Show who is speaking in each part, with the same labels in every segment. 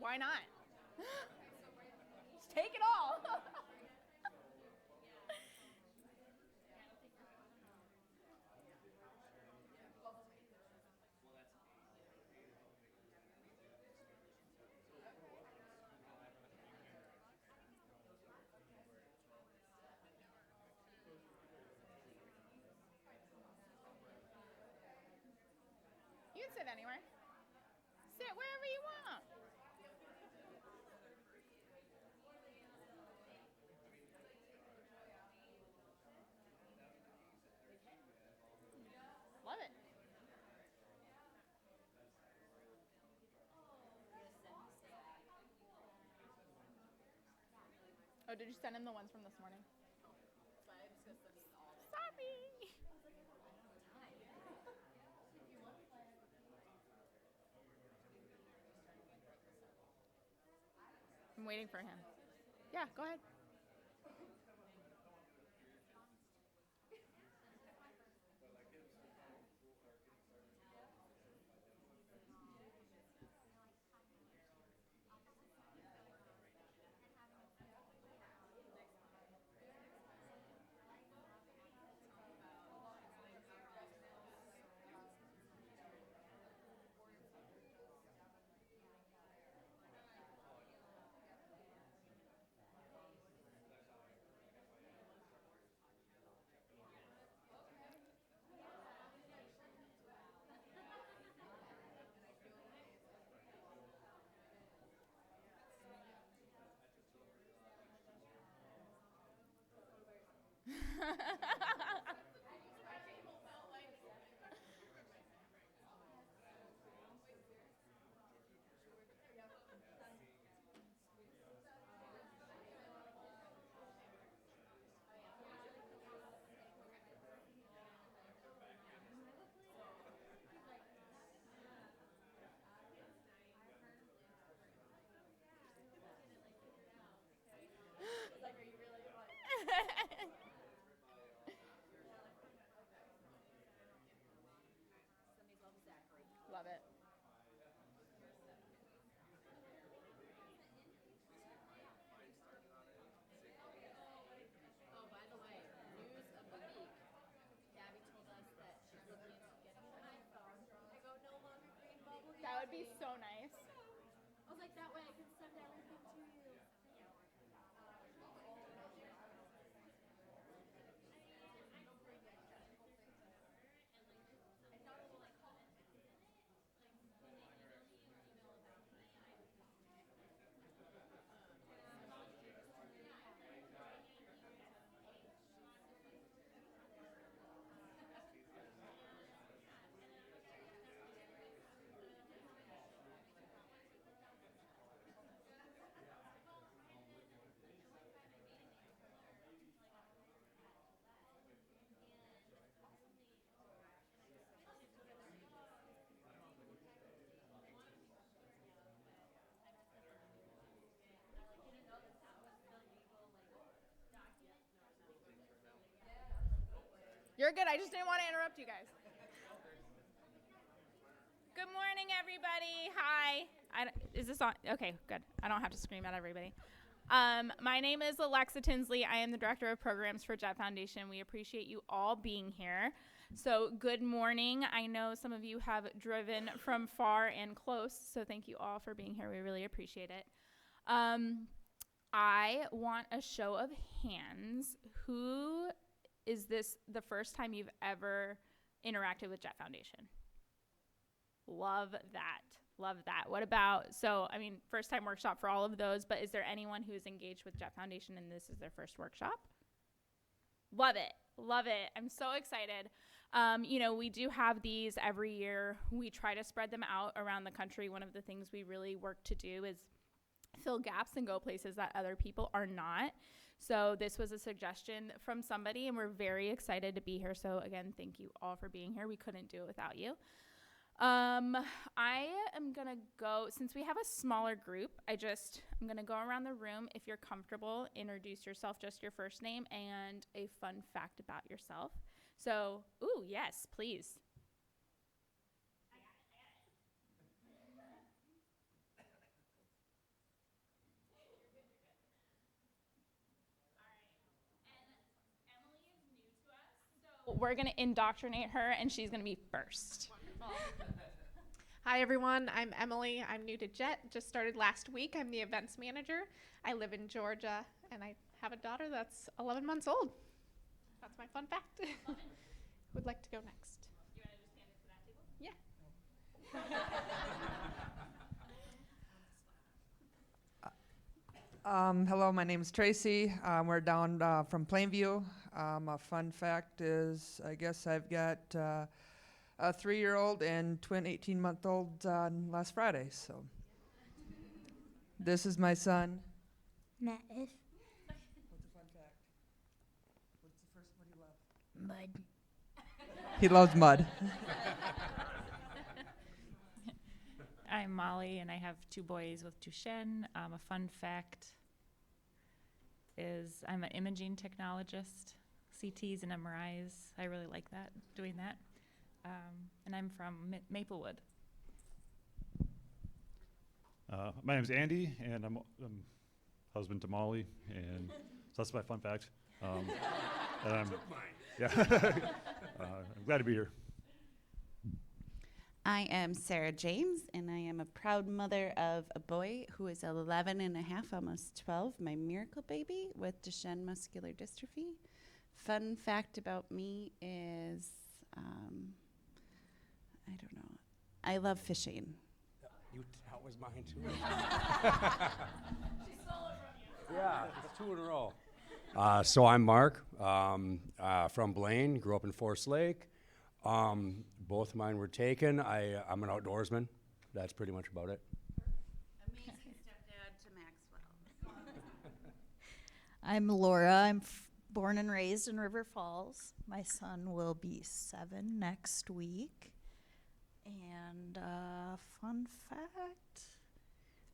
Speaker 1: Why not? Just take it all. You can sit anywhere. Sit wherever you want. Love it. Oh, did you send him the ones from this morning? Sorry. I'm waiting for him. Yeah, go ahead. Love it.
Speaker 2: Oh, by the way, news of the week. Gabby told us that she's looking into getting an iPhone. I go, no longer green bubble.
Speaker 1: That would be so nice.
Speaker 2: I was like, that way I can send everything to you.
Speaker 1: You're good. I just didn't want to interrupt you guys. Good morning, everybody. Hi. Is this on? Okay, good. I don't have to scream at everybody. My name is Alexa Tinsley. I am the Director of Programs for Jett Foundation. We appreciate you all being here. So good morning. I know some of you have driven from far and close, so thank you all for being here. We really appreciate it. I want a show of hands. Who is this the first time you've ever interacted with Jett Foundation? Love that. Love that. What about, first time workshop for all of those, but is there anyone who's engaged with Jett Foundation and this is their first workshop? Love it. Love it. I'm so excited. We do have these every year. We try to spread them out around the country. One of the things we really work to do is fill gaps and go places that other people are not. So this was a suggestion from somebody, and we're very excited to be here. So again, thank you all for being here. We couldn't do it without you. I am going to go, since we have a smaller group, I'm going to go around the room. If you're comfortable, introduce yourself, just your first name and a fun fact about yourself. So, yes, please. We're going to indoctrinate her, and she's going to be first.
Speaker 3: Hi everyone, I'm Emily. I'm new to Jett, just started last week. I'm the events manager. I live in Georgia and I have a daughter that's 11 months old. That's my fun fact. Who would like to go next?
Speaker 1: You want to just hand it to that table?
Speaker 3: Yeah.
Speaker 4: Hello, my name is Tracy. We're down from Plainview. A fun fact is, I guess I've got a 3-year-old and twin 18-month-old last Friday. So this is my son.
Speaker 5: Matt is
Speaker 4: What's a fun fact? What's the first one you love?
Speaker 5: mud.
Speaker 4: He loves mud.
Speaker 6: I'm Molly, and I have 2 boys with Duchenne. A fun fact is I'm an imaging technologist, CTs and MRIs. I really like that, doing that. And I'm from Maplewood.
Speaker 7: My name's Andy, and I'm husband to Molly, and so that's my fun fact. And I'm glad to be here.
Speaker 8: I am Sarah James, and I am a proud mother of a boy who is 11 and a half, almost 12, my miracle baby with Duchenne muscular dystrophy. Fun fact about me is, I don't know, I love fishing.
Speaker 9: That was mine too. Yeah, it's 2 in a row. So I'm Mark from Blaine, grew up in Forest Lake. Both of mine were taken. I'm an outdoorsman. That's pretty much about it.
Speaker 8: Amazing stepdad to Maxwell.
Speaker 5: I'm Laura. I'm born and raised in River Falls. My son will be 7 next week. And fun fact,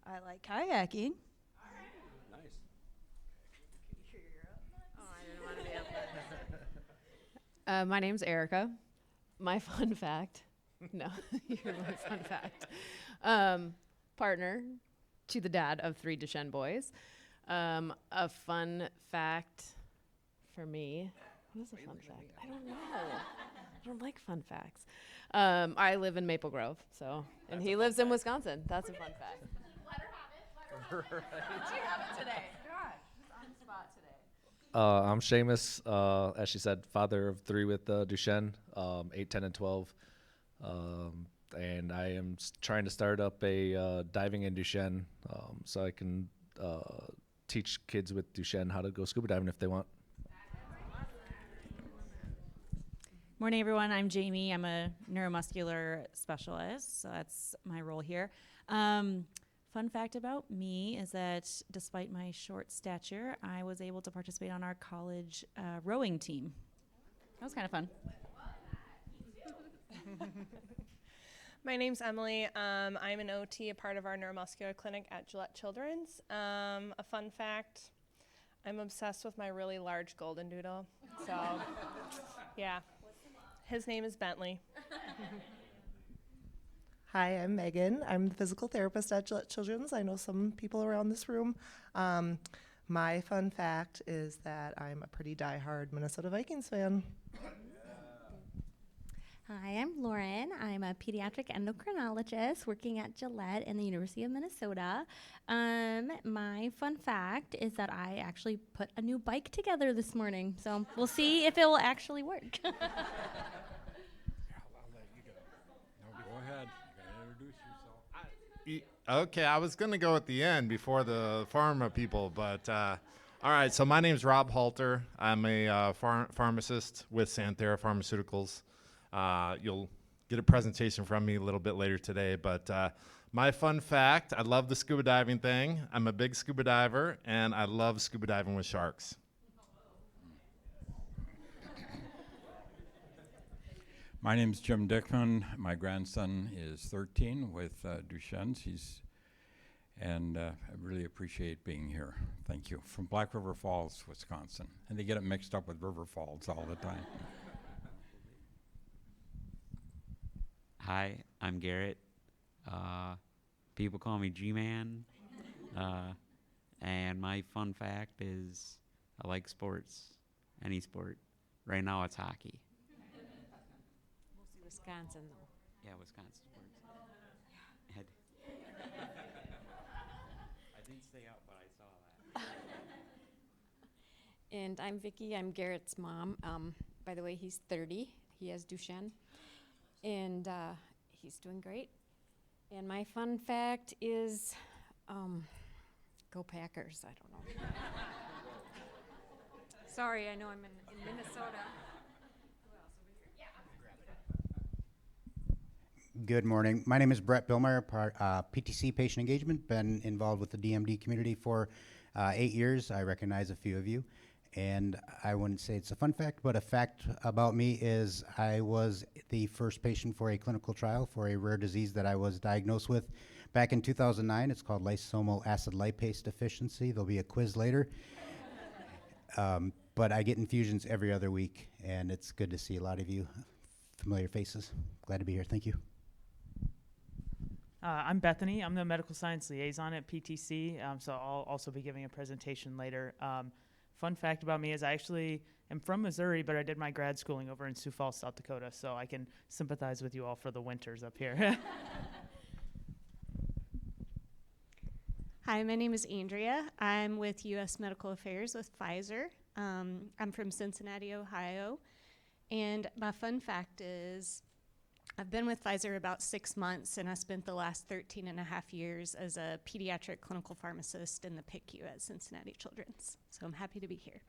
Speaker 5: I like kayaking.
Speaker 9: Nice.
Speaker 10: My name's Erica. My fun fact, no, you're my fun fact. Partner to the dad of 3 Duchenne boys. A fun fact for me. What is a fun fact? I don't know. I don't like fun facts. I live in Maple Grove, and he lives in Wisconsin. That's a fun fact.
Speaker 3: Let her have it. What do you have it today? God, he's on the spot today.
Speaker 11: I'm Seamus, as she said, father of 3 with Duchenne, 8, 10, and 12. And I am trying to start up a diving in Duchenne so I can teach kids with Duchenne how to go scuba diving if they want.
Speaker 6: Morning, everyone. I'm Jamie. I'm a neuromuscular specialist, so that's my role here. Fun fact about me is that despite my short stature, I was able to participate on our college rowing team. That was kind of fun.
Speaker 12: My name's Emily. I'm an OT, a part of our neuromuscular clinic at Gillette Children's. A fun fact, I'm obsessed with my really large golden doodle. So, yeah. His name is Bentley.
Speaker 13: Hi, I'm Megan. I'm the physical therapist at Gillette Children's. I know some people around this room. My fun fact is that I'm a pretty diehard Minnesota Vikings fan.
Speaker 14: Hi, I'm Lauren. I'm a pediatric endocrinologist working at Gillette in the University of Minnesota. My fun fact is that I actually put a new bike together this morning, so we'll see if it will actually work.
Speaker 9: I'll let you go. No, go ahead. You gotta introduce yourself.
Speaker 15: Okay, I was going to go at the end before the pharma people, but all right, so my name's Rob Halter. I'm a pharmacist with Santhera Pharmaceuticals. You'll get a presentation from me a little bit later today, but my fun fact, I love the scuba diving thing. I'm a big scuba diver, and I love scuba diving with sharks.
Speaker 16: My name's Jim Dickman. My grandson is 13 with Duchenne's. I really appreciate being here. Thank you. From Black River Falls, Wisconsin. And they get it mixed up with River Falls all the time.
Speaker 17: Hi, I'm Garrett. People call me G-Man. And my fun fact is I like sports, any sport. Right now it's hockey. Wisconsin, though. Yeah, Wisconsin sports. Ed. I didn't stay up, but I saw that.
Speaker 18: And I'm Vicky. I'm Garrett's mom. By the way, he's 30. He has Duchenne. And he's doing great. And my fun fact is, go Packers. I don't know. Sorry, I know I'm in Minnesota.
Speaker 19: Good morning. My name is Brett Billmeyer, PTC Patient Engagement. Been involved with the DMD community for 8 years. I recognize a few of you. And I wouldn't say it's a fun fact, but a fact about me is I was the first patient for a clinical trial for a rare disease that I was diagnosed with back in 2009. It's called lysosomal acid lipase deficiency. There'll be a quiz later. But I get infusions every other week, and it's good to see a lot of you familiar faces. Glad to be here. Thank you.
Speaker 20: I'm Bethany. I'm the medical science liaison at PTC, so I'll also be giving a presentation later. Fun fact about me is I actually am from Missouri, but I did my grad schooling over in Sioux Falls, South Dakota, so I can sympathize with you all for the winters up here.
Speaker 21: Hi, my name is Andrea. I'm with U.S. Medical Affairs with Pfizer. I'm from Cincinnati, Ohio. And my fun fact is I've been with Pfizer about 6 months, and I spent the last 13 and a half years as a pediatric clinical pharmacist in the PICU at Cincinnati Children's. So I'm happy to be here.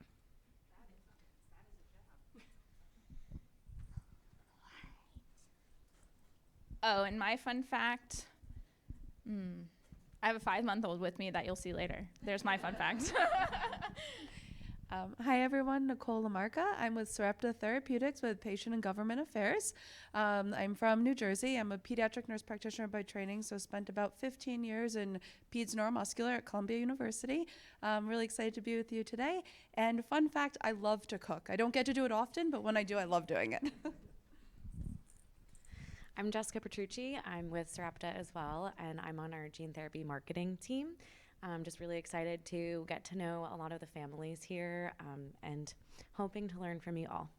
Speaker 1: Oh, and my fun fact, I have a 5-month-old with me that you'll see later. There's my fun fact.
Speaker 22: Hi everyone, Nicole Lamarca. I'm with Sarepta Therapeutics with Patient and Government Affairs. I'm from New Jersey. I'm a pediatric nurse practitioner by training, so spent about 15 years in peds neuromuscular at Columbia University. I'm really excited to be with you today. And fun fact, I love to cook. I don't get to do it often, but when I do, I love doing it.
Speaker 23: I'm Jessica Petrucci. I'm with Sarepta as well, and I'm on our gene therapy marketing team. I'm just really excited to get to know a lot of the families here and hoping to learn from you all.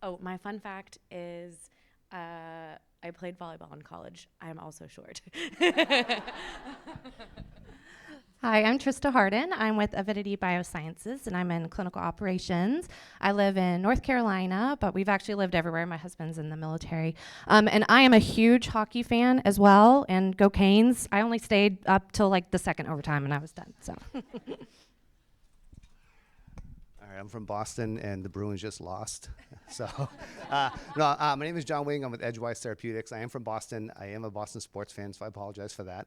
Speaker 23: Oh, my fun fact is I played volleyball in college. I'm also short.
Speaker 24: Hi, I'm Trista Harden. I'm with Avidity Biosciences, and I'm in clinical operations. I live in North Carolina, but we've actually lived everywhere. My husband's in the military. And I am a huge hockey fan as well, and go Canes. I only stayed up till like the second overtime, and I was done, so.
Speaker 25: All right, I'm from Boston, and the Bruins just lost. My name is John Wing. I'm with Edgewise Therapeutics. I am from Boston. I am a Boston sports fan, so I apologize for that.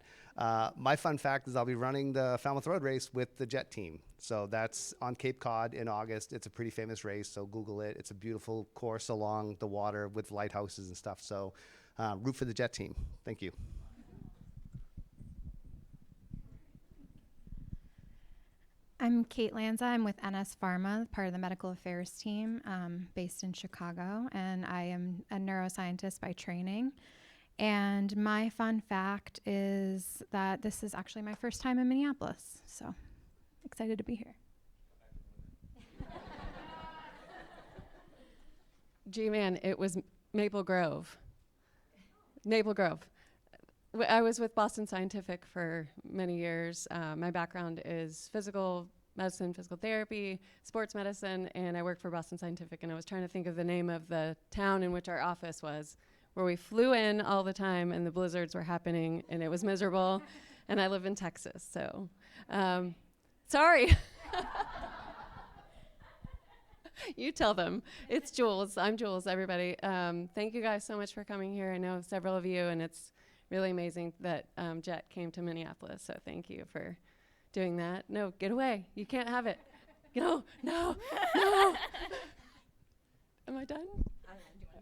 Speaker 25: My fun fact is I'll be running the Falmouth Road Race with the Jett team. So that's on Cape Cod in August. It's a pretty famous race, so Google it. It's a beautiful course along the water with lighthouses and stuff. So root for the Jett team. Thank you.
Speaker 26: I'm Kate Lanza. I'm with NS Pharma, part of the medical affairs team based in Chicago, and I am a neuroscientist by training. And my fun fact is that this is actually my first time in Minneapolis, so excited to be here.
Speaker 10: G-Man, it was Maple Grove. Maple Grove. I was with Boston Scientific for many years. My background is physical medicine, physical therapy, sports medicine, and I worked for Boston Scientific, and I was trying to think of the name of the town in which our office was, where we flew in all the time and the blizzards were happening and it was miserable, and I live in Texas, so sorry. You tell them. It's Jules. I'm Jules, everybody. Thank you guys so much for coming here. I know several of you, and it's really amazing that Jett came to Minneapolis, so thank you for doing that. No, get away. You can't have it. No. Am I done?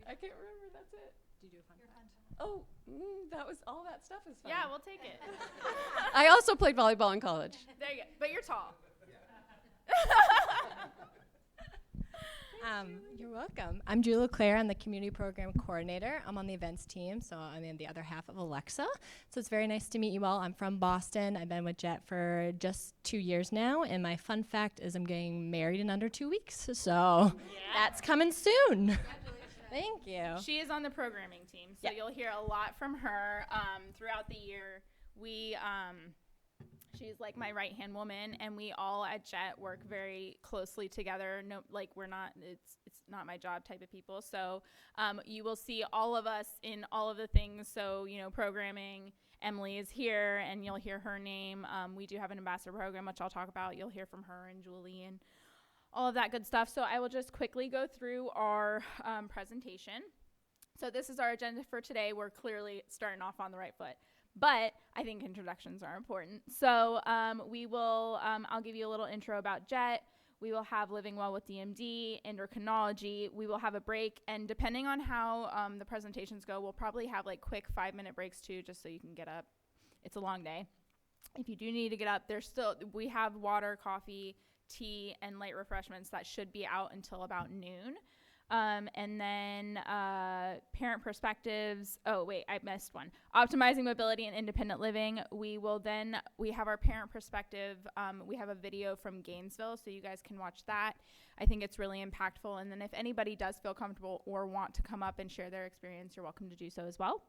Speaker 10: I can't remember. That's it.
Speaker 1: Do you do a fun fact?
Speaker 10: Oh, that was all that stuff is fun.
Speaker 1: Yeah, we'll take it.
Speaker 10: I also played volleyball in college.
Speaker 1: There you go. But you're tall.
Speaker 27: You're welcome. I'm Julia Claire. I'm the community program coordinator. I'm on the events team, so I'm in the other half of Alexa. So it's very nice to meet you all. I'm from Boston. I've been with Jett for just 2 years now, and my fun fact is I'm getting married in under 2 weeks. So that's coming soon. Thank you.
Speaker 1: She is on the programming team, so you'll hear a lot from her throughout the year. She's like my right-hand woman, and we all at Jett work very closely together. No, like we're not, it's not my job type of people. So you will see all of us in all of the things. So, programming, Emily is here, and you'll hear her name. We do have an ambassador program, which I'll talk about. You'll hear from her and Julie and all of that good stuff. So I will just quickly go through our presentation. So this is our agenda for today. We're clearly starting off on the right foot, but I think introductions are important. So I'll give you a little intro about Jett. We will have Living Well with DMD, Endocrinology. We will have a break, and depending on how the presentations go, we'll probably have like quick 5-minute breaks too, just so you can get up. It's a long day. If you do need to get up, we have water, coffee, tea, and light refreshments that should be out until about noon. And then parent perspectives. Oh, wait, I missed one. Optimizing mobility and independent living. We have our parent perspective. We have a video from Gainesville, so you guys can watch that. I think it's really impactful. And then if anybody does feel comfortable or want to come up and share their experience, you're welcome to do so as well.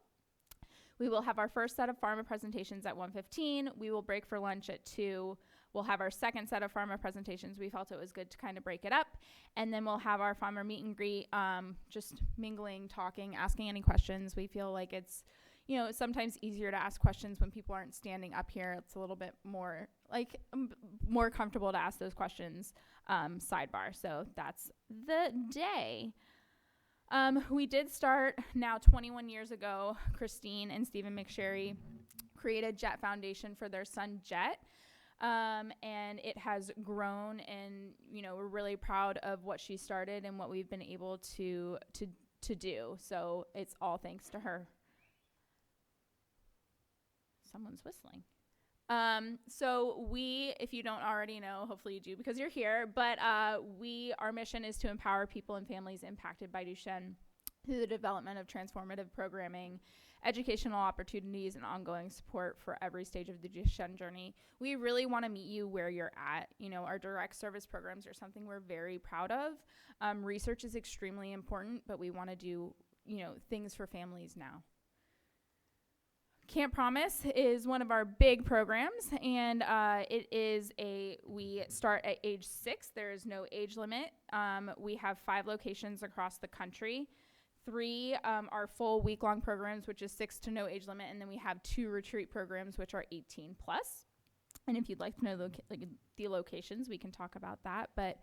Speaker 1: We will have our first set of pharma presentations at 1:15. We will break for lunch at 2. We'll have our second set of pharma presentations. We felt it was good to kind of break it up. And then we'll have our pharma meet and greet, just mingling, talking, asking any questions. We feel like it's, sometimes easier to ask questions when people aren't standing up here. It's a little bit more more comfortable to ask those questions sidebar. So that's the day. We did start now 21 years ago. Christine and Stephen McSherry created Jett Foundation for their son Jett. And it has grown, and we're really proud of what she started and what we've been able to do. So it's all thanks to her. Someone's whistling. So if you don't already know, hopefully you do because you're here, but our mission is to empower people and families impacted by Duchenne through the development of transformative programming, educational opportunities, and ongoing support for every stage of the Duchenne journey. We really want to meet you where you're at. Our direct service programs are something we're very proud of. Research is extremely important, but we want to do, things for families now. Camp Promise is one of our big programs, and we start at age 6. There is no age limit. We have 5 locations across the country. 3 are full week-long programs, which is 6 to no age limit, and then we have 2 retreat programs, which are 18 plus. And if you'd like to know the locations, we can talk about that. But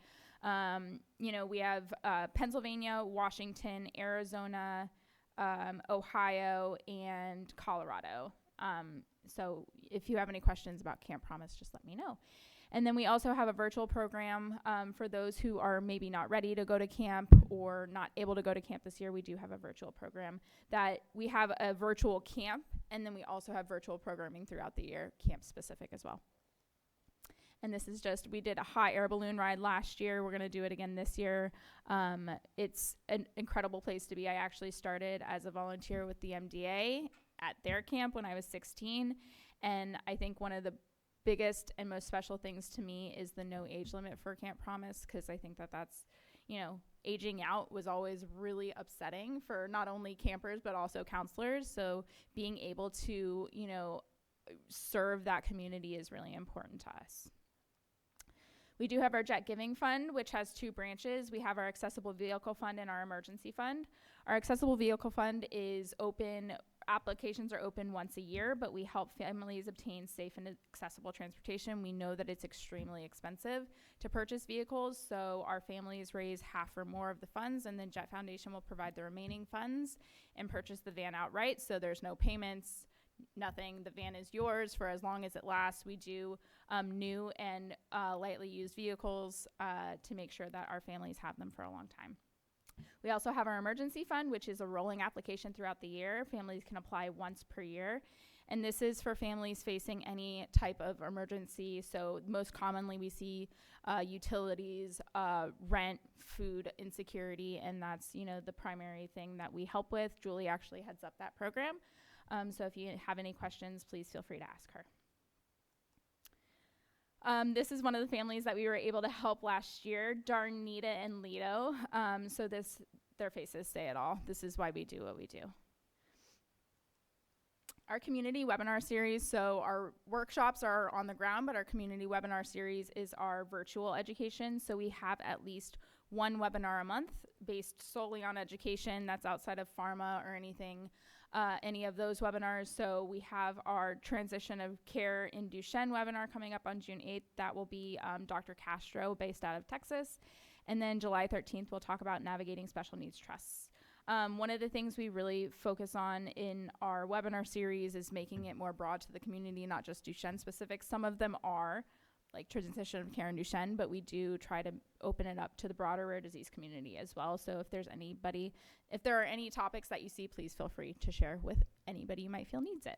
Speaker 1: we have Pennsylvania, Washington, Arizona, Ohio, and Colorado. So if you have any questions about Camp Promise, just let me know. And then we also have a virtual program for those who are maybe not ready to go to camp or not able to go to camp this year. We do have a virtual program that we have a virtual camp, and then we also have virtual programming throughout the year, camp specific as well. And this is we did a hot air balloon ride last year. We're going to do it again this year. It's an incredible place to be. I actually started as a volunteer with the MDA at their camp when I was 16. And I think one of the biggest and most special things to me is the no age limit for Camp Promise, because I think that's, aging out was always really upsetting for not only campers, but also counselors. So being able to, serve that community is really important to us. We do have our Jett Giving Fund, which has 2 branches. We have our Accessible Vehicle Fund and our Emergency Fund. Our Accessible Vehicle Fund is open. Applications are open once a year, but we help families obtain safe and accessible transportation. We know that it's extremely expensive to purchase vehicles, so our families raise half or more of the funds, and then Jett Foundation will provide the remaining funds and purchase the van outright, so there's no payments, nothing. The van is yours for as long as it lasts. We do new and lightly used vehicles to make sure that our families have them for a long time. We also have our emergency fund, which is a rolling application throughout the year. Families can apply once per year. And this is for families facing any type of emergency. So most commonly we see utilities, rent, food insecurity, and that's, the primary thing that we help with. Julie actually heads up that program. So if you have any questions, please feel free to ask her. This is one of the families that we were able to help last year, Darnita and Lido. So their faces say it all. This is why we do what we do. Our community webinar series, so our workshops are on the ground, but our community webinar series is our virtual education. So we have at least one webinar a month based solely on education. That's outside of pharma or anything, any of those webinars. So we have our transition of care in Duchenne webinar coming up on June 8th. That will be Dr. Castro, based out of Texas. And then July 13th, we'll talk about navigating special needs trusts. One of the things we really focus on in our webinar series is making it more broad to the community, not just Duchenne specific. Some of them are like transition of care in Duchenne, but we do try to open it up to the broader rare disease community as well. So if there are any topics that you see, please feel free to share with anybody you might feel needs it.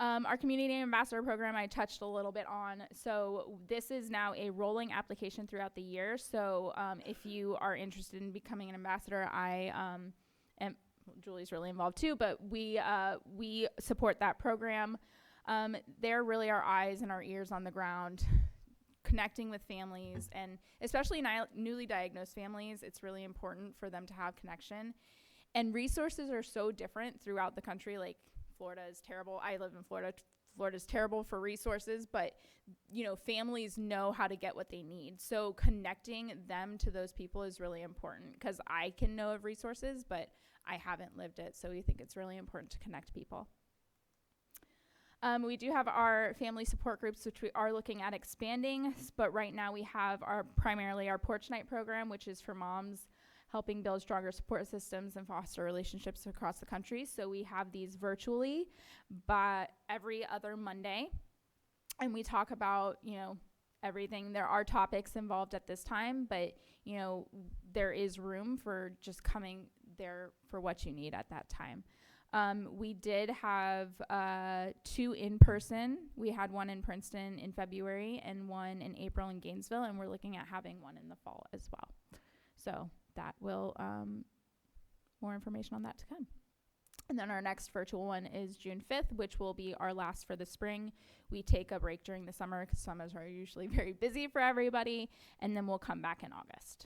Speaker 1: Our community ambassador program I touched a little bit on. So this is now a rolling application throughout the year. So if you are interested in becoming an ambassador, Julie's really involved too, but we support that program. They're really our eyes and our ears on the ground, connecting with families, and especially newly diagnosed families. It's really important for them to have connection. And resources are so different throughout the country. Like, Florida is terrible. I live in Florida. Florida's terrible for resources, but families know how to get what they need. So connecting them to those people is really important, because I can know of resources, but I haven't lived it. So we think it's really important to connect people. We do have our family support groups, which we are looking at expanding, but right now we have primarily our Porch Night program, which is for moms helping build stronger support systems and foster relationships across the country. So we have these virtually, but every other Monday, and we talk about, everything. There are topics involved at this time, but, there is room for just coming there for what you need at that time. We did have 2 in person. We had one in Princeton in February and one in April in Gainesville, and we're looking at having one in the fall as well. So that will, more information on that to come. And then our next virtual one is June 5th, which will be our last for the spring. We take a break during the summer because summers are usually very busy for everybody, and then we'll come back in August.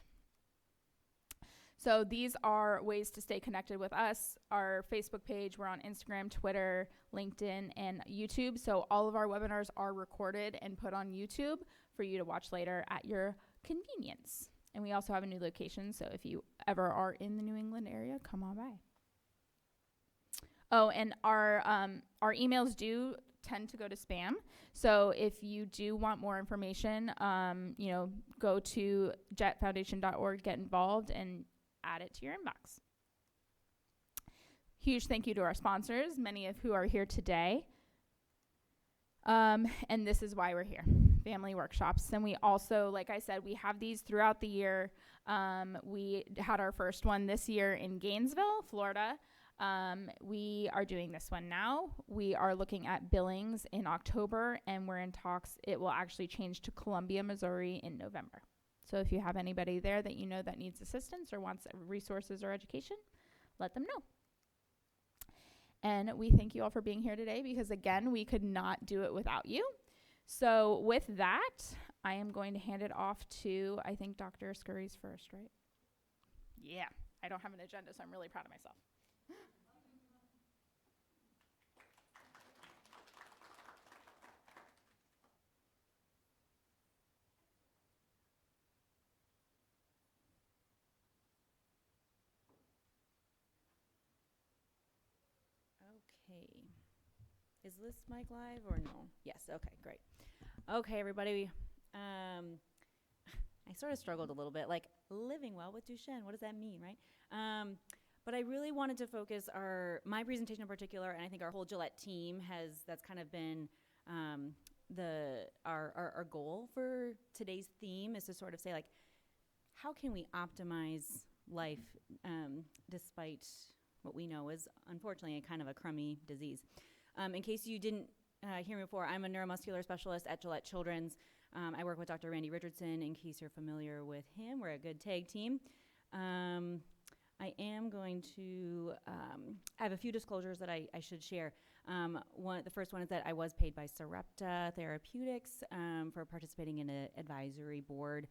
Speaker 1: So these are ways to stay connected with us. Our Facebook page, we're on Instagram, Twitter, LinkedIn, and YouTube. So all of our webinars are recorded and put on YouTube for you to watch later at your convenience. And we also have a new location, so if you ever are in the New England area, come on by. Oh, and our emails do tend to go to spam. So if you do want more information, go to jettfoundation.org, get involved, and add it to your inbox. Huge thank you to our sponsors, many of who are here today. And this is why we're here. Family workshops. And we also, like I said, we have these throughout the year. We had our first one this year in Gainesville, Florida. We are doing this one now. We are looking at Billings in October, and we're in talks. It will actually change to Columbia, Missouri in November. So if you have anybody there that you know that needs assistance or wants resources or education, let them know. And we thank you all for being here today, because again, we could not do it without you. So with that, I am going to hand it off to, I think, Dr. Eskuri's first, right? Yeah, I don't have an agenda, so I'm really proud of myself.
Speaker 6: Okay. Is this mic live or no? Yes, okay, great. Okay, everybody. I sort of struggled a little bit, like living well with Duchenne. What does that mean, right? But I really wanted to focus my presentation in particular, and I think our whole Gillette team that's kind of been our goal for today's theme is to sort of say, like, how can we optimize life despite what we know is unfortunately a kind of a crummy disease. In case you didn't hear me before, I'm a neuromuscular specialist at Gillette Children's. I work with Dr. Randy Richardson. In case you're familiar with him, we're a good tag team. I am going to I have a few disclosures that I should share. The first one is that I was paid by Sarepta Therapeutics for participating in an advisory board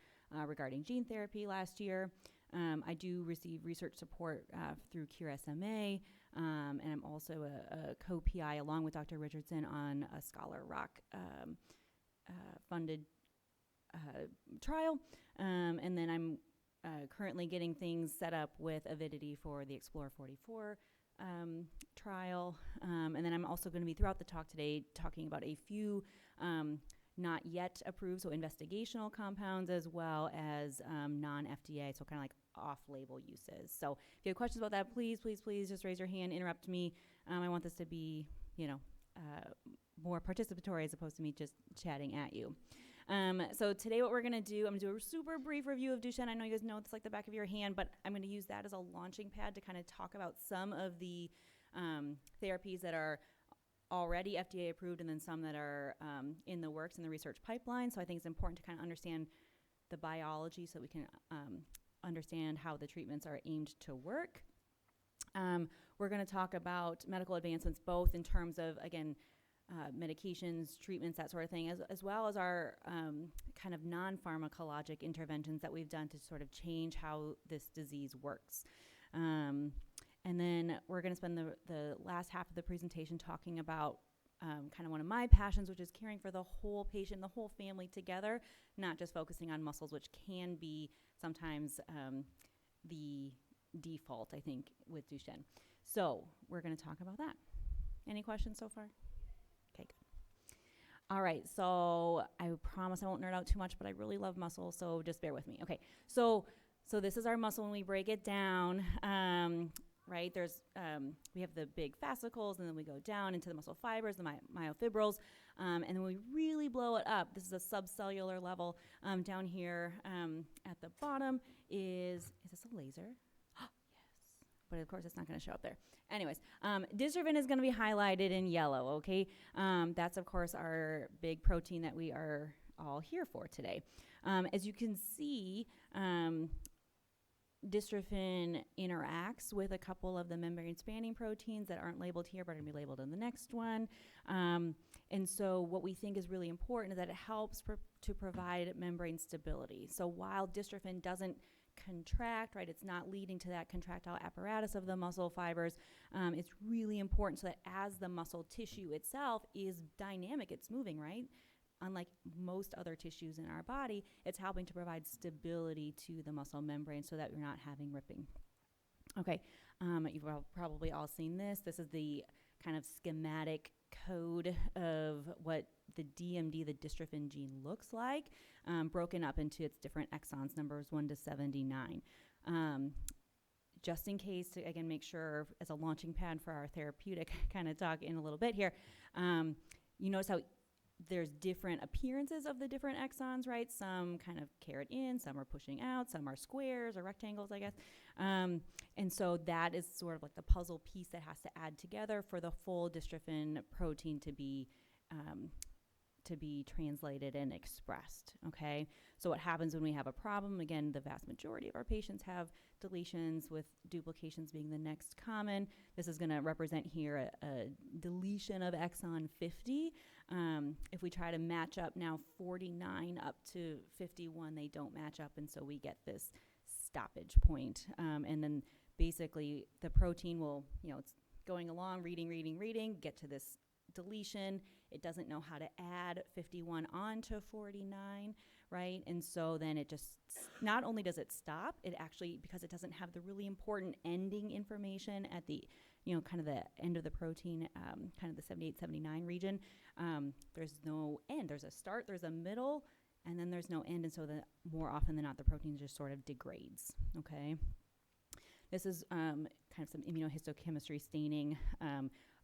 Speaker 6: regarding gene therapy last year. I do receive research support through Cure SMA, and I'm also a co-PI along with Dr. Richardson on a Scholar Rock funded trial. And then I'm currently getting things set up with Avidity for the Explore 44 trial. And then I'm also going to be throughout the talk today talking about a few not yet approved, so investigational compounds, as well as non-FDA, so kind of like off-label uses. So if you have questions about that, please just raise your hand, interrupt me. I want this to be, more participatory as opposed to me just chatting at you. So today what we're going to do, I'm going to do a super brief review of Duchenne. I know you guys know it's like the back of your hand, but I'm going to use that as a launching pad to kind of talk about some of the therapies that are already FDA approved and then some that are in the works in the research pipeline. So I think it's important to kind of understand the biology so we can understand how the treatments are aimed to work. We're going to talk about medical advancements both in terms of, again, medications, treatments, that sort of thing, as well as our kind of non-pharmacologic interventions that we've done to sort of change how this disease works. And then we're going to spend the last half of the presentation talking about kind of one of my passions, which is caring for the whole patient, the whole family together, not just focusing on muscles, which can be sometimes the default, I think, with Duchenne. So we're going to talk about that. Any questions so far? Okay, good. All right, so I promise I won't nerd out too much, but I really love muscle, so just bear with me. Okay, so this is our muscle when we break it down. Right, there's we have the big fascicles, and then we go down into the muscle fibers, the myofibrils, and then we really blow it up. This is a subcellular level. Down here at the bottom is this a laser? Yes, but of course it's not going to show up there. Anyways, dystrophin is going to be highlighted in yellow, okay? That's, of course, our big protein that we are all here for today. As you can see, dystrophin interacts with a couple of the membrane-spanning proteins that aren't labeled here, but are going to be labeled in the next one. And so what we think is really important is that it helps to provide membrane stability. So while dystrophin doesn't contract, right, it's not leading to that contractile apparatus of the muscle fibers, it's really important so that as the muscle tissue itself is dynamic, it's moving, right? Unlike most other tissues in our body, it's helping to provide stability to the muscle membrane so that you're not having ripping. Okay, you've probably all seen this. This is the kind of schematic code of what the DMD, the dystrophin gene, looks like, broken up into its different exons, numbers 1 to 79. Just in case, to again make sure as a launching pad for our therapeutic kind of talk in a little bit here, you notice how there's different appearances of the different exons, right? Some kind of carrot in, some are pushing out, some are squares or rectangles, I guess. And so that is sort of like the puzzle piece that has to add together for the full dystrophin protein to be translated and expressed, okay? So what happens when we have a problem? Again, the vast majority of our patients have deletions, with duplications being the next common. This is going to represent here a deletion of exon 50. If we try to match up now 49 up to 51, they don't match up, and so we get this stoppage point. And then basically the protein will, it's going along, reading, get to this deletion. It doesn't know how to add 51 onto 49, right? And so then it just, not only does it stop, it actually, because it doesn't have the really important ending information at the, kind of the end of the protein, kind of the 78, 79 region, there's no end. There's a start, there's a middle, and then there's no end. And so more often than not, the protein just sort of degrades, okay? This is kind of some immunohistochemistry staining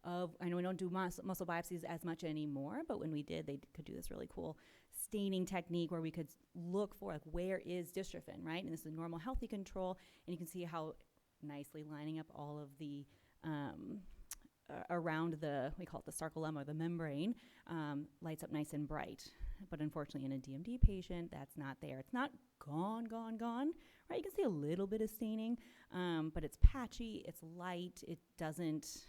Speaker 6: I know we don't do muscle biopsies as much anymore, but when we did, they could do this really cool staining technique where we could look for, like, where is dystrophin, right? And this is normal healthy control, and you can see how nicely lining up all of the around we call it the sarcolemma, or the membrane, lights up nice and bright. But unfortunately, in a DMD patient, that's not there. It's not gone, right? You can see a little bit of staining, but it's patchy, it's light, it doesn't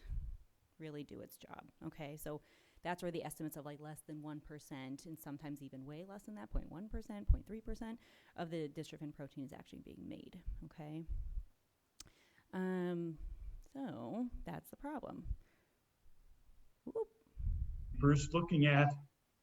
Speaker 6: really do its job, okay? So That's where the estimates of like less than 1% and sometimes even way less than that, 0.1%, 0.3% of the dystrophin protein is actually being made, okay? So that's the problem. Whoop.
Speaker 2: First, looking at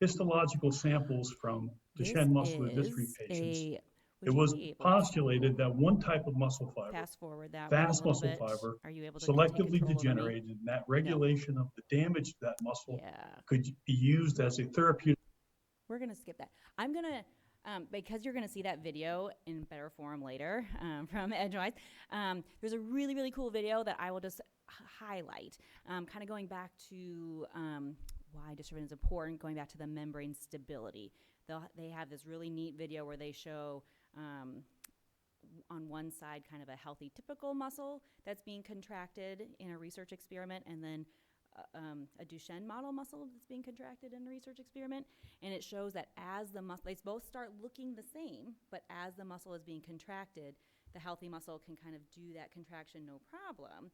Speaker 2: histological samples from Duchenne muscular dystrophy patients, it was postulated that one type of muscle fiber,
Speaker 6: fast forward that
Speaker 2: fast
Speaker 6: one a little
Speaker 2: muscle
Speaker 6: bit.
Speaker 2: fiber,
Speaker 6: Are you able to
Speaker 2: selectively
Speaker 6: take control over me?
Speaker 2: degenerated, and that regulation of the damage to that muscle
Speaker 6: Yeah.
Speaker 2: could be used as a therapeutic.
Speaker 6: We're going to skip that. I'm going to, because you're going to see that video in better form later from Edgewise, there's a really, really cool video that I will just highlight, kind of going back to why dystrophin is important, going back to the membrane stability. They have this really neat video where they show on one side kind of a healthy typical muscle that's being contracted in a research experiment, and then a Duchenne model muscle that's being contracted in a research experiment. And it shows that as the muscle, they both start looking the same, but as the muscle is being contracted, the healthy muscle can kind of do that contraction no problem.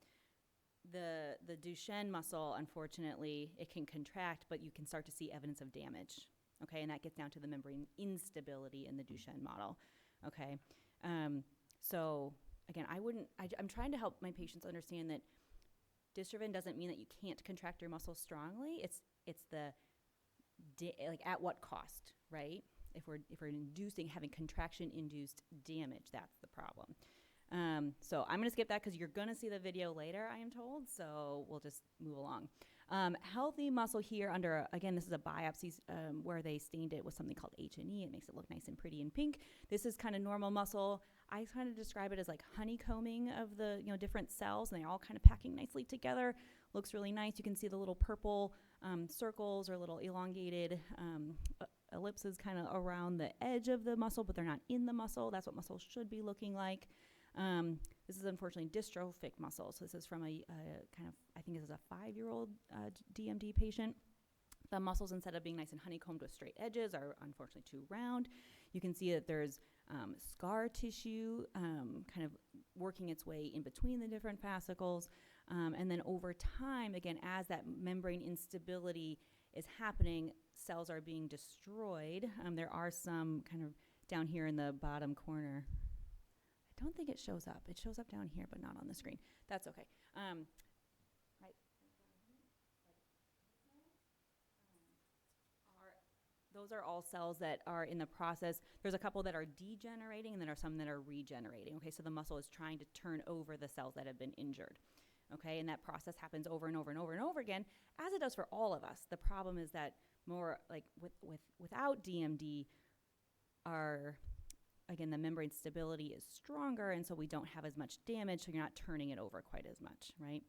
Speaker 6: The Duchenne muscle, unfortunately, it can contract, but you can start to see evidence of damage. Okay, and that gets down to the membrane instability in the Duchenne model. Okay, so again, I'm trying to help my patients understand that dystrophin doesn't mean that you can't contract your muscle strongly. It's the like at what cost, right? If we're having contraction-induced damage, that's the problem. So I'm going to skip that because you're going to see the video later, I am told. So we'll just move along. Healthy muscle here under, again, this is a biopsy where they stained it with something called H&E. It makes it look nice and pretty and pink. This is kind of normal muscle. I kind of describe it as like honeycombing of the different cells, and they're all kind of packing nicely together. Looks really nice. You can see the little purple circles or little elongated ellipses kind of around the edge of the muscle, but they're not in the muscle. That's what muscle should be looking like. This is unfortunately dystrophic muscle. So this is from a kind of, I think this is a 5-year-old DMD patient. The muscles, instead of being nice and honeycombed with straight edges, are unfortunately too round. You can see that there's scar tissue kind of working its way in between the different fascicles. And then over time, again, as that membrane instability is happening, cells are being destroyed. There are some kind of down here in the bottom corner. I don't think it shows up. It shows up down here, but not on the screen. That's okay. Right. Those are all cells that are in the process. There's a couple that are degenerating, and then there are some that are regenerating. Okay, so the muscle is trying to turn over the cells that have been injured. Okay, and that process happens over and over and over and over again, as it does for all of us. The problem is that more like without DMD, again, the membrane stability is stronger, and so we don't have as much damage, so you're not turning it over quite as much, right?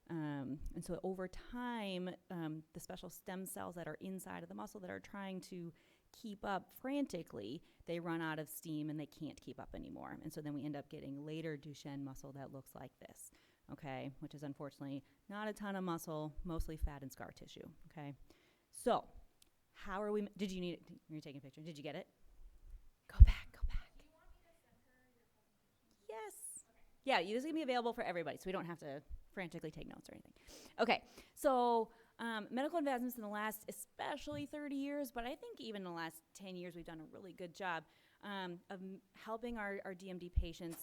Speaker 6: And so over time, the special stem cells that are inside of the muscle that are trying to keep up frantically, they run out of steam and they can't keep up anymore. And so then we end up getting later Duchenne muscle that looks like this, okay? Which is unfortunately not a ton of muscle, mostly fat and scar tissue, okay? So how are we, did you need it? You're taking a picture. Did you get it? Go back. Yes. Yeah, this is going to be available for everybody, so we don't have to frantically take notes or anything. Okay, so medical advancements in the last, especially 30 years, but I think even in the last 10 years, we've done a really good job of helping our DMD patients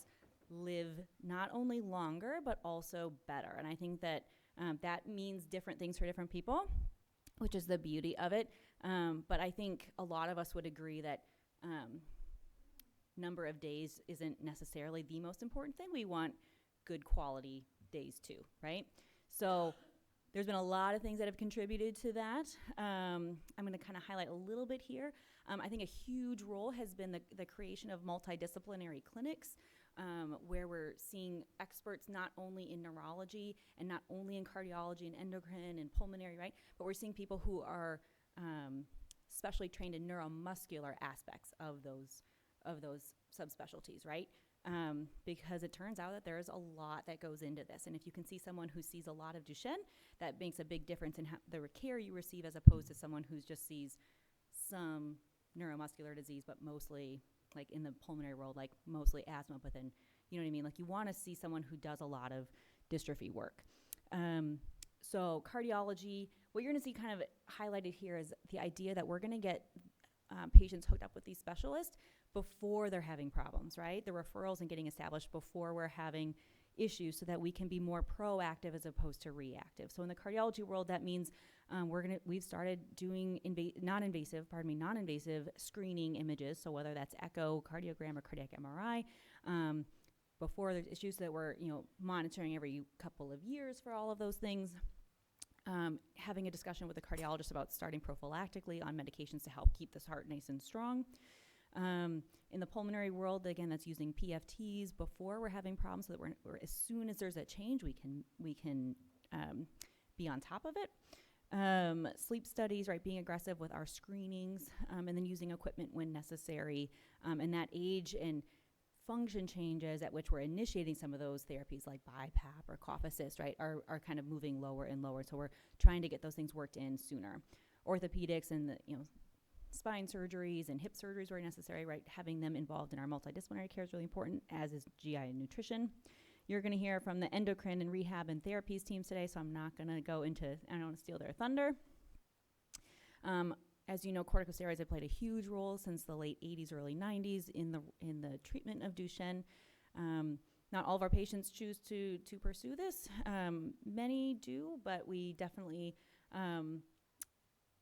Speaker 6: live not only longer, but also better. And I think that that means different things for different people, which is the beauty of it. But I think a lot of us would agree that number of days isn't necessarily the most important thing. We want good quality days too, right? So there's been a lot of things that have contributed to that. I'm going to kind of highlight a little bit here. I think a huge role has been the creation of multidisciplinary clinics, where we're seeing experts not only in neurology and not only in cardiology and endocrine and pulmonary, right? But we're seeing people who are specially trained in neuromuscular aspects of those subspecialties, right? Because it turns out that there's a lot that goes into this. And if you can see someone who sees a lot of Duchenne, that makes a big difference in the care you receive as opposed to someone who just sees some neuromuscular disease, but mostly, like in the pulmonary world, like mostly asthma, but then, you know what I mean? Like you want to see someone who does a lot of dystrophy work.
Speaker 3: So cardiology, what you're going to see kind of highlighted here is the idea that we're going to get patients hooked up with these specialists before they're having problems, right? The referrals and getting established before we're having issues so that we can be more proactive as opposed to reactive. So in the cardiology world, that means we've started doing non-invasive screening images. So whether that's echo, cardiogram, or cardiac MRI, before there's issues that we're monitoring every couple of years for all of those things. Having a discussion with a cardiologist about starting prophylactically on medications to help keep this heart nice and strong. In the pulmonary world, again, that's using PFTs before we're having problems, so that we're as soon as there's a change, we can be on top of it. Sleep studies, right, being aggressive with our screenings, and then using equipment when necessary. And that age and function changes at which we're initiating some of those therapies like BiPAP or cough assist, right, are kind of moving lower and lower. So we're trying to get those things worked in sooner. Orthopedics and the, spine surgeries and hip surgeries where necessary, right, having them involved in our multidisciplinary care is really important, as is GI and nutrition. You're going to hear from the endocrine and rehab and therapies teams today, so I'm not going to go into, I don't want to steal their thunder. As you know, corticosteroids have played a huge role since the late 80s, early 90s in the treatment of Duchenne. Not all of our patients choose to pursue this. Many do, but we definitely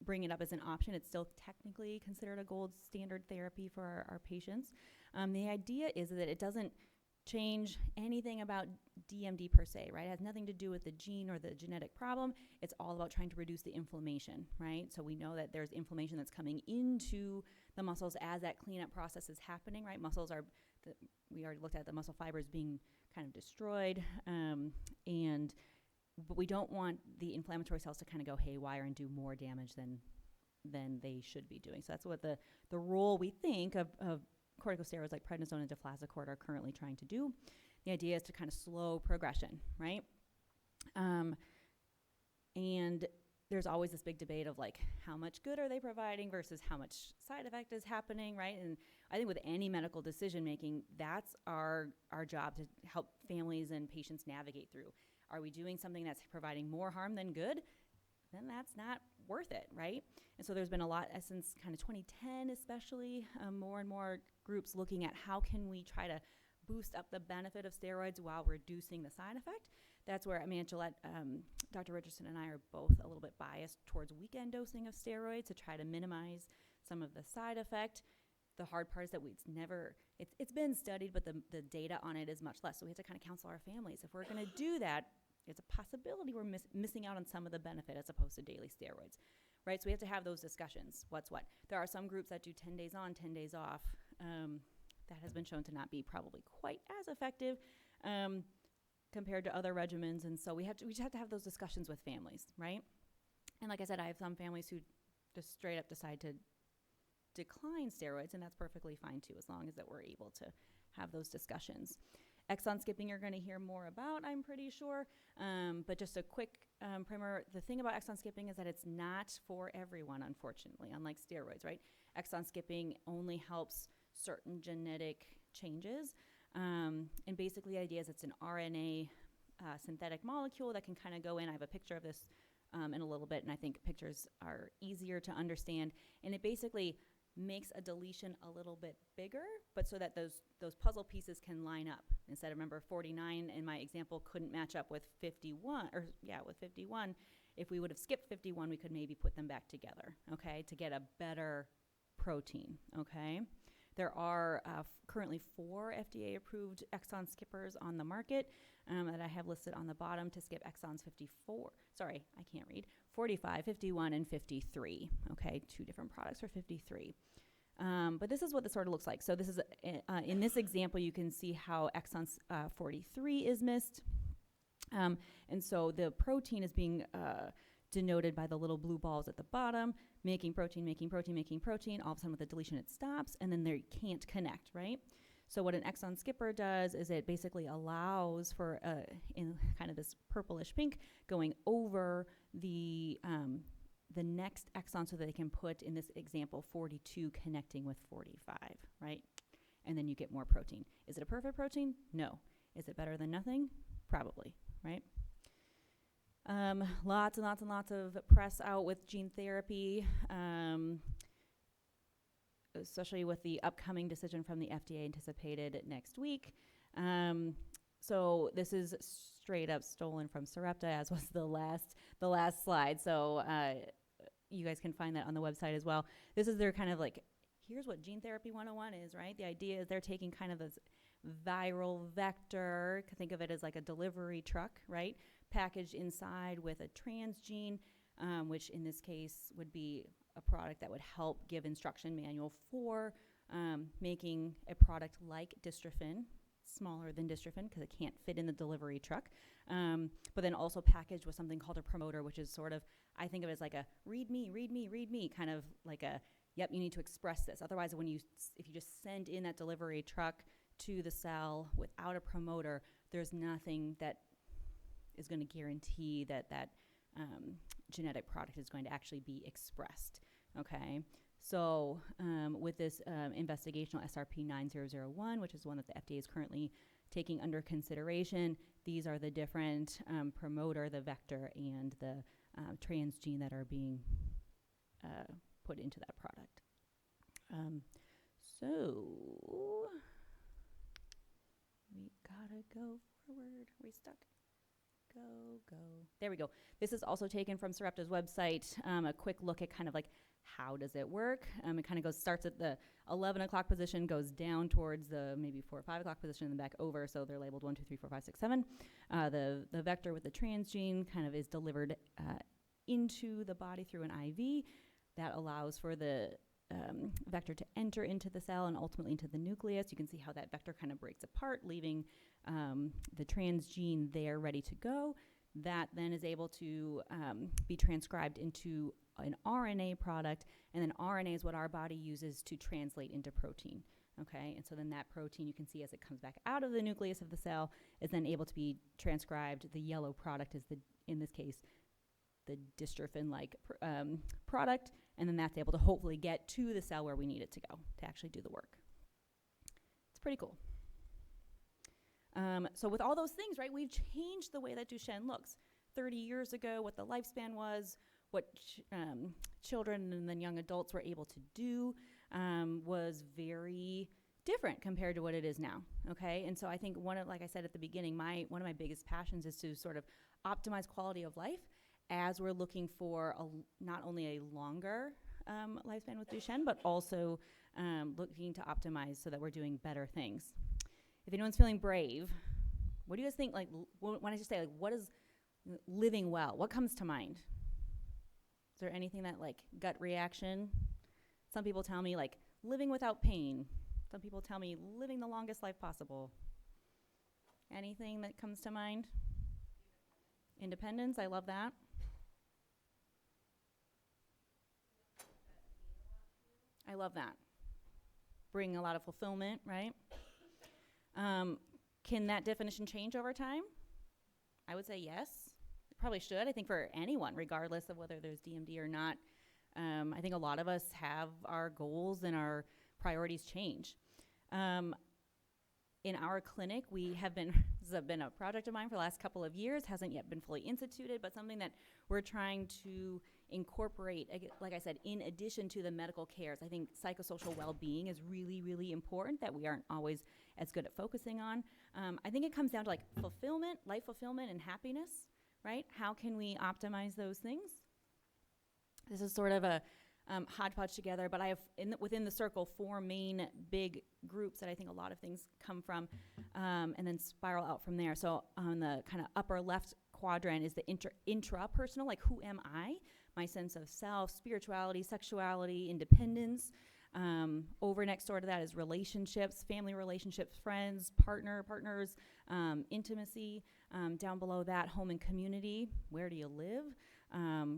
Speaker 3: bring it up as an option. It's still technically considered a gold standard therapy for our patients. The idea is that it doesn't change anything about DMD per se, right? It has nothing to do with the gene or the genetic problem. It's all about trying to reduce the inflammation, right? So we know that there's inflammation that's coming into the muscles as that cleanup process is happening, right? Muscles are, we already looked at the muscle fibers being kind of destroyed, but we don't want the inflammatory cells to kind of go haywire and do more damage than they should be doing. So that's what the role we think of corticosteroids like prednisone and deflazacort are currently trying to do. The idea is to kind of slow progression, right? And there's always this big debate of like, how much good are they providing versus how much side effect is happening, right? And I think with any medical decision making, that's our job to help families and patients navigate through. Are we doing something that's providing more harm than good? Then that's not worth it, right? And so there's been a lot, since kind of 2010 especially, more and more groups looking at how can we try to boost up the benefit of steroids while reducing the side effect. That's where, Gillette, Dr. Richardson and I are both a little bit biased towards weekend dosing of steroids to try to minimize some of the side effect. The hard part is that it's been studied, but the data on it is much less. So we have to kind of counsel our families. If we're going to do that, it's a possibility we're missing out on some of the benefit as opposed to daily steroids, right? So we have to have those discussions. What's what? There are some groups that do 10 days on, 10 days off. That has been shown to not be probably quite as effective compared to other regimens. And so we just have to have those discussions with families, right? And like I said, I have some families who just straight up decide to decline steroids, and that's perfectly fine too, as long as that we're able to have those discussions. Exon skipping you're going to hear more about, I'm pretty sure. But just a quick primer, the thing about exon skipping is that it's not for everyone, unfortunately, unlike steroids, right? Exon skipping only helps certain genetic changes. And basically the idea is it's an RNA synthetic molecule that can kind of go in. I have a picture of this in a little bit, and I think pictures are easier to understand. And it basically makes a deletion a little bit bigger, but so that those puzzle pieces can line up. Instead of, remember, 49 in my example couldn't match up with 51, with 51. If we would have skipped 51, we could maybe put them back together, okay, to get a better protein, okay? There are currently 4 FDA-approved exon skippers on the market that I have listed on the bottom to skip exons 45, 51, and 53. Okay, 2 different products for 53. But this is what this sort of looks like. So this is, in this example, you can see how exon 43 is missed. And so the protein is being denoted by the little blue balls at the bottom, making protein. All of a sudden with a deletion it stops, and then they can't connect, right? So what an exon skipper does is it basically allows for, in kind of this purplish pink, going over the next exon so that they can put, in this example, 42 connecting with 45, right? And then you get more protein. Is it a perfect protein? No. Is it better than nothing? Probably, right? Lots and lots and lots of press out with gene therapy, especially with the upcoming decision from the FDA anticipated next week. So this is straight up stolen from Sarepta, as was the last slide. So you guys can find that on the website as well. This is their kind of like, here's what gene therapy 101 is, right? The idea is they're taking kind of this viral vector, think of it as like a delivery truck, right? Packaged inside with a transgene, which in this case would be a product that would help give instruction manual for making a product like dystrophin, smaller than dystrophin because it can't fit in the delivery truck, but then also packaged with something called a promoter, which is sort of, I think of it as like a read me, kind of like a, yep, you need to express this. Otherwise, if you just send in that delivery truck to the cell without a promoter, there's nothing that is going to guarantee that genetic product is going to actually be expressed, okay? So with this investigational SRP 9001, which is one that the FDA is currently taking under consideration, these are the different promoter, the vector, and the transgene that are being put into that product. So we gotta go forward. Are we stuck? Go. There we go. This is also taken from Sarepta's website. A quick look at kind of like how does it work. It kind of starts at the 11 o'clock position, goes down towards the maybe 4 or 5 o'clock position, and then back over. So they're labeled 1, 2, 3, 4, 5, 6, 7. The vector with the transgene kind of is delivered into the body through an IV. That allows for the vector to enter into the cell and ultimately into the nucleus. You can see how that vector kind of breaks apart, leaving the transgene there ready to go. That then is able to be transcribed into an RNA product, and then RNA is what our body uses to translate into protein, okay? And so then that protein, you can see as it comes back out of the nucleus of the cell, is then able to be transcribed. The yellow product is, in this case, the dystrophin-like product, and then that's able to hopefully get to the cell where we need it to go to actually do the work. It's pretty cool. So with all those things, right, we've changed the way that Duchenne looks. 30 years ago, what the lifespan was, what children and then young adults were able to do was very different compared to what it is now, okay? And so I think like I said at the beginning, one of my biggest passions is to sort of optimize quality of life as we're looking for not only a longer lifespan with Duchenne, but also looking to optimize so that we're doing better things. If anyone's feeling brave, what do you guys think, like, when I just say, like, what is living well? What comes to mind? Is there anything that, like, gut reaction? Some people tell me, like, living without pain. Some people tell me living the longest life possible. Anything that comes to mind? Independence, I love that. I love that. Bring a lot of fulfillment, right? Can that definition change over time? I would say yes. It probably should. I think for anyone, regardless of whether there's DMD or not. I think a lot of us have our goals and our priorities change. In our clinic, this has been a project of mine for the last couple of years, hasn't yet been fully instituted, but something that we're trying to incorporate, like I said, in addition to the medical cares. I think psychosocial well-being is really, really important that we aren't always as good at focusing on. I think it comes down to like fulfillment, life fulfillment, and happiness, right? How can we optimize those things? This is sort of a hodgepodge together, but I have within the circle 4 main big groups that I think a lot of things come from, and then spiral out from there. So on the kind of upper left quadrant is the intrapersonal, like who am I? My sense of self, spirituality, sexuality, independence. Over next door to that is relationships, family relationships, friends, partners, intimacy. Down below that, home and community. Where do you live?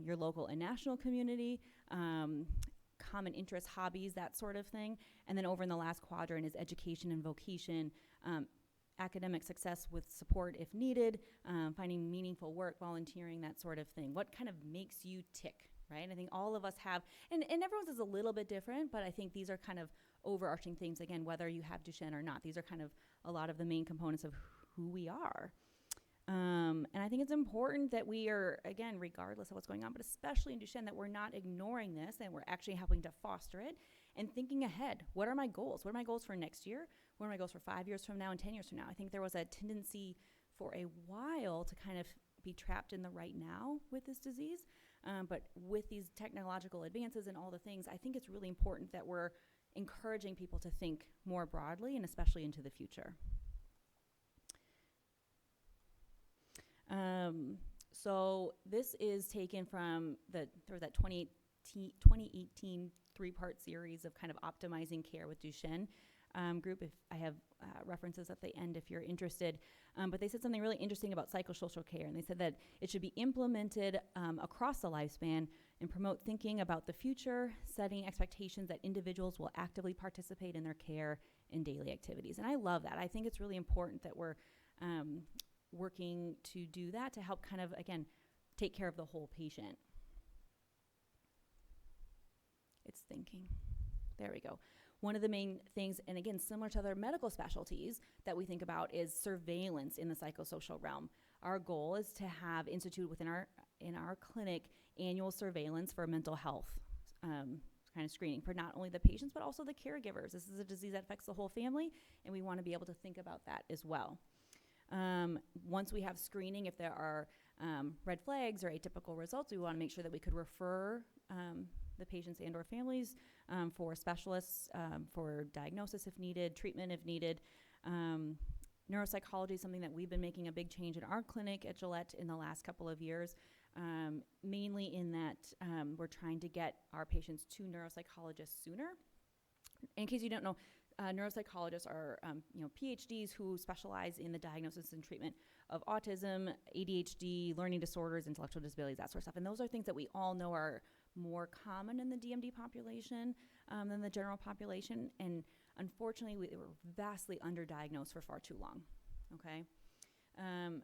Speaker 3: Your local and national community, common interests, hobbies, that sort of thing. And then over in the last quadrant is education and vocation, academic success with support if needed, finding meaningful work, volunteering, that sort of thing. What kind of makes you tick, right? I think all of us have, and everyone's is a little bit different, but I think these are kind of overarching themes, again, whether you have Duchenne or not. These are kind of a lot of the main components of who we are. And I think it's important that we are, again, regardless of what's going on, but especially in Duchenne, that we're not ignoring this and we're actually helping to foster it and thinking ahead. What are my goals? What are my goals for next year? What are my goals for 5 years from now and 10 years from now? I think there was a tendency for a while to kind of be trapped in the right now with this disease. But with these technological advances and all the things, I think it's really important that we're encouraging people to think more broadly and especially into the future. So this is taken from there was that 2018 three-part series of kind of optimizing care with Duchenne group. If I have references at the end if you're interested. But they said something really interesting about psychosocial care, and they said that it should be implemented across the lifespan and promote thinking about the future, setting expectations that individuals will actively participate in their care and daily activities. And I love that. I think it's really important that we're working to do that to help kind of, again, take care of the whole patient. It's thinking. There we go. One of the main things, and again, similar to other medical specialties that we think about, is surveillance in the psychosocial realm. Our goal is to have instituted within in our clinic annual surveillance for mental health kind of screening for not only the patients but also the caregivers. This is a disease that affects the whole family, and we want to be able to think about that as well. Once we have screening, if there are red flags or atypical results, we want to make sure that we could refer the patients and or families for specialists for diagnosis if needed, treatment if needed. Neuropsychology is something that we've been making a big change in our clinic at Gillette in the last couple of years, mainly in that we're trying to get our patients to neuropsychologists sooner. In case you don't know, neuropsychologists are PhDs who specialize in the diagnosis and treatment of autism, ADHD, learning disorders, intellectual disabilities, that sort of stuff. And those are things that we all know are more common in the DMD population than the general population. And unfortunately, they were vastly underdiagnosed for far too long. Okay?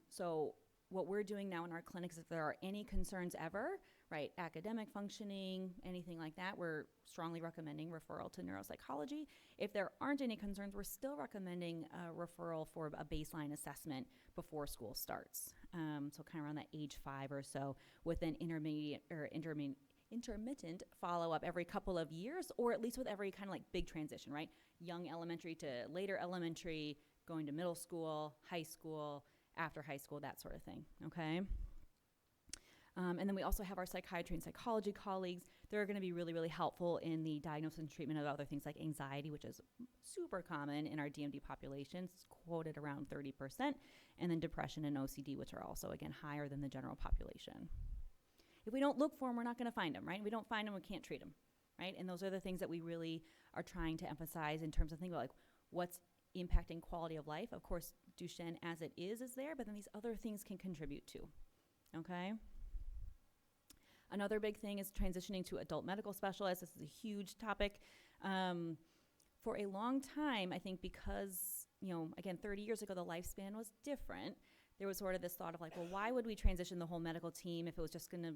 Speaker 3: So what we're doing now in our clinics, if there are any concerns ever, right, academic functioning, anything like that, we're strongly recommending referral to neuropsychology. If there aren't any concerns, we're still recommending a referral for a baseline assessment before school starts. So kind of around that age 5 or so, with an intermittent follow-up every couple of years, or at least with every kind of like big transition, right? Young elementary to later elementary, going to middle school, high school, after high school, that sort of thing, okay? And then we also have our psychiatry and psychology colleagues. They're going to be really, really helpful in the diagnosis and treatment of other things like anxiety, which is super common in our DMD population. It's quoted around 30%. And then depression and OCD, which are also, again, higher than the general population. If we don't look for them, we're not going to find them, right? If we don't find them, we can't treat them, right? And those are the things that we really are trying to emphasize in terms of thinking about, like, what's impacting quality of life. Of course, Duchenne as it is there, but then these other things can contribute too, okay? Another big thing is transitioning to adult medical specialists. This is a huge topic. For a long time, I think because, again, 30 years ago, the lifespan was different. There was sort of this thought of like, well, why would we transition the whole medical team if it was just going to,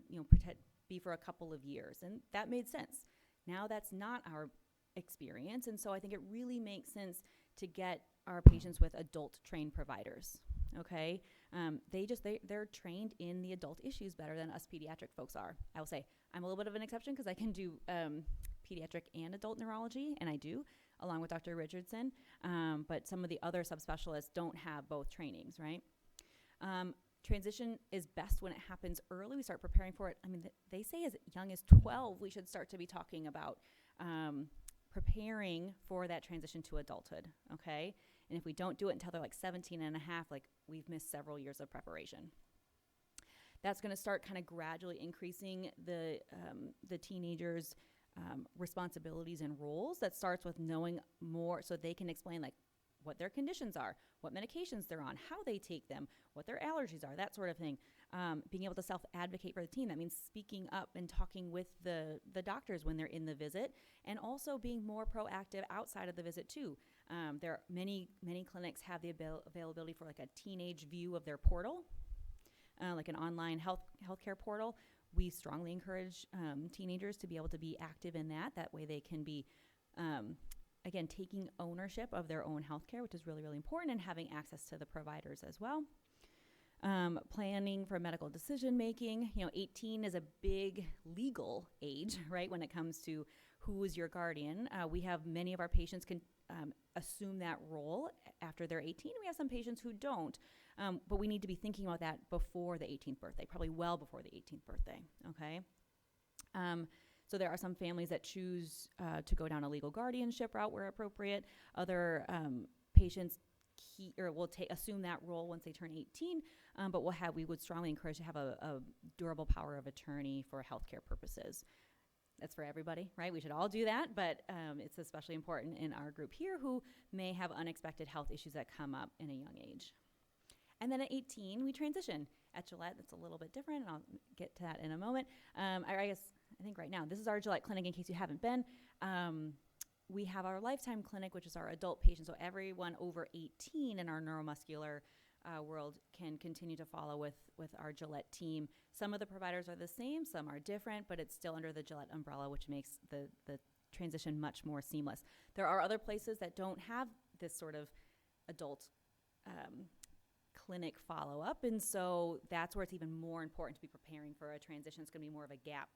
Speaker 3: be for a couple of years? And that made sense. Now that's not our experience. And so I think it really makes sense to get our patients with adult trained providers. Okay, they're trained in the adult issues better than us pediatric folks are. I will say I'm a little bit of an exception because I can do pediatric and adult neurology, and I do, along with Dr. Richardson. But some of the other subspecialists don't have both trainings, right? Transition is best when it happens early. We start preparing for it. I mean, they say as young as 12, we should start to be talking about preparing for that transition to adulthood, okay? And if we don't do it until they're like 17 and a half, like we've missed several years of preparation. That's going to start kind of gradually increasing the teenagers' responsibilities and roles. That starts with knowing more so they can explain like what their conditions are, what medications they're on, how they take them, what their allergies are, that sort of thing. Being able to self-advocate for the team. That means speaking up and talking with the doctors when they're in the visit, and also being more proactive outside of the visit too. There are many clinics have the availability for like a teenage view of their portal, like an online healthcare portal. We strongly encourage teenagers to be able to be active in that. That way they can be, again, taking ownership of their own healthcare, which is really, really important, and having access to the providers as well. Planning for medical decision making. 18 is a big legal age, right, when it comes to who is your guardian. We have many of our patients can assume that role after they're 18. We have some patients who don't, but we need to be thinking about that before the 18th birthday, probably well before the 18th birthday, okay? So there are some families that choose to go down a legal guardianship route where appropriate. Other patients will assume that role once they turn 18, but we would strongly encourage to have a durable power of attorney for healthcare purposes. That's for everybody, right? We should all do that, but it's especially important in our group here who may have unexpected health issues that come up in a young age. And then at 18, we transition. At Gillette, it's a little bit different, and I'll get to that in a moment. I think right now, this is our Gillette clinic in case you haven't been. We have our lifetime clinic, which is our adult patients. So everyone over 18 in our neuromuscular world can continue to follow with our Gillette team. Some of the providers are the same, some are different, but it's still under the Gillette umbrella, which makes the transition much more seamless. There are other places that don't have this sort of adult clinic follow-up, and so that's where it's even more important to be preparing for a transition. It's going to be more of a gap,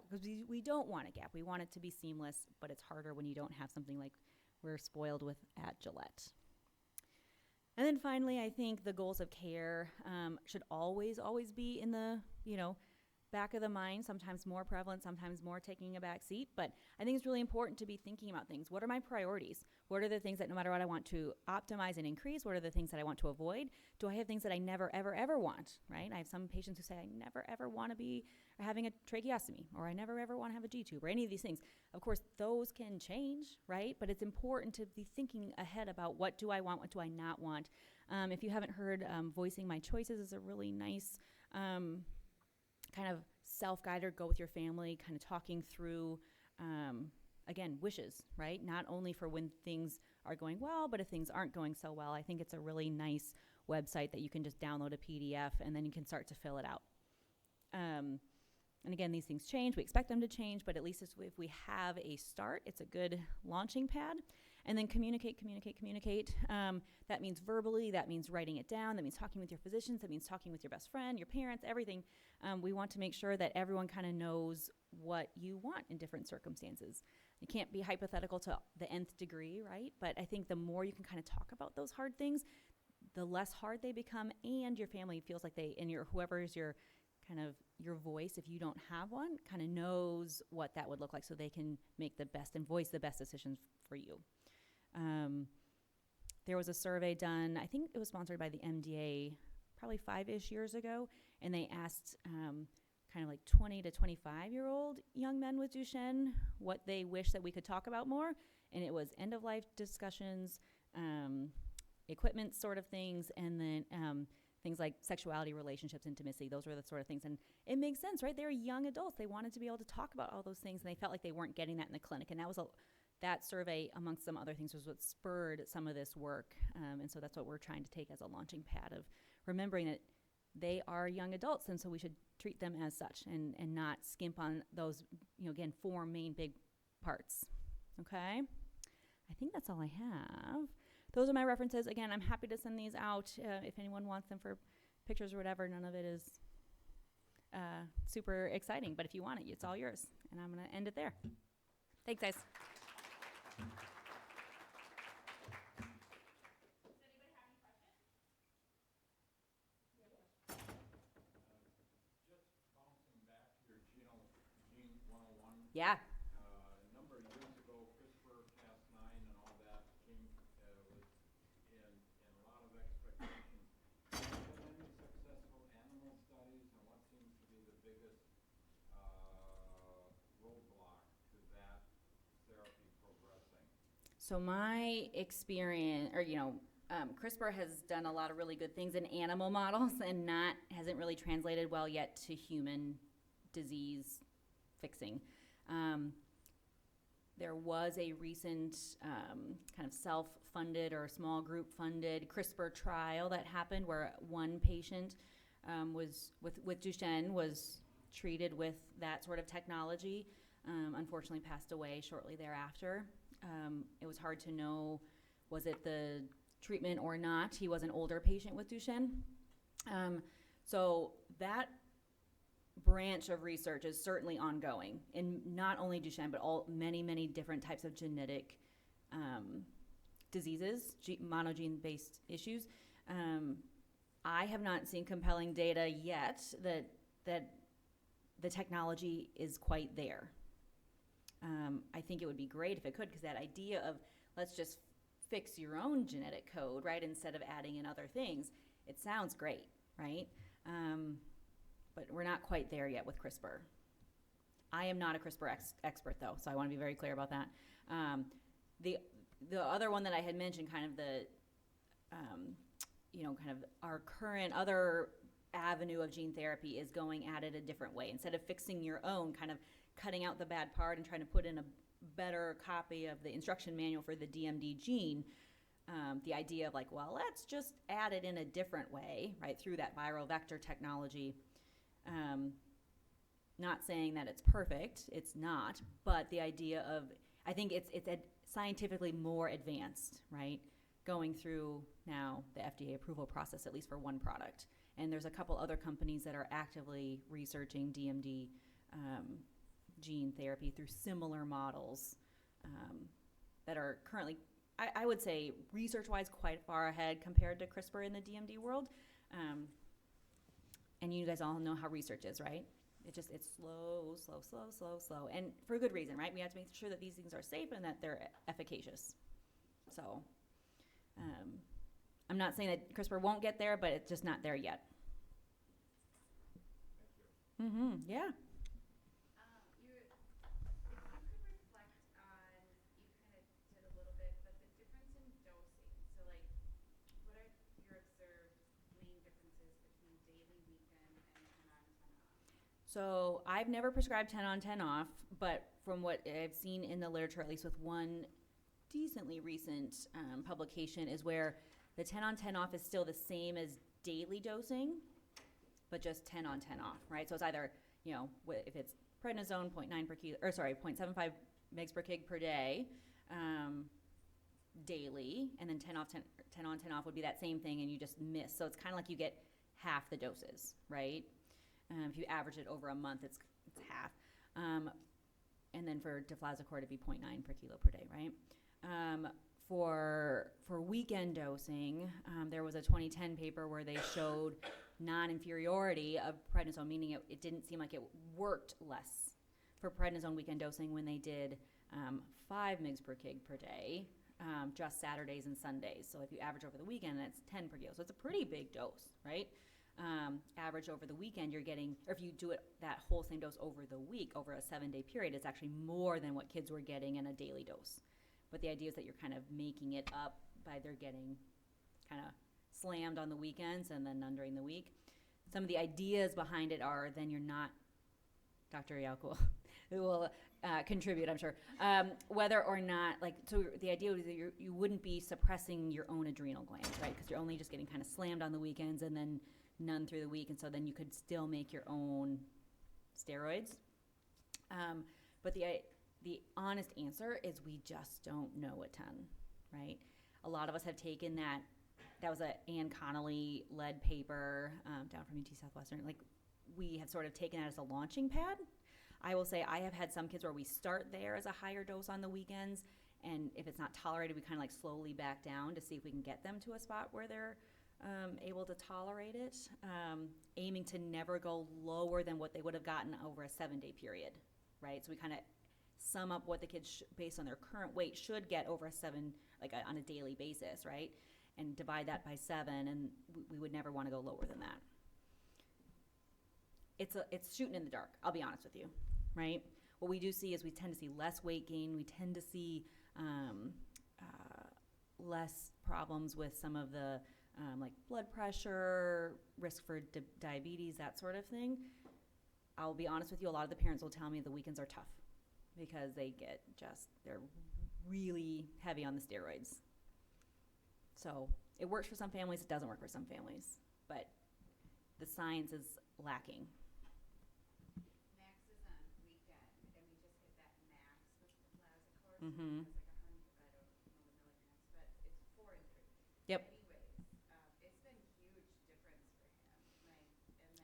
Speaker 3: because we don't want a gap. We want it to be seamless, but it's harder when you don't have something like we're spoiled with at Gillette. And then finally, I think the goals of care should always be in the, back of the mind, sometimes more prevalent, sometimes more taking a back seat. But I think it's really important to be thinking about things. What are my priorities? What are the things that no matter what I want to optimize and increase? What are the things that I want to avoid? Do I have things that I never, ever, ever want, right? I have some patients who say, I never, ever want to be having a tracheostomy, or I never, ever want to have a G-tube, or any of these things. Of course, those can change, right? But it's important to be thinking ahead about what do I want, what do I not want. If you haven't heard, Voicing My Choices is a really nice kind of self-guided, go with your family, kind of talking through, again, wishes, right? Not only for when things are going well, but if things aren't going so well. I think it's a really nice website that you can just download a PDF and then you can start to fill it out. And again, these things change. We expect them to change, but at least if we have a start, it's a good launching pad. And then communicate. That means verbally, that means writing it down, that means talking with your physicians, that means talking with your best friend, your parents, everything. We want to make sure that everyone kind of knows what you want in different circumstances. You can't be hypothetical to the nth degree, right? But I think the more you can kind of talk about those hard things, the less hard they become, and your family feels like whoever's your kind of your voice, if you don't have one, kind of knows what that would look like so they can make the best and voice the best decisions for you. There was a survey done, I think it was sponsored by the MDA probably 5-ish years ago, and they asked kind of like 20 to 25-year-old young men with Duchenne what they wish that we could talk about more, and it was end-of-life discussions, equipment sort of things, and then things like sexuality, relationships, intimacy. Those were the sort of things, and it makes sense, right? They were young adults. They wanted to be able to talk about all those things, and they felt like they weren't getting that in the clinic, and that survey, amongst some other things, was what spurred some of this work. And so that's what we're trying to take as a launching pad of remembering that they are young adults, and so we should treat them as such and not skimp on those, again, 4 main big parts. Okay? I think that's all I have. Those are my references. Again, I'm happy to send these out if anyone wants them for pictures or whatever. None of it is super exciting, but if you want it, it's all yours. And I'm going to end it there. Thanks, guys. Yeah.
Speaker 16: A number of years ago, CRISPR-Cas9 and all that came with a lot of expectations. Have there been any successful animal studies, and what seems to be the biggest roadblock to that therapy progressing?
Speaker 3: So my experience, CRISPR has done a lot of really good things in animal models and hasn't really translated well yet to human disease fixing. There was a recent kind of self-funded or small group funded CRISPR trial that happened where one patient was with Duchenne was treated with that sort of technology, unfortunately passed away shortly thereafter. It was hard to know, was it the treatment or not? He was an older patient with Duchenne. So that branch of research is certainly ongoing in not only Duchenne, but many different types of genetic diseases, monogene-based issues. I have not seen compelling data yet that the technology is quite there. I think it would be great if it could, because that idea of let's just fix your own genetic code, right, instead of adding in other things, it sounds great, right? But we're not quite there yet with CRISPR. I am not a CRISPR expert, though, so I want to be very clear about that. The other one that I had mentioned, kind of the, kind of our current other avenue of gene therapy is going at it a different way. Instead of fixing your own, kind of cutting out the bad part and trying to put in a better copy of the instruction manual for the DMD gene, the idea of like, well, let's just add it in a different way, right, through that viral vector technology. Not saying that it's perfect, it's not, but the idea of, I think it's scientifically more advanced, right, going through now the FDA approval process, at least for one product. And there's a couple other companies that are actively researching DMD gene therapy through similar models that are currently, I would say, research-wise quite far ahead compared to CRISPR in the DMD world. And you guys all know how research is, right? It's slow. And for a good reason, right? We have to make sure that these things are safe and that they're efficacious. So I'm not saying that CRISPR won't get there, but it's just not there yet. Yeah. So I've never prescribed 10 on, 10 off, but from what I've seen in the literature, at least with one decently recent publication, is where the 10 on, 10 off is still the same as daily dosing, but just 10 on, 10 off, right? So it's either, if it's prednisone, 0.75 mg per kg per day, daily, and then 10 on, 10 off would be that same thing, and you just miss. So it's kind of like you get half the doses, right? If you average it over a month, it's half. And then for deflazacort, it'd be 0.9 per kilo per day, right? For weekend dosing, there was a 2010 paper where they showed non-inferiority of prednisone, meaning it didn't seem like it worked less for prednisone weekend dosing when they did 5 mg per kg per day, just Saturdays and Sundays. So if you average over the weekend, it's 10 per kilo. So it's a pretty big dose, right? Average over the weekend, you're getting, or if you do it that whole same dose over the week, over a 7-day period, it's actually more than what kids were getting in a daily dose. But the idea is that you're kind of making it up by they're getting kind of slammed on the weekends and then none during the week. Some of the ideas behind it are then you're not, Dr. Yauch will contribute, I'm sure, whether or not, so the idea is that you wouldn't be suppressing your own adrenal glands, right? Because you're only just getting kind of slammed on the weekends and then none through the week, and so then you could still make your own steroids. But the honest answer is we just don't know a ton, right? A lot of us have taken that was a Ann Connolly led paper down from UT Southwestern. We have sort of taken that as a launching pad. I will say I have had some kids where we start there as a higher dose on the weekends, and if it's not tolerated, we kind of slowly back down to see if we can get them to a spot where they're able to tolerate it, aiming to never go lower than what they would have gotten over a 7-day period, right? So we kind of sum up what the kids, based on their current weight, should get over on a daily basis, right? And divide that by 7, and we would never want to go lower than that. It's shooting in the dark, I'll be honest with you, right? What we do see is we tend to see less weight gain. We tend to see less problems with some of the blood pressure, risk for diabetes, that sort of thing. I'll be honest with you, a lot of the parents will tell me the weekends are tough because they're really heavy on the steroids. So it works for some families, it doesn't work for some families, but the science is lacking.
Speaker 4: Max is on weekend, and we just hit that max with the deflazacort.
Speaker 3: Mm-hmm.
Speaker 4: It's I don't know the milligrams, but it's 4 and 3.
Speaker 3: Yep.
Speaker 4: Anyways, it's been huge difference for him.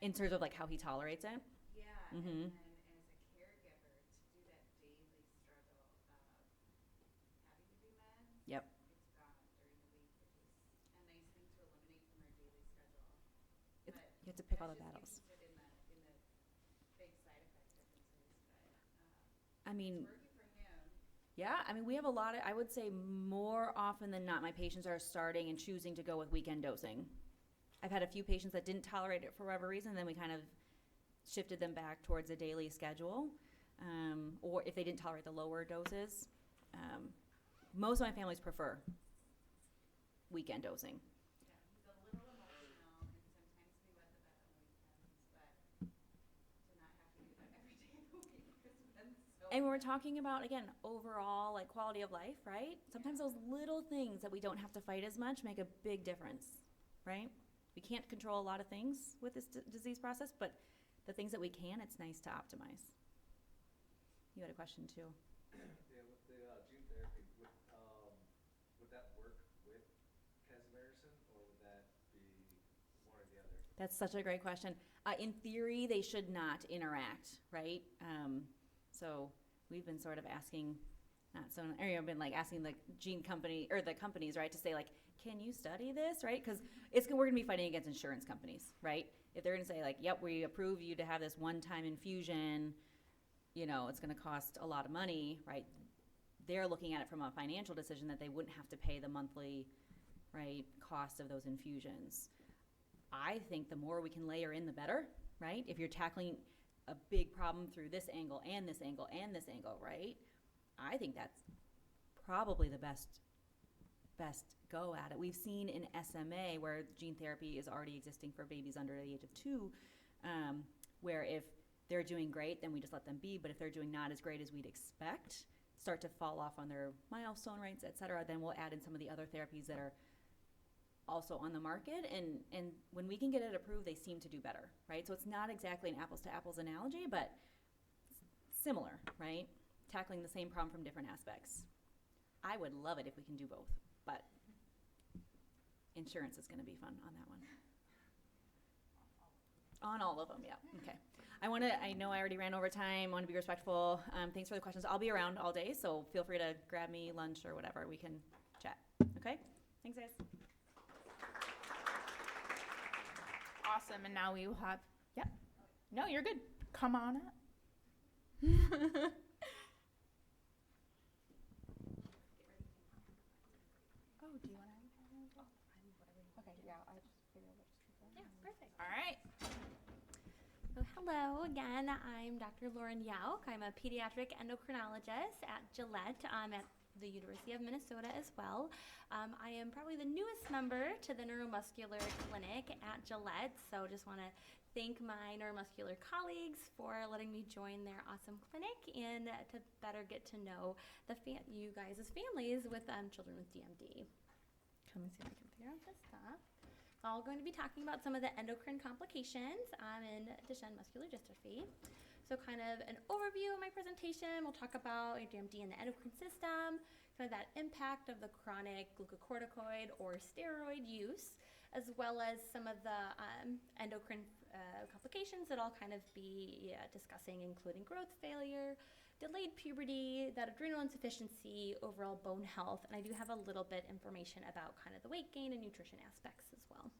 Speaker 3: in terms of like how he tolerates it.
Speaker 4: Yeah,
Speaker 3: Mm-hmm.
Speaker 4: and then as a caregiver, to do that daily struggle of having to do meds,
Speaker 3: Yep.
Speaker 4: it's gone during the week, which is a nice thing to eliminate from our daily schedule. But
Speaker 3: You have to pick all the
Speaker 4: that's
Speaker 3: battles.
Speaker 4: just interested in the big side effect differences, but
Speaker 3: I mean,
Speaker 4: it's working for him.
Speaker 3: yeah, I mean, we have a lot of, I would say more often than not, my patients are starting and choosing to go with weekend dosing. I've had a few patients that didn't tolerate it for whatever reason, then we kind of shifted them back towards a daily schedule. Or if they didn't tolerate the lower doses. Most of my families prefer weekend dosing.
Speaker 4: Yeah, he's a little emotional, and sometimes we let the vet on the weekends, but to not have to do that every day of the week has been so.
Speaker 3: And we're talking about, again, overall, like, quality of life, right? Sometimes those little things that we don't have to fight as much make a big difference, right? We can't control a lot of things with this disease process, but the things that we can, it's nice to optimize. You had a question, too.
Speaker 5: Yeah, with the gene therapy, would that work with casimericin, or would that be one or the other?
Speaker 3: That's such a great question. In theory, they should not interact, right? So we've been sort of asking, I've been like asking the gene company or the companies, right, to say like, can you study this, right? Because we're going to be fighting against insurance companies, right? If they're going to say like, yep, we approve you to have this one-time infusion, you know, it's going to cost a lot of money, right? They're looking at it from a financial decision that they wouldn't have to pay the monthly, right, cost of those infusions. I think the more we can layer in, the better, right? If you're tackling a big problem through this angle and this angle and this angle, right? I think that's probably the best go at it. We've seen in SMA where gene therapy is already existing for babies under the age of 2, where if they're doing great, then we just let them be. But if they're doing not as great as we'd expect, start to fall off on their milestone rates, et cetera, then we'll add in some of the other therapies that are also on the market. And when we can get it approved, they seem to do better, right? So it's not exactly an apples to apples analogy, but similar, right? Tackling the same problem from different aspects. I would love it if we can do both, but insurance is going to be fun on that one. On all of them, yeah. Okay. I know I already ran over time. I want to be respectful. Thanks for the questions. I'll be around all day, so feel free to grab me lunch or whatever. We can chat. Okay? Thanks, guys.
Speaker 1: Awesome. And now we will have, yep. No, you're good. Come on up. Oh, do you want to? Okay, yeah, I just figured out what to do.
Speaker 7: Yeah, perfect.
Speaker 1: All right.
Speaker 7: So hello again, I'm Dr. Lauren Yauch. I'm a pediatric endocrinologist at Gillette at the University of Minnesota as well. I am probably the newest member to the neuromuscular clinic at Gillette, so just want to thank my neuromuscular colleagues for letting me join their awesome clinic and to better get to know you guys as families with children with DMD. Come and see if I can figure out this stuff. So I'm going to be talking about some of the endocrine complications in Duchenne muscular dystrophy. So kind of an overview of my presentation. We'll talk about DMD and the endocrine system, kind of that impact of the chronic glucocorticoid or steroid use, as well as some of the endocrine complications that I'll kind of be discussing, including growth failure, delayed puberty, that adrenal insufficiency, overall bone health, and I do have a little bit information about kind of the weight gain and nutrition aspects as well.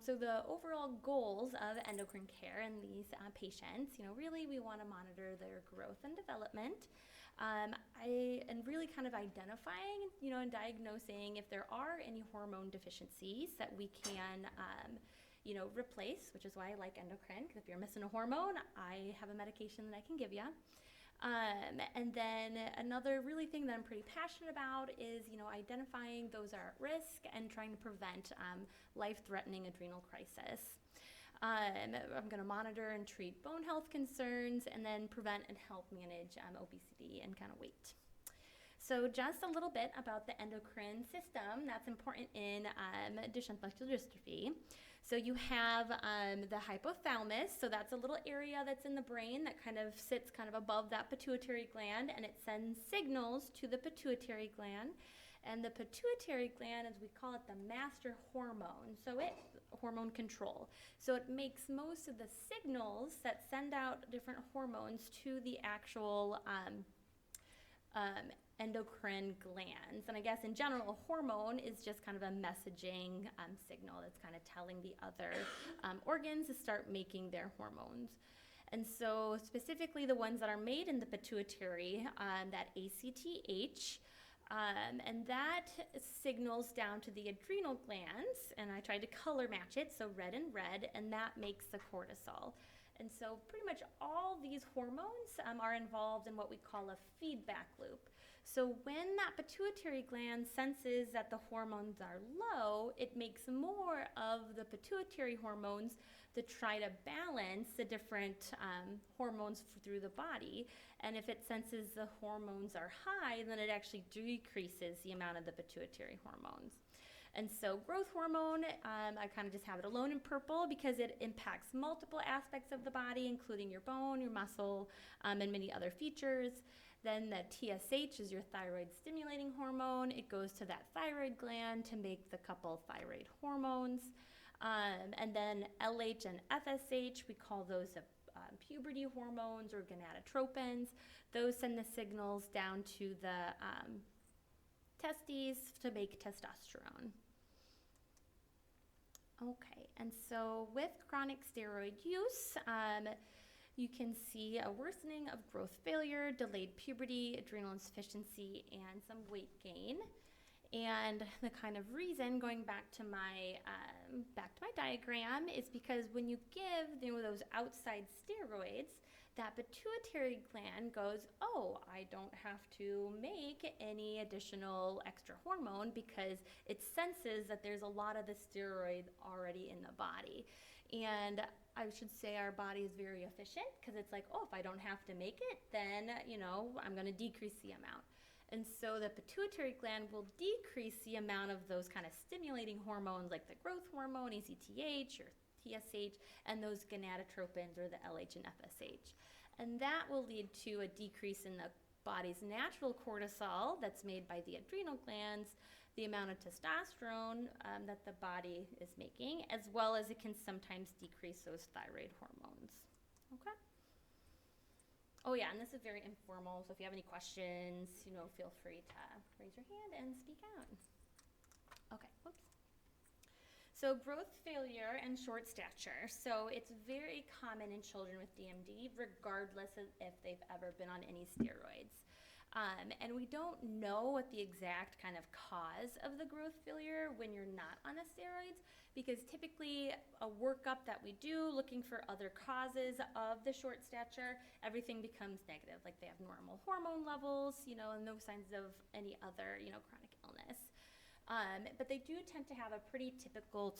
Speaker 7: So the overall goals of endocrine care in these patients, really we want to monitor their growth and development. And really kind of identifying, and diagnosing if there are any hormone deficiencies that we can, replace, which is why I like endocrine, because if you're missing a hormone, I have a medication that I can give you. And then another really thing that I'm pretty passionate about is, identifying those are at risk and trying to prevent life-threatening adrenal crisis. I'm going to monitor and treat bone health concerns and then prevent and help manage obesity and kind of weight. So just a little bit about the endocrine system that's important in Duchenne muscular dystrophy. So you have the hypothalamus, so that's a little area that's in the brain that kind of sits kind of above that pituitary gland, and it sends signals to the pituitary gland. And the pituitary gland, as we call it, the master hormone, so it hormone control. So it makes most of the signals that send out different hormones to the actual endocrine glands. And I guess in general, a hormone is just kind of a messaging signal that's kind of telling the other organs to start making their hormones. And so specifically the ones that are made in the pituitary, that ACTH, and that signals down to the adrenal glands, and I tried to color match it, so red and red, and that makes the cortisol. And so pretty much all these hormones are involved in what we call a feedback loop. So when that pituitary gland senses that the hormones are low, it makes more of the pituitary hormones to try to balance the different hormones through the body. And if it senses the hormones are high, then it actually decreases the amount of the pituitary hormones. And so growth hormone, I kind of just have it alone in purple because it impacts multiple aspects of the body, including your bone, your muscle, and many other features. Then the TSH is your thyroid stimulating hormone. It goes to that thyroid gland to make the couple thyroid hormones. And then LH and FSH, we call those puberty hormones or gonadotropins. Those send the signals down to the testes to make testosterone. Okay, and so with chronic steroid use, you can see a worsening of growth failure, delayed puberty, adrenal insufficiency, and some weight gain. And the kind of reason, going back to my diagram, is because when you give those outside steroids, that pituitary gland goes, oh, I don't have to make any additional extra hormone because it senses that there's a lot of the steroid already in the body. And I should say our body is very efficient because it's like, oh, if I don't have to make it, then, I'm going to decrease the amount. And so the pituitary gland will decrease the amount of those kind of stimulating hormones like the growth hormone, ACTH or TSH, and those gonadotropins or the LH and FSH. And that will lead to a decrease in the body's natural cortisol that's made by the adrenal glands, the amount of testosterone that the body is making, as well as it can sometimes decrease those thyroid hormones. Okay? Oh yeah, and this is very informal, so if you have any questions, feel free to raise your hand and speak out. Okay, whoops. So growth failure and short stature. So it's very common in children with DMD, regardless of if they've ever been on any steroids. And we don't know what the exact kind of cause of the growth failure when you're not on the steroids, because typically a workup that we do looking for other causes of the short stature, everything becomes negative. Like they have normal hormone levels, and no signs of any other, chronic illness. But they do tend to have a pretty typical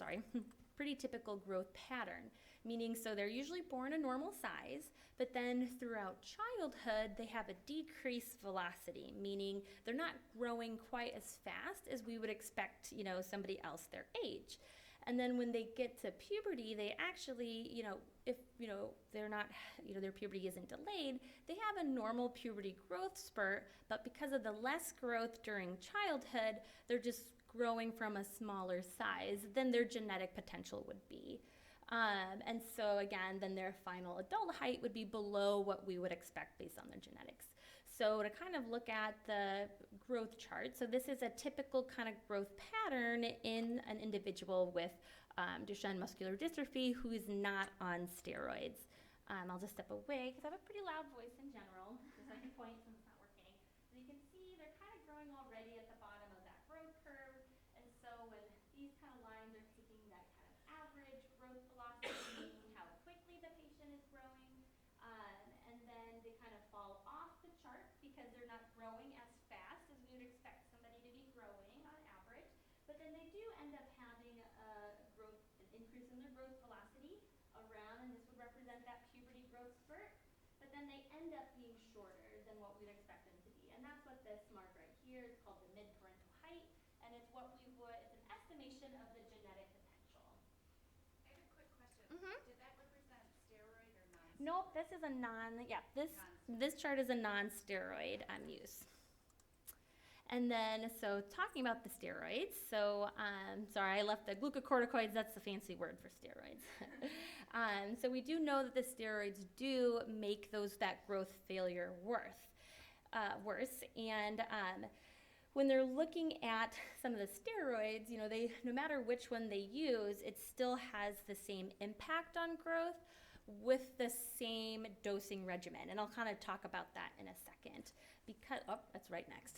Speaker 7: growth pattern, meaning so they're usually born a normal size, but then throughout childhood, they have a decreased velocity, meaning they're not growing quite as fast as we would expect, somebody else their age. And then when they get to puberty, they actually, if, they're not, their puberty isn't delayed, they have a normal puberty growth spurt, but because of the less growth during childhood, they're just growing from a smaller size than their genetic potential would be. And so again, then their final adult height would be below what we would expect based on their genetics. So to kind of look at the growth chart, so this is a typical kind of growth pattern in an individual with Duchenne muscular dystrophy who is not on steroids. I'll just step away because I have a pretty loud voice in general, because I can point since it's not working. So you can see they're kind of growing already at the bottom of that growth curve. And so when these kind of lines are taking that kind of average growth velocity, meaning how quickly the patient is growing, and then they kind of fall off the chart because they're not growing as fast as we would expect somebody to be growing on average. But then they do end up having an increase in their growth velocity around, and this would represent that puberty growth spurt. But then they end up being shorter than what we'd expect them to be. And that's what this mark right here is called the mid-parental height. And it's it's an estimation of the genetic potential.
Speaker 4: I have a quick question. Did that represent steroid or non-steroid?
Speaker 7: Nope, this is a this chart is a non-steroid use. And then, so talking about the steroids, so sorry, I left the glucocorticoids, that's the fancy word for steroids. So we do know that the steroids do make that growth failure worse. And when they're looking at some of the steroids, no matter which one they use, it still has the same impact on growth with the same dosing regimen. And I'll kind of talk about that in a second. That's right next.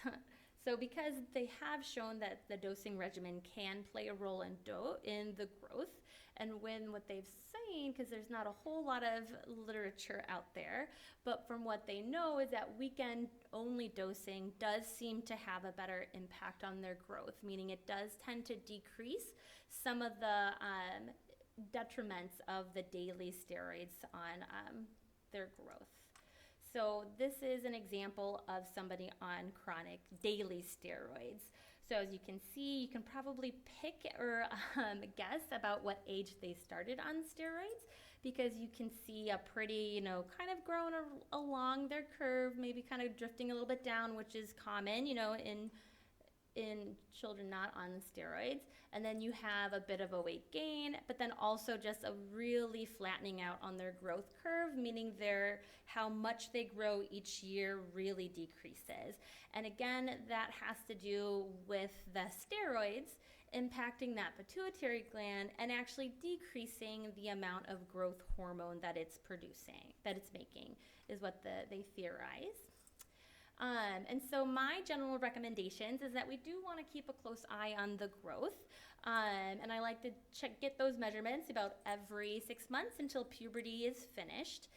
Speaker 7: So because they have shown that the dosing regimen can play a role in the growth, and what they've seen, because there's not a whole lot of literature out there, but from what they know is that weekend-only dosing does seem to have a better impact on their growth, meaning it does tend to decrease some of the detriments of the daily steroids on their growth. So this is an example of somebody on chronic daily steroids. So as you can see, you can probably pick or guess about what age they started on steroids, because you can see a pretty, kind of growing along their curve, maybe kind of drifting a little bit down, which is common, in children not on the steroids. And then you have a bit of a weight gain, but then also just a really flattening out on their growth curve, meaning how much they grow each year really decreases. And again, that has to do with the steroids impacting that pituitary gland and actually decreasing the amount of growth hormone that it's making, is what they theorize. And so my general recommendations is that we do want to keep a close eye on the growth. And I like to get those measurements about every 6 months until puberty is finished.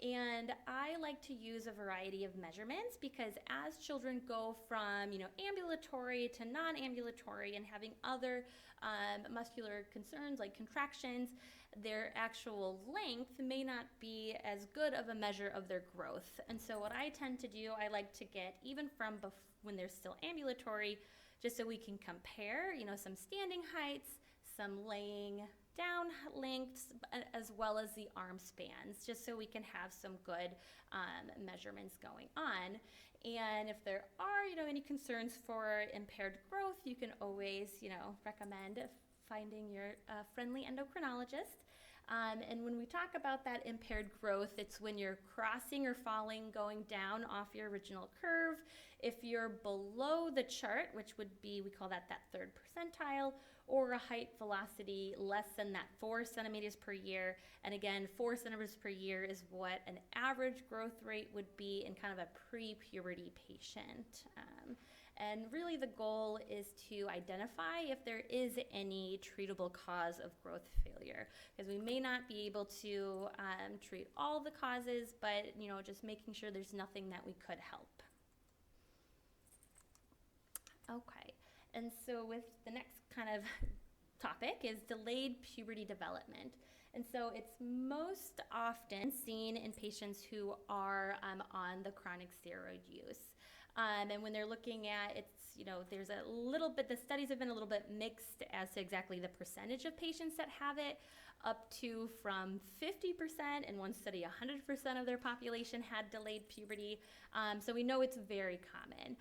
Speaker 7: And I like to use a variety of measurements because as children go from, ambulatory to non-ambulatory and having other muscular concerns like contractions, their actual length may not be as good of a measure of their growth. And so what I tend to do, I like to get even from when they're still ambulatory, just so we can compare, some standing heights, some laying down lengths, as well as the arm spans, just so we can have some good measurements going on. And if there are, any concerns for impaired growth, you can always, recommend finding your friendly endocrinologist. And when we talk about that impaired growth, it's when you're crossing or going down off your original curve. If you're below the chart, which would be, we call that third percentile, or a height velocity less than that 4 centimeters per year. And again, 4 centimeters per year is what an average growth rate would be in kind of a pre-puberty patient. And really the goal is to identify if there is any treatable cause of growth failure, because we may not be able to treat all the causes, but just making sure there's nothing that we could help. Okay, and so with the next kind of topic is delayed puberty development. And so it's most often seen in patients who are on the chronic steroid use. And when they're looking at there's a little bit, the studies have been a little bit mixed as to exactly the percentage of patients that have it, up to from 50%, in one study 100% of their population had delayed puberty. So we know it's very common.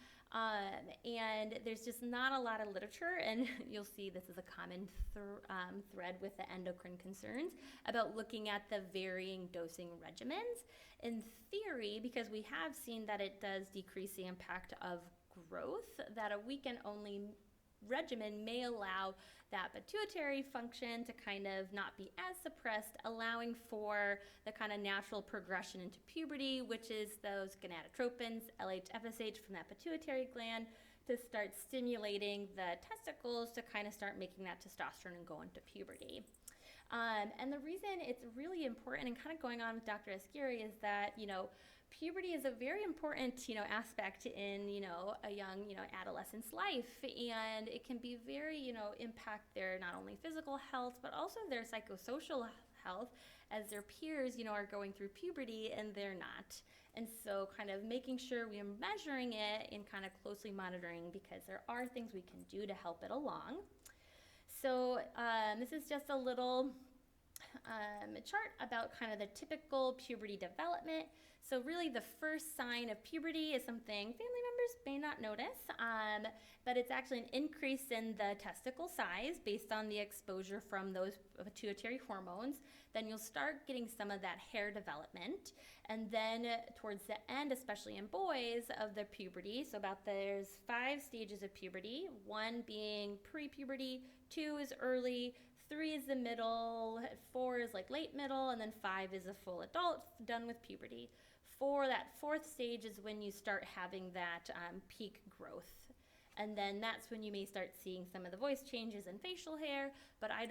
Speaker 7: And there's just not a lot of literature, and you'll see this is a common thread with the endocrine concerns about looking at the varying dosing regimens. In theory, because we have seen that it does decrease the impact of growth, that a weekend-only regimen may allow that pituitary function to kind of not be as suppressed, allowing for the kind of natural progression into puberty, which is those gonadotropins, LH, FSH from that pituitary gland, to start stimulating the testicles to kind of start making that testosterone and go into puberty. And the reason it's really important and kind of going on with Dr. Eskuri is that, puberty is a very important, aspect in, a young, adolescent's life, and it can be very, impact their not only physical health, but also their psychosocial health as their peers, are going through puberty and they're not. And so kind of making sure we are measuring it and kind of closely monitoring, because there are things we can do to help it along. So this is just a little chart about kind of the typical puberty development. So really the first sign of puberty is something family members may not notice, but it's actually an increase in the testicle size based on the exposure from those pituitary hormones. Then you'll start getting some of that hair development. And then towards the end, especially in boys, of the puberty, so there's 5 stages of puberty, 1 being pre-puberty, 2 is early, 3 is the middle, 4 is like late middle, and then 5 is a full adult done with puberty. For that 4th stage is when you start having that peak growth. And then that's when you may start seeing some of the voice changes and facial hair, but I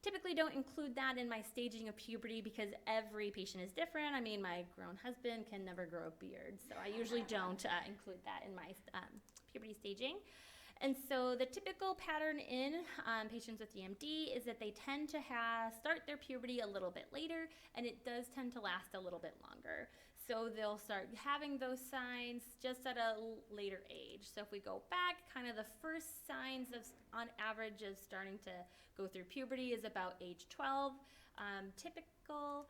Speaker 7: typically don't include that in my staging of puberty because every patient is different. I mean, my grown husband can never grow a beard, so I usually don't include that in my puberty staging. And so the typical pattern in patients with DMD is that they tend to start their puberty a little bit later, and it does tend to last a little bit longer. So they'll start having those signs just at a later age. So if we go back, kind of the first signs on average of starting to go through puberty is about age 12. Typical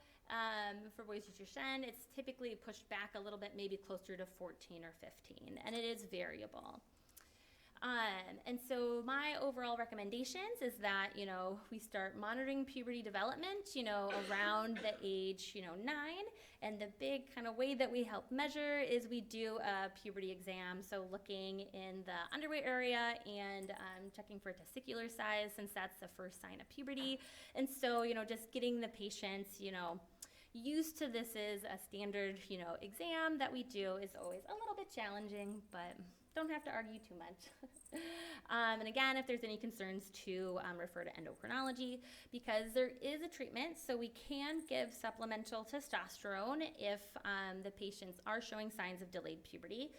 Speaker 7: for boys with Duchenne, it's typically pushed back a little bit, maybe closer to 14 or 15, and it is variable. And so my overall recommendations is that, we start monitoring puberty development, around the age, 9. And the big kind of way that we help measure is we do a puberty exam. So looking in the underwear area and checking for testicular size, since that's the first sign of puberty. And so, just getting the patients, used to this is a standard, exam that we do is always a little bit challenging, but don't have to argue too much. And again, if there's any concerns to refer to endocrinology, because there is a treatment, so we can give supplemental testosterone if the patients are showing signs of delayed puberty.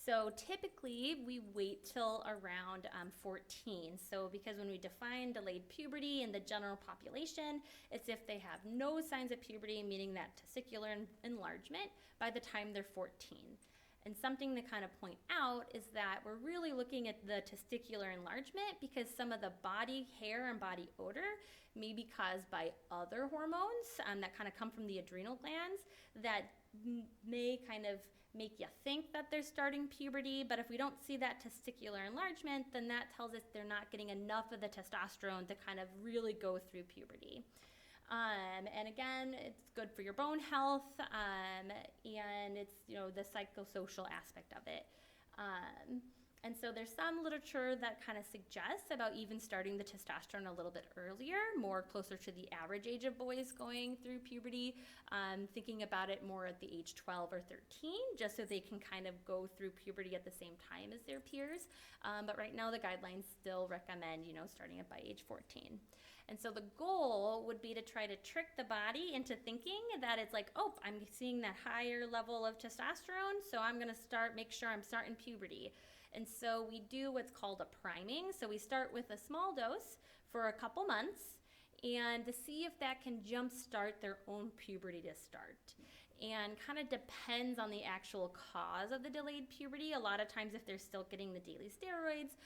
Speaker 7: So typically we wait till around 14. So because when we define delayed puberty in the general population, it's if they have no signs of puberty, meaning that testicular enlargement, by the time they're 14. And something to kind of point out is that we're really looking at the testicular enlargement because some of the body hair and body odor may be caused by other hormones that kind of come from the adrenal glands that may kind of make you think that they're starting puberty. But if we don't see that testicular enlargement, then that tells us they're not getting enough of the testosterone to kind of really go through puberty. And again, it's good for your bone health, and it's, the psychosocial aspect of it. And so there's some literature that kind of suggests about even starting the testosterone a little bit earlier, more closer to the average age of boys going through puberty, thinking about it more at the age 12 or 13, just so they can kind of go through puberty at the same time as their peers. But right now the guidelines still recommend, starting it by age 14. And so the goal would be to try to trick the body into thinking that it's like, oh, I'm seeing that higher level of testosterone, so I'm going to make sure I'm starting puberty. And so we do what's called a priming. So we start with a small dose for a couple months and to see if that can jumpstart their own puberty to start. And kind of depends on the actual cause of the delayed puberty. A lot of times if they're still getting the daily steroids,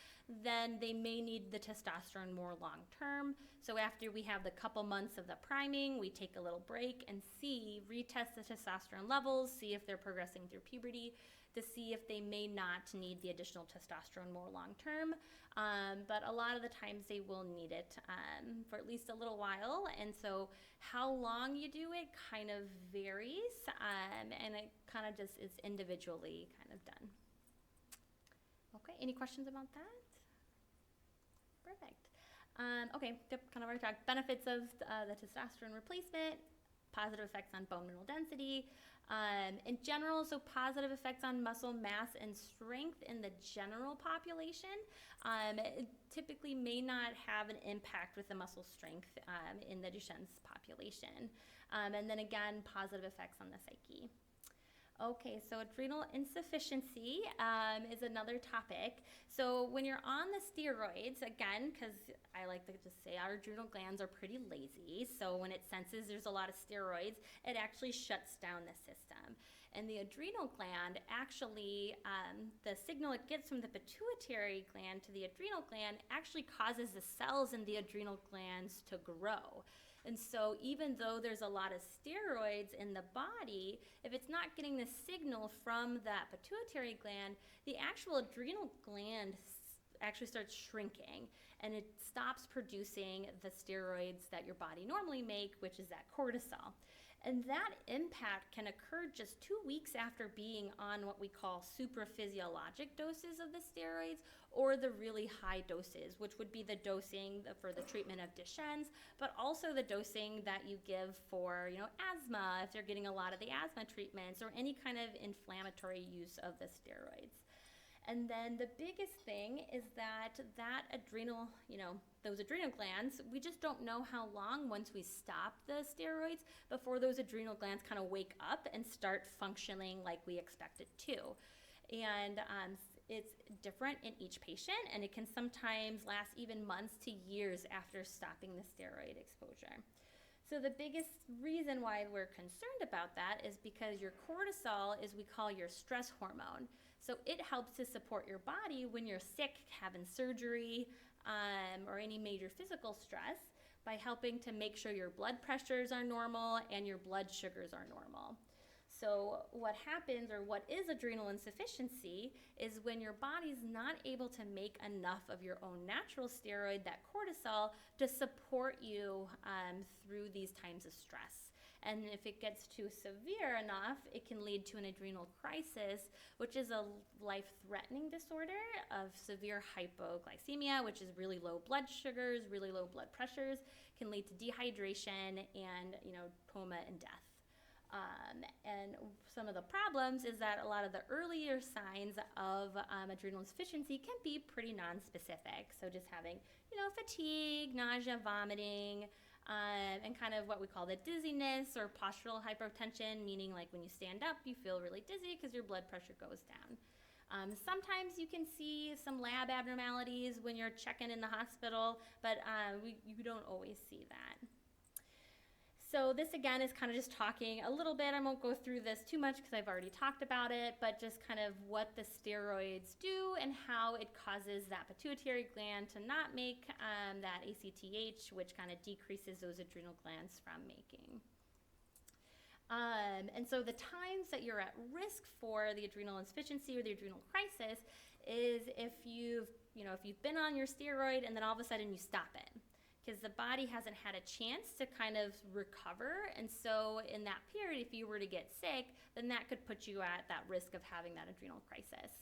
Speaker 7: then they may need the testosterone more long term. So after we have the couple months of the priming, we take a little break and retest the testosterone levels, see if they're progressing through puberty, to see if they may not need the additional testosterone more long term. But a lot of the times they will need it for at least a little while. And so how long you do it kind of varies, and it kind of just is individually kind of done. Okay, any questions about that? Perfect. Okay, kind of already talked. Benefits of the testosterone replacement, positive effects on bone mineral density. In general, so positive effects on muscle mass and strength in the general population. It typically may not have an impact with the muscle strength in the Duchenne's population. And then again, positive effects on the psyche. Okay, so adrenal insufficiency is another topic. So when you're on the steroids, again, because I like to just say our adrenal glands are pretty lazy, so when it senses there's a lot of steroids, it actually shuts down the system. And the adrenal gland actually, the signal it gets from the pituitary gland to the adrenal gland actually causes the cells in the adrenal glands to grow. And so even though there's a lot of steroids in the body, if it's not getting the signal from that pituitary gland, the actual adrenal gland actually starts shrinking, and it stops producing the steroids that your body normally make, which is that cortisol. And that impact can occur just 2 weeks after being on what we call supraphysiologic doses of the steroids, or the really high doses, which would be the dosing for the treatment of Duchenne's, but also the dosing that you give for, asthma, if you're getting a lot of the asthma treatments, or any kind of inflammatory use of the steroids. And then the biggest thing is that adrenal, those adrenal glands, we just don't know how long once we stop the steroids before those adrenal glands kind of wake up and start functioning like we expect it to. And it's different in each patient, and it can sometimes last even months to years after stopping the steroid exposure. So the biggest reason why we're concerned about that is because your cortisol is, we call, your stress hormone. So it helps to support your body when you're sick, having surgery, or any major physical stress, by helping to make sure your blood pressures are normal and your blood sugars are normal. So what happens, or what is adrenal insufficiency, is when your body's not able to make enough of your own natural steroid, that cortisol, to support you through these times of stress. And if it gets too severe enough, it can lead to an adrenal crisis, which is a life-threatening disorder of severe hypoglycemia, which is really low blood sugars, really low blood pressures, can lead to dehydration and, coma and death. And some of the problems is that a lot of the earlier signs of adrenal insufficiency can be pretty nonspecific. So just having, fatigue, nausea, vomiting, and kind of what we call the dizziness or postural hypertension, meaning like when you stand up, you feel really dizzy because your blood pressure goes down. Sometimes you can see some lab abnormalities when you're checking in the hospital, but you don't always see that. So this again is kind of just talking a little bit. I won't go through this too much because I've already talked about it, but just kind of what the steroids do and how it causes that pituitary gland to not make that ACTH, which kind of decreases those adrenal glands from making. And so the times that you're at risk for the adrenal insufficiency or the adrenal crisis is if you've been on your steroid and then all of a sudden you stop it, because the body hasn't had a chance to kind of recover. And so in that period, if you were to get sick, then that could put you at that risk of having that adrenal crisis.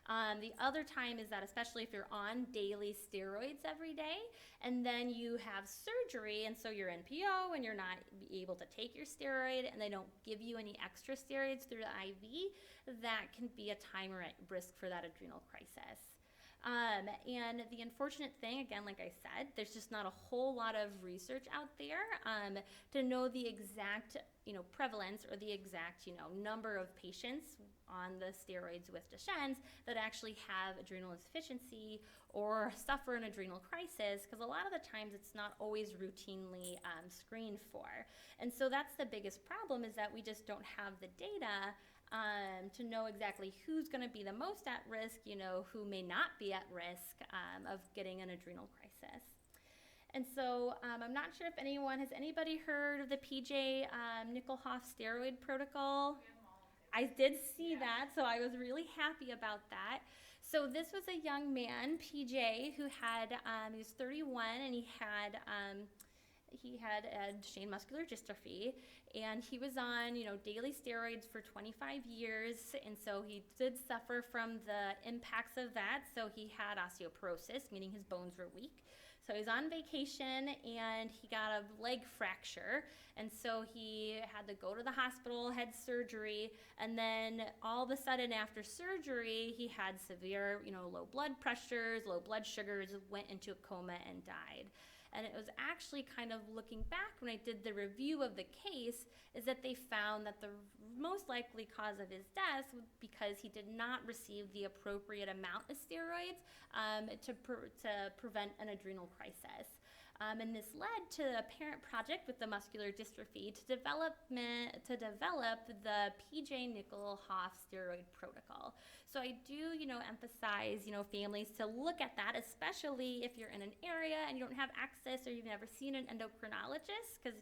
Speaker 7: The other time is that, especially if you're on daily steroids every day, and then you have surgery, and so you're NPO and you're not able to take your steroid, and they don't give you any extra steroids through the IV, that can be a time or at risk for that adrenal crisis. And the unfortunate thing, again, like I said, there's just not a whole lot of research out there to know the exact, prevalence or the exact, number of patients on the steroids with Duchenne's that actually have adrenal insufficiency or suffer an adrenal crisis, because a lot of the times it's not always routinely screened for. And so that's the biggest problem, is that we just don't have the data to know exactly who's going to be the most at risk, who may not be at risk of getting an adrenal crisis. And so I'm not sure if has anybody heard of the PJ Nicholhoff steroid protocol? I did see that, so I was really happy about that. So this was a young man, PJ, who had, he was 31, and he had Duchenne muscular dystrophy, and he was on, daily steroids for 25 years, and so he did suffer from the impacts of that. So he had osteoporosis, meaning his bones were weak. So he was on vacation, and he got a leg fracture, and so he had to go to the hospital, had surgery, and then all of a sudden after surgery, he had severe, low blood pressures, low blood sugars, went into a coma and died. And it was actually kind of looking back when I did the review of the case, is that they found that the most likely cause of his death was because he did not receive the appropriate amount of steroids to prevent an adrenal crisis. And this led to a parent project with the muscular dystrophy to develop the PJ Nickel-Hoff steroid protocol. So I do, emphasize, families to look at that, especially if you're in an area and you don't have access or you've never seen an endocrinologist, because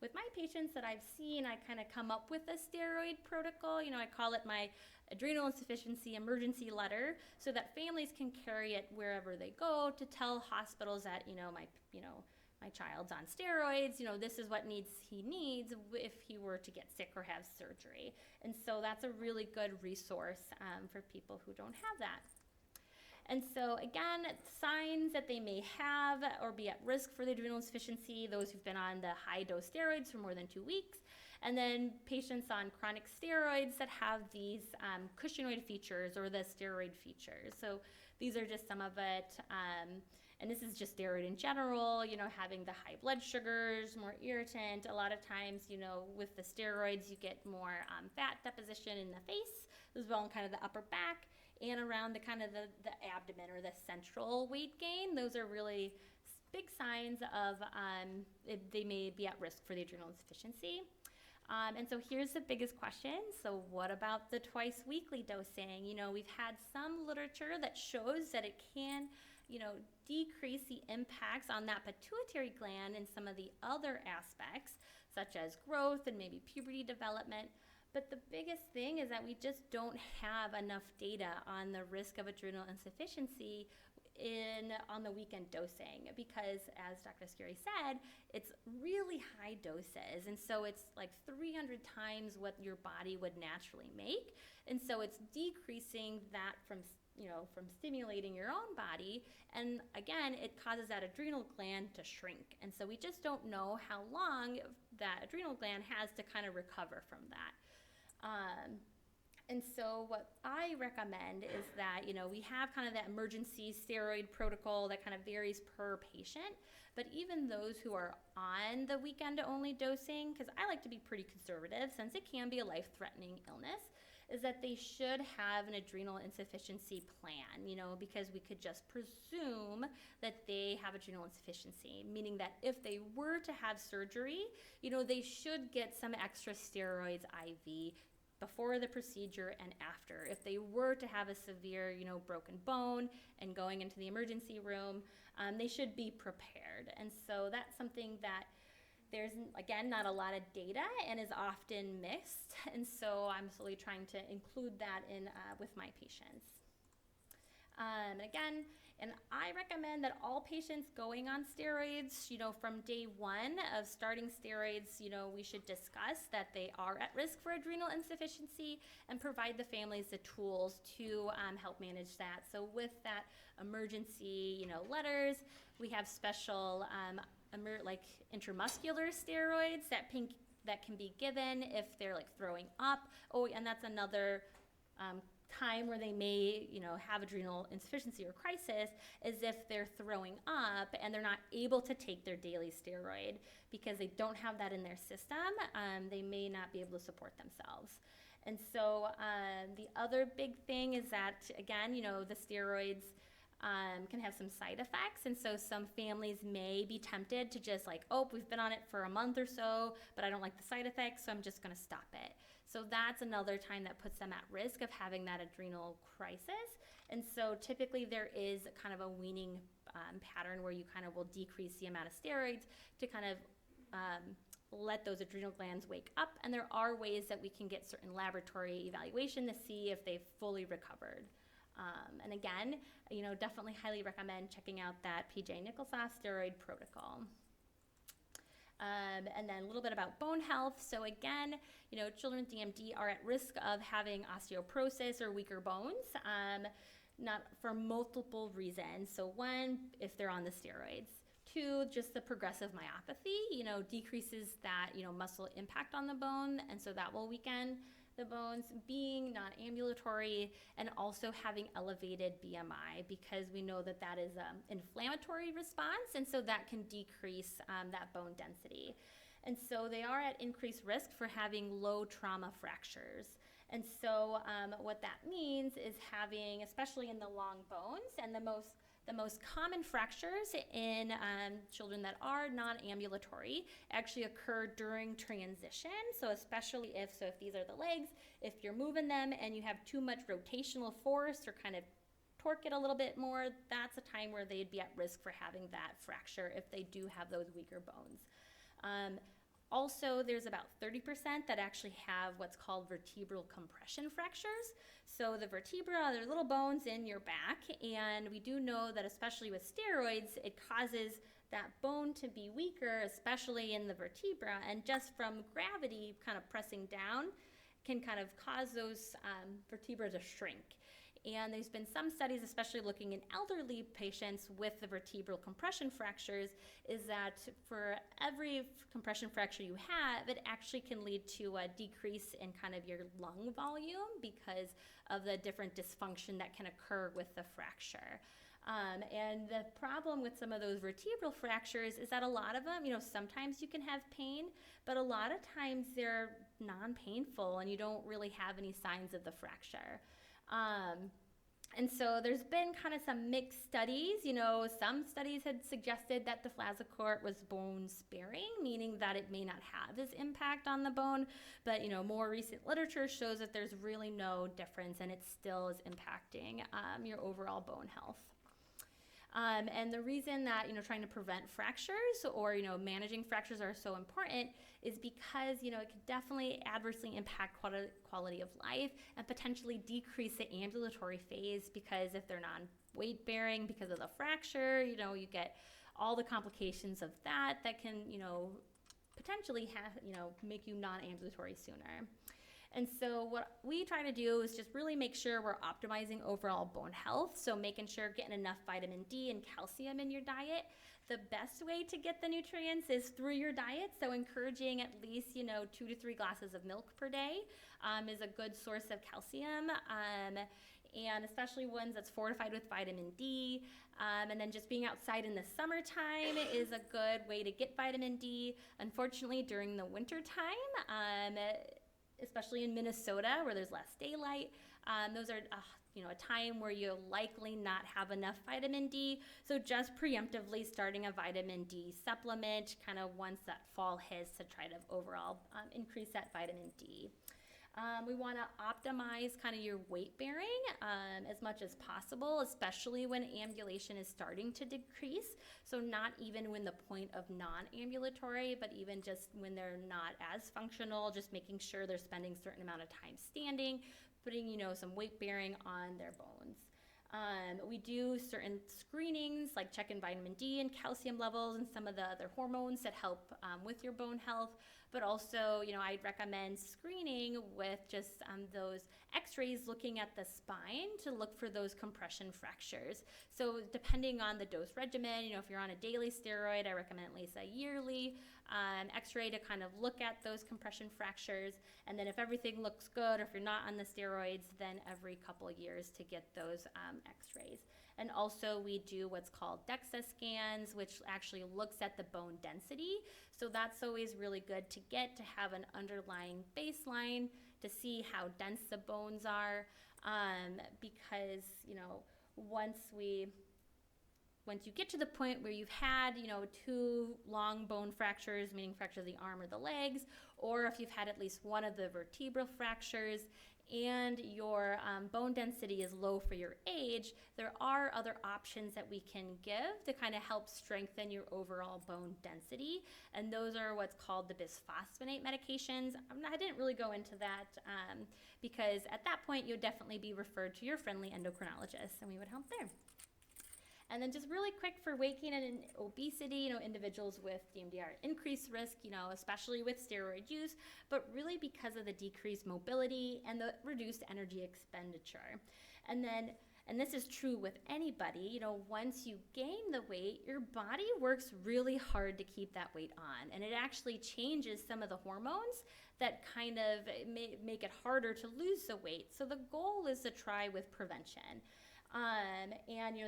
Speaker 7: with my patients that I've seen, I kind of come up with a steroid protocol. I call it my adrenal insufficiency emergency letter, so that families can carry it wherever they go to tell hospitals that, my child's on steroids, this is what he needs if he were to get sick or have surgery. And so that's a really good resource for people who don't have that. And so again, signs that they may have or be at risk for the adrenal insufficiency, those who've been on the high dose steroids for more than 2 weeks, and then patients on chronic steroids that have these cushingoid features or the steroid features. So these are just some of it. And this is just steroid in general, having the high blood sugars, more irritant. A lot of times, with the steroids, you get more fat deposition in the face, as well in kind of the upper back and around the kind of the abdomen or the central weight gain. Those are really big signs of they may be at risk for the adrenal insufficiency. And so here's the biggest question. So what about the twice weekly dosing? We've had some literature that shows that it can, decrease the impacts on that pituitary gland and some of the other aspects, such as growth and maybe puberty development. But the biggest thing is that we just don't have enough data on the risk of adrenal insufficiency on the weekend dosing, because as Dr. Eskuri said, it's really high doses, and so it's like 300 times what your body would naturally make, and so it's decreasing that from stimulating your own body, and again, it causes that adrenal gland to shrink, and so we just don't know how long that adrenal gland has to kind of recover from that. And so what I recommend is that, we have kind of that emergency steroid protocol that kind of varies per patient, but even those who are on the weekend-only dosing, because I like to be pretty conservative since it can be a life-threatening illness, is that they should have an adrenal insufficiency plan, because we could just presume that they have adrenal insufficiency, meaning that if they were to have surgery, they should get some extra steroids IV before the procedure and after. If they were to have a severe, broken bone and going into the emergency room, they should be prepared. And so that's something that there's, again, not a lot of data and is often missed. And so I'm slowly trying to include that in with my patients. And I recommend that all patients going on steroids, from day one of starting steroids, we should discuss that they are at risk for adrenal insufficiency and provide the families the tools to help manage that. So with that emergency, letters, we have special like intramuscular steroids that can be given if they're like throwing up. Oh, and that's another time where they may, have adrenal insufficiency or crisis, is if they're throwing up and they're not able to take their daily steroid because they don't have that in their system. They may not be able to support themselves. And so the other big thing is that, again, the steroids can have some side effects, and so some families may be tempted to just like, oh, we've been on it for a month or so, but I don't like the side effects, so I'm just going to stop it. So that's another time that puts them at risk of having that adrenal crisis. And so typically there is kind of a weaning pattern where you kind of will decrease the amount of steroids to kind of let those adrenal glands wake up. And there are ways that we can get certain laboratory evaluation to see if they've fully recovered. And again, definitely highly recommend checking out that PJ Nickel-Hoff steroid protocol. And then a little bit about bone health. So again, children with DMD are at risk of having osteoporosis or weaker bones, not for multiple reasons. So one, if they're on the steroids. Two, just the progressive myopathy, decreases that, muscle impact on the bone, and so that will weaken the bones. Being non-ambulatory and also having elevated BMI, because we know that that is an inflammatory response, and so that can decrease that bone density. And so they are at increased risk for having low trauma fractures. And so what that means is having, especially in the long bones, and the the most common fractures in children that are non-ambulatory actually occur during transition. So especially if these are the legs, if you're moving them and you have too much rotational force or kind of torque it a little bit more, that's a time where they'd be at risk for having that fracture if they do have those weaker bones. Also, there's about 30% that actually have what's called vertebral compression fractures. So the vertebra, they're little bones in your back, and we do know that especially with steroids, it causes that bone to be weaker, especially in the vertebra, and just from gravity kind of pressing down can kind of cause those vertebrae to shrink. And there's been some studies, especially looking in elderly patients with the vertebral compression fractures, is that for every compression fracture you have, it actually can lead to a decrease in kind of your lung volume because of the different dysfunction that can occur with the fracture. And the problem with some of those vertebral fractures is that a lot of them, sometimes you can have pain, but a lot of times they're non-painful and you don't really have any signs of the fracture. And so there's been kind of some mixed studies. Some studies had suggested that the Flazicort was bone sparing, meaning that it may not have this impact on the bone. But, more recent literature shows that there's really no difference and it still is impacting your overall bone health. And the reason that, trying to prevent fractures or, managing fractures are so important is because, it could definitely adversely impact quality of life and potentially decrease the ambulatory phase, because if they're non-weight bearing because of the fracture, you get all the complications of that can, potentially make you non-ambulatory sooner. And so what we try to do is just really make sure we're optimizing overall bone health. So making sure getting enough vitamin D and calcium in your diet. The best way to get the nutrients is through your diet. So encouraging at least, 2 to 3 glasses of milk per day is a good source of calcium. And especially ones that's fortified with vitamin D. And then just being outside in the summertime is a good way to get vitamin D. Unfortunately, during the winter time, especially in Minnesota where there's less daylight, those are a time where you'll likely not have enough vitamin D. So just preemptively starting a vitamin D supplement kind of once that fall hits to try to overall increase that vitamin D. We want to optimize kind of your weight bearing as much as possible, especially when ambulation is starting to decrease. So not even when the point of non-ambulatory, but even just when they're not as functional, just making sure they're spending a certain amount of time standing, putting, some weight bearing on their bones. We do certain screenings like checking vitamin D and calcium levels and some of the other hormones that help with your bone health. But also, I'd recommend screening with just those x-rays looking at the spine to look for those compression fractures. So depending on the dose regimen, if you're on a daily steroid, I recommend at least a yearly x-ray to kind of look at those compression fractures. And then if everything looks good, or if you're not on the steroids, then every couple of years to get those x-rays. And also we do what's called DEXA scans, which actually looks at the bone density. So that's always really good to get, to have an underlying baseline to see how dense the bones are, because, once you get to the point where you've had, 2 long bone fractures, meaning fracture of the arm or the legs, or if you've had at least one of the vertebral fractures, and your bone density is low for your age, there are other options that we can give to kind of help strengthen your overall bone density. And those are what's called the bisphosphonate medications. I didn't really go into that because at that point you'd definitely be referred to your friendly endocrinologist and we would help there. And then just really quick for weight gain and obesity, individuals with DMD are increased risk, especially with steroid use, but really because of the decreased mobility and the reduced energy expenditure. And this is true with anybody, once you gain the weight, your body works really hard to keep that weight on. And it actually changes some of the hormones that kind of make it harder to lose the weight. So the goal is to try with prevention. And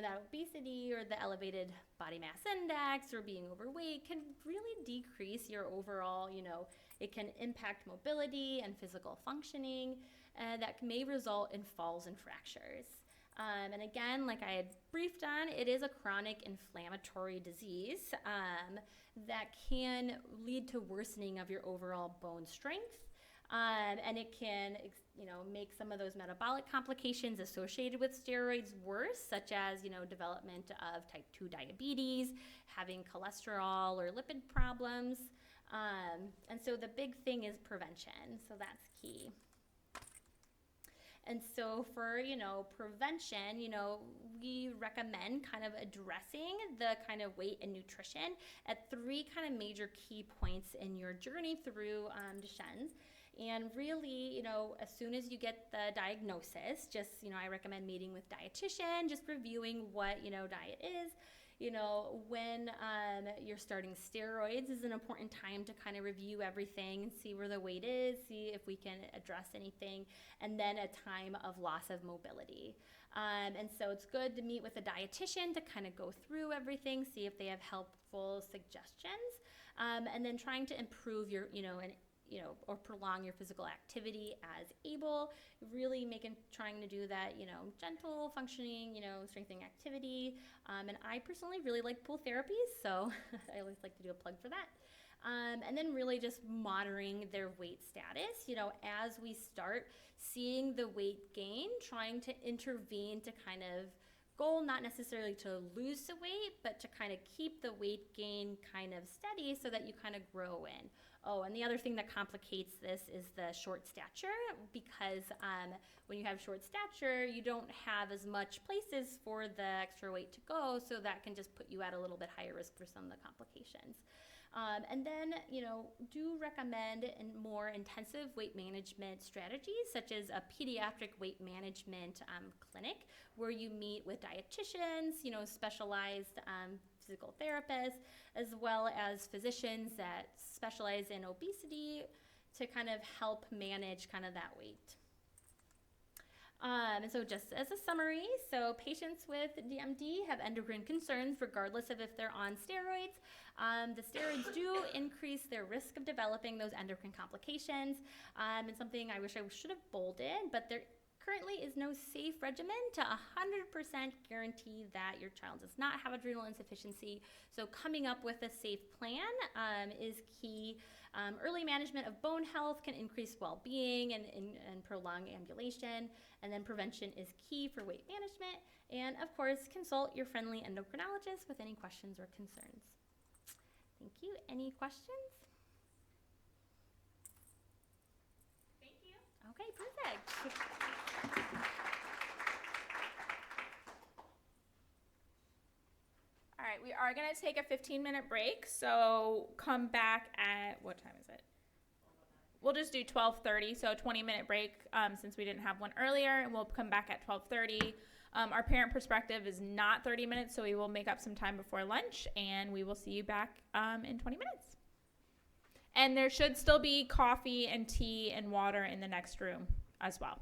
Speaker 7: that obesity or the elevated body mass index or being overweight can really decrease your overall, it can impact mobility and physical functioning that may result in falls and fractures. And again, like I had briefed on, it is a chronic inflammatory disease that can lead to worsening of your overall bone strength. And it can, make some of those metabolic complications associated with steroids worse, such as, development of type 2 diabetes, having cholesterol or lipid problems. And so the big thing is prevention. So that's key. And so for, prevention, we recommend kind of addressing the kind of weight and nutrition at 3 kind of major key points in your journey through Duchenne's. And really, as soon as you get the diagnosis, just, I recommend meeting with dietitian, just reviewing what, diet is. When you're starting steroids is an important time to kind of review everything and see where the weight is, see if we can address anything, and then a time of loss of mobility. And so it's good to meet with a dietitian to kind of go through everything, see if they have helpful suggestions, and then trying to improve your, or prolong your physical activity as able, really trying to do that, gentle functioning, strengthening activity. And I personally really like pool therapies, so I always like to do a plug for that. And then really just monitoring their weight status, as we start seeing the weight gain, trying to intervene to kind of goal, not necessarily to lose the weight, but to kind of keep the weight gain kind of steady so that you kind of grow in. Oh, and the other thing that complicates this is the short stature, because when you have short stature, you don't have as much places for the extra weight to go, so that can just put you at a little bit higher risk for some of the complications. And then, do recommend more intensive weight management strategies, such as a pediatric weight management clinic, where you meet with dietitians, specialized physical therapists, as well as physicians that specialize in obesity to kind of help manage kind of that weight. And so just as a summary, so patients with DMD have endocrine concerns regardless of if they're on steroids. The steroids do increase their risk of developing those endocrine complications. And something I wish I should have bolded, but there currently is no safe regimen to 100% guarantee that your child does not have adrenal insufficiency. So coming up with a safe plan is key. Early management of bone health can increase well-being and prolong ambulation. And then prevention is key for weight management. And of course, consult your friendly endocrinologist with any questions or concerns. Thank you. Any questions? Thank you. Okay, perfect.
Speaker 1: All right, we are going to take a 15-minute break, so come back at, what time is it? We'll just do 12:30, so a 20-minute break since we didn't have one earlier, and we'll come back at 12:30. Our parent perspective is not 30 minutes, so we will make up some time before lunch, and we will see you back in 20 minutes. And there should still be coffee and tea and water in the next room as well.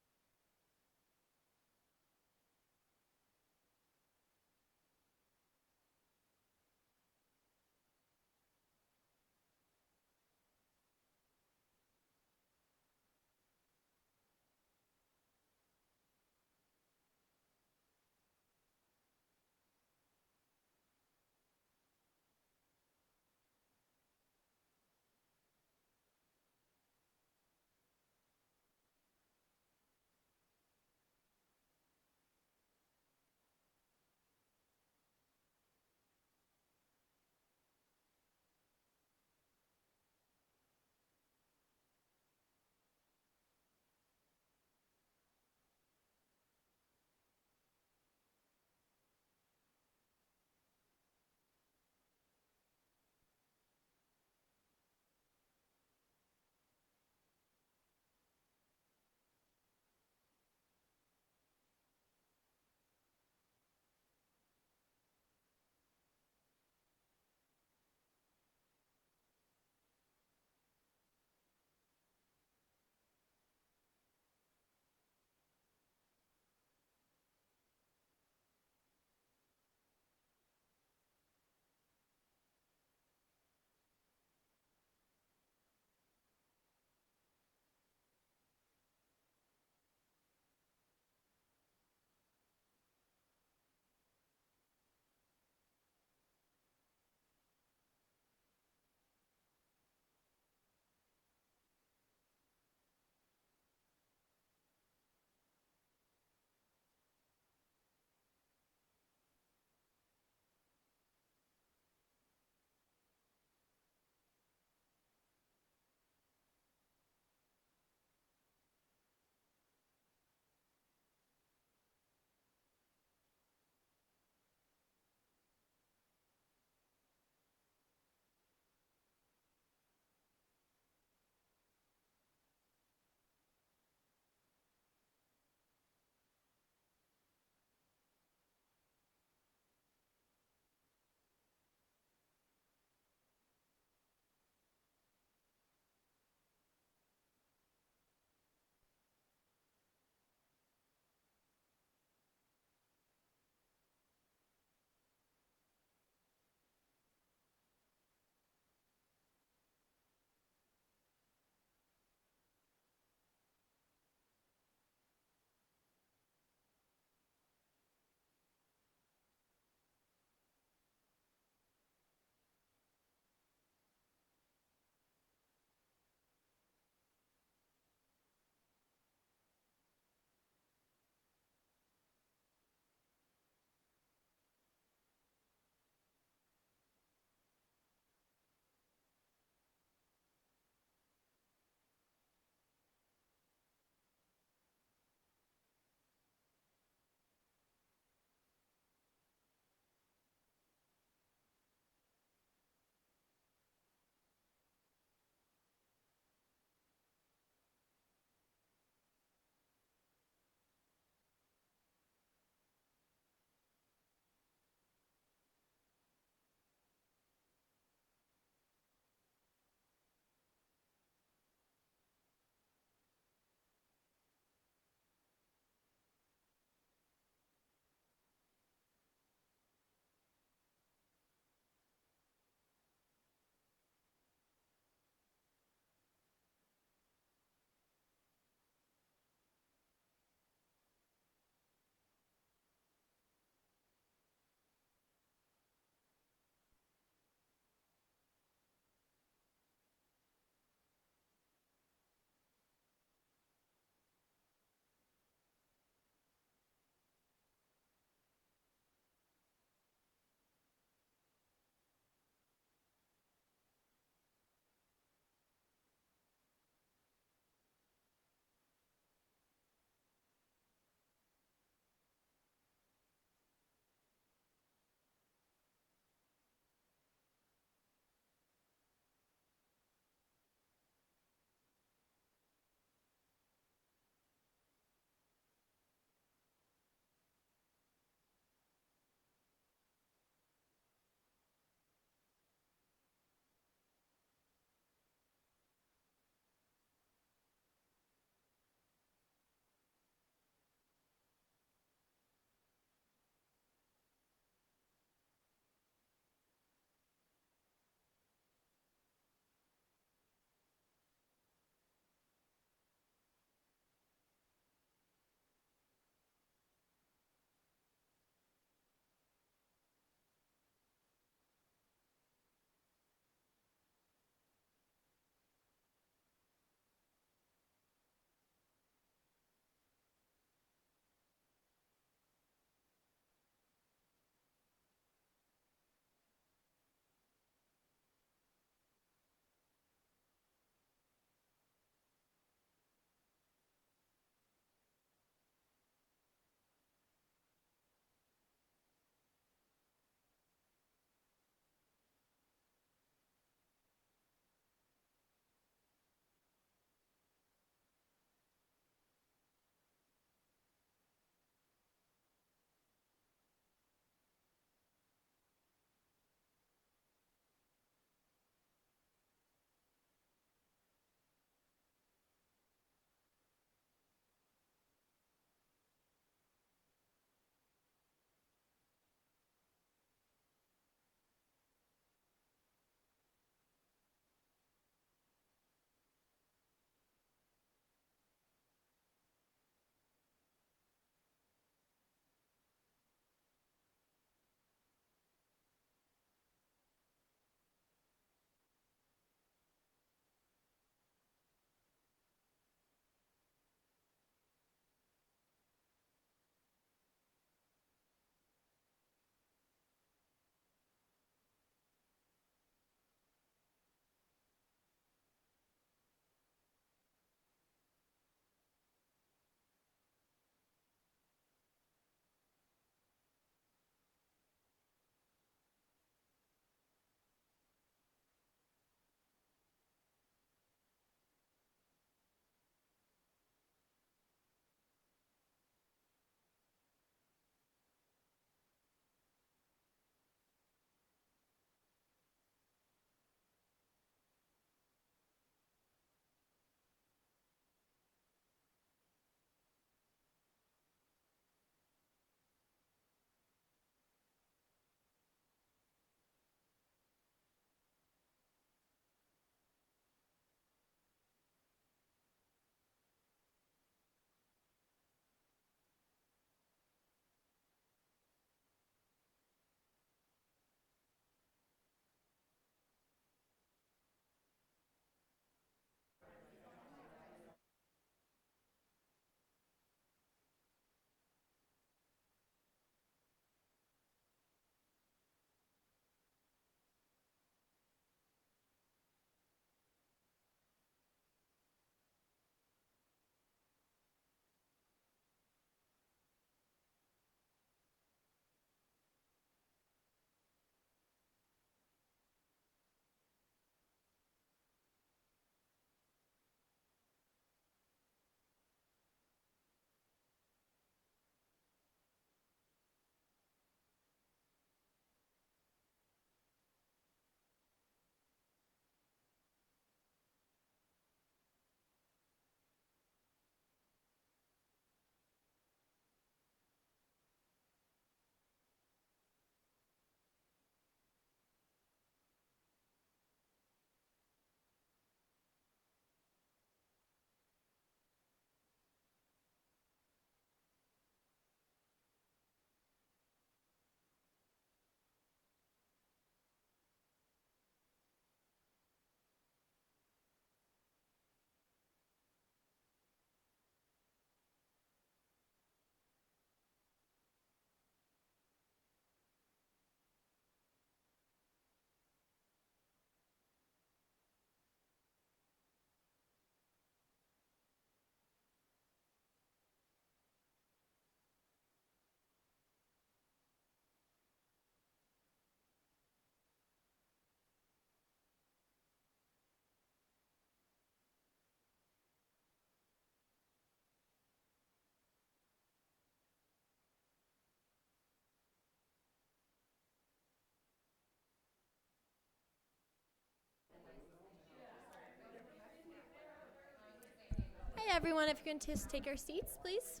Speaker 27: everyone, if you can just take your seats, please.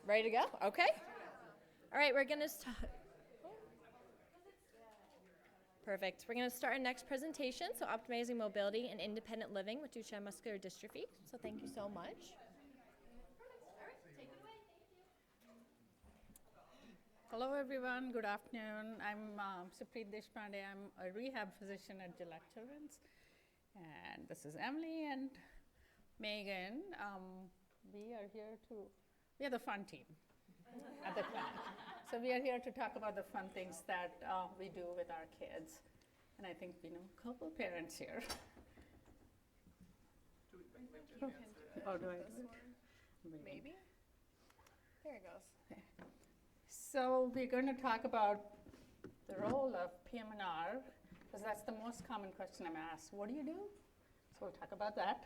Speaker 27: Ready to go? Okay. All right, we're going to start. Perfect. We're going to start our next presentation, so optimizing mobility and independent living with Duchenne muscular dystrophy. So thank you so much.
Speaker 8: Hello everyone, good afternoon. I'm Supreet Deshpande. I'm a rehab physician at Jett Children's. And this is Emily and Meghan. We are the fun team at the clinic. So we are here to talk about the fun things that we do with our kids. And I think we know a couple parents here. Oh, do I do it? Maybe. There it goes. Okay. So we're going to talk about the role of PM&R, because that's the most common question I'm asked. What do you do? So we'll talk about that.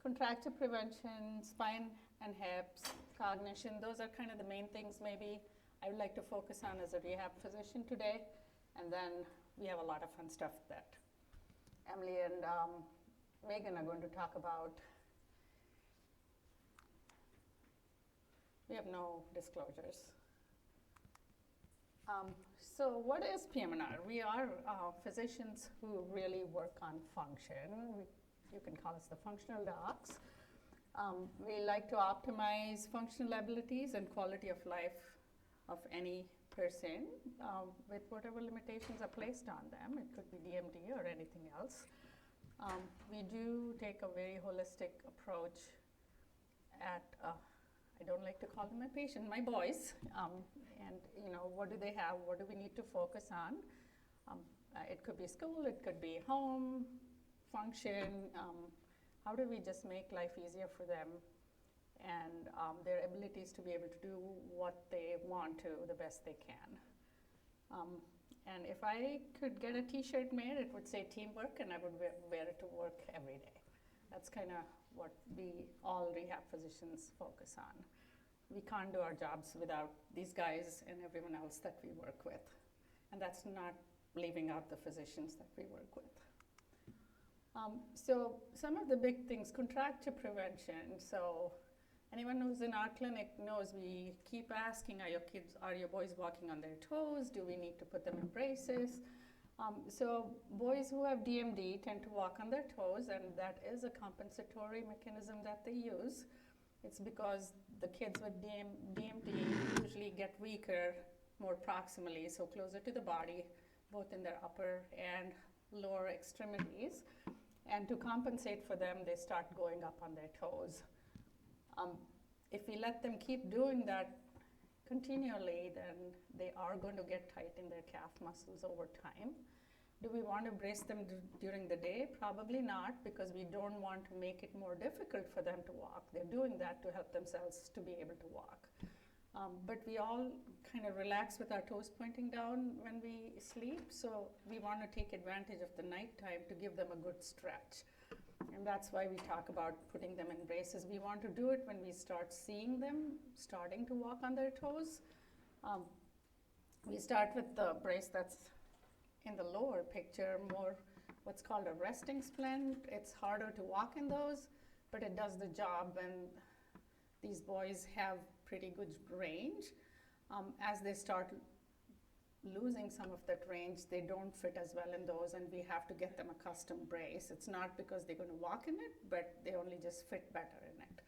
Speaker 8: Contracture prevention, spine and hips, cognition, those are kind of the main things maybe I would like to focus on as a rehab physician today. And then we have a lot of fun stuff that Emily and Meghan are going to talk about. We have no disclosures. So what is PM&R? We are physicians who really work on function. You can call us the functional docs. We like to optimize functional abilities and quality of life of any person with whatever limitations are placed on them. It could be DMD or anything else. We do take a very holistic approach at, I don't like to call them my patient, my boys. And what do they have? What do we need to focus on? It could be school, it could be home, function. How do we just make life easier for them and their abilities to be able to do what they want to the best they can. And if I could get a t-shirt made, it would say teamwork, and I would wear it to work every day. That's kind of what we all rehab physicians focus on. We can't do our jobs without these guys and everyone else that we work with. And that's not leaving out the physicians that we work with. So some of the big things, contracture prevention. So anyone who's in our clinic knows we keep asking, are your boys walking on their toes? Do we need to put them in braces? So boys who have DMD tend to walk on their toes, and that is a compensatory mechanism that they use. It's because the kids with DMD usually get weaker more proximally, so closer to the body, both in their upper and lower extremities. And to compensate for them, they start going up on their toes. If we let them keep doing that continually, then they are going to get tight in their calf muscles over time. Do we want to brace them during the day? Probably not, because we don't want to make it more difficult for them to walk. They're doing that to help themselves to be able to walk. But we all kind of relax with our toes pointing down when we sleep, so we want to take advantage of the nighttime to give them a good stretch. And that's why we talk about putting them in braces. We want to do it when we start seeing them starting to walk on their toes. We start with the brace that's in the lower picture, more what's called a resting splint. It's harder to walk in those, but it does the job when these boys have pretty good range. As they start losing some of that range, they don't fit as well in those, and we have to get them a custom brace. It's not because they're going to walk in it, but they only just fit better in it.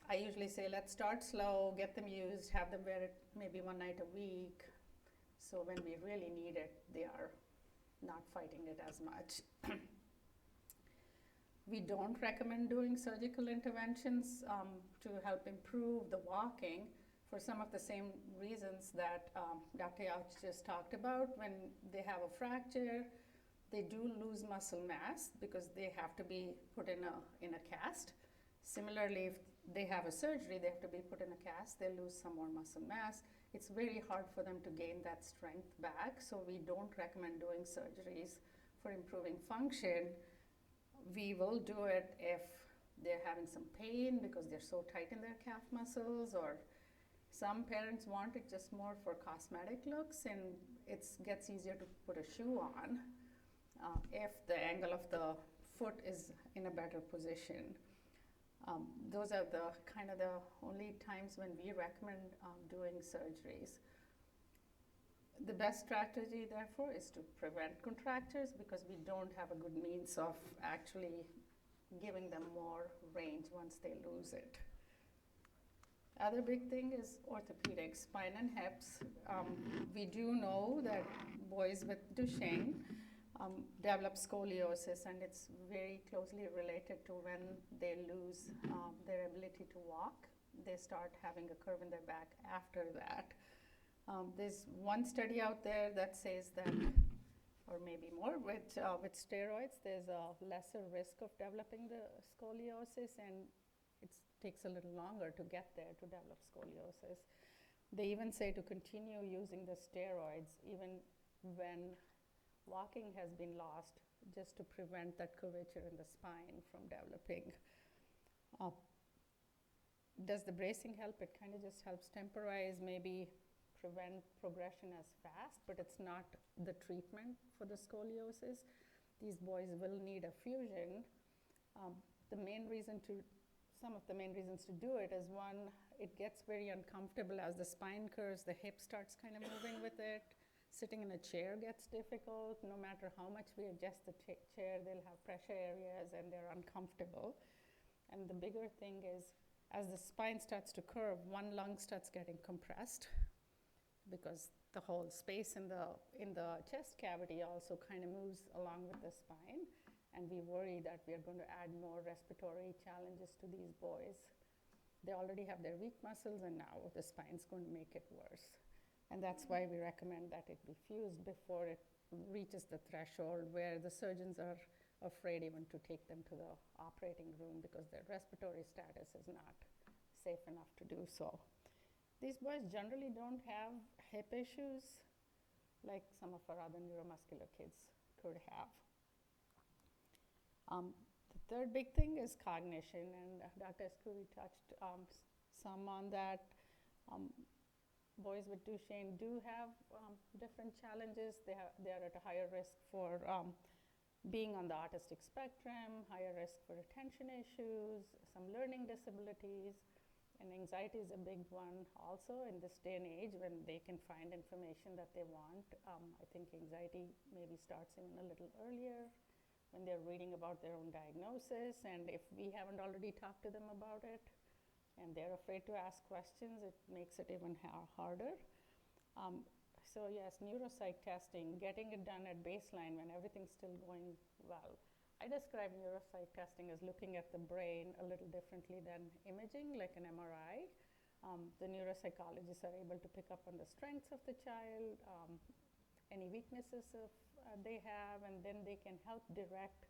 Speaker 8: I usually say, let's start slow, get them used, have them wear it maybe one night a week, so when we really need it, they are not fighting it as much. We don't recommend doing surgical interventions to help improve the walking for some of the same reasons that Dr. Yauch just talked about. When they have a fracture, they do lose muscle mass because they have to be put in a cast. Similarly, if they have a surgery, they have to be put in a cast, they lose some more muscle mass. It's very hard for them to gain that strength back, so we don't recommend doing surgeries for improving function. We will do it if they're having some pain because they're so tight in their calf muscles, or some parents want it just more for cosmetic looks, and it gets easier to put a shoe on if the angle of the foot is in a better position. Those are the kind of the only times when we recommend doing surgeries. The best strategy, therefore, is to prevent contractures because we don't have a good means of actually giving them more range once they lose it. Other big thing is orthopedics, spine and hips. We do know that boys with Duchenne develop scoliosis, and it's very closely related to when they lose their ability to walk. They start having a curve in their back after that. There's one study out there that says that, or maybe more, with steroids, there's a lesser risk of developing the scoliosis, and it takes a little longer to get there to develop scoliosis. They even say to continue using the steroids even when walking has been lost, just to prevent that curvature in the spine from developing. Does the bracing help? It kind of just helps temporize, maybe prevent progression as fast, but it's not the treatment for the scoliosis. These boys will need a fusion. Some of the main reasons to do it is, one, it gets very uncomfortable as the spine curves, the hip starts kind of moving with it. Sitting in a chair gets difficult. No matter how much we adjust the chair, they'll have pressure areas and they're uncomfortable. And the bigger thing is, as the spine starts to curve, one lung starts getting compressed because the whole space in the chest cavity also kind of moves along with the spine. And we worry that we are going to add more respiratory challenges to these boys. They already have their weak muscles, and now the spine's going to make it worse. And that's why we recommend that it be fused before it reaches the threshold where the surgeons are afraid even to take them to the operating room because their respiratory status is not safe enough to do so. These boys generally don't have hip issues like some of our other neuromuscular kids could have. The third big thing is cognition, and Dr. Eskuri touched some on that. Boys with Duchenne do have different challenges. They are at a higher risk for being on the autistic spectrum, higher risk for attention issues, some learning disabilities, and anxiety is a big one also in this day and age when they can find information that they want. I think anxiety maybe starts even a little earlier when they're reading about their own diagnosis, and if we haven't already talked to them about it and they're afraid to ask questions, it makes it even harder. So yes, neuropsych testing, getting it done at baseline when everything's still going well. I describe neuropsych testing as looking at the brain a little differently than imaging, like an MRI. The neuropsychologists are able to pick up on the strengths of the child, any weaknesses they have, and then they can help direct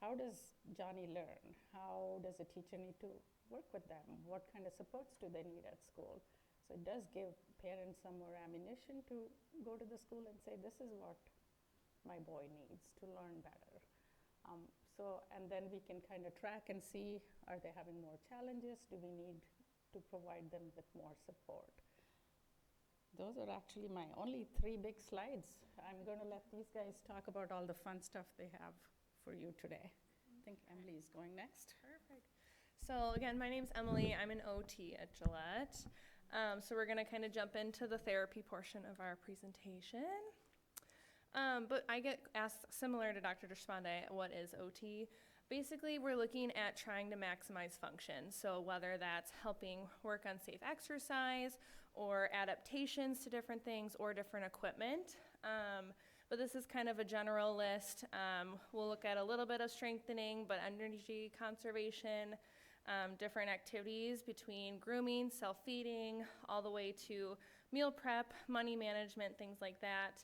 Speaker 8: how does Johnny learn? How does a teacher need to work with them? What kind of supports do they need at school? So it does give parents some more ammunition to go to the school and say, this is what my boy needs to learn better. And then we can kind of track and see, are they having more challenges? Do we need to provide them with more support? Those are actually my only 3 big slides. I'm going to let these guys talk about all the fun stuff they have for you today. I think Emily is going next.
Speaker 9: Perfect. So again, my name's Emily. I'm an OT at Gillette. So we're going to kind of jump into the therapy portion of our presentation. But I get asked, similar to Dr. Deshpande, what is OT? Basically, we're looking at trying to maximize function. So whether that's helping work on safe exercise or adaptations to different things or different equipment. But this is kind of a general list. We'll look at a little bit of strengthening, but energy conservation, different activities between grooming, self-feeding, all the way to meal prep, money management, things like that.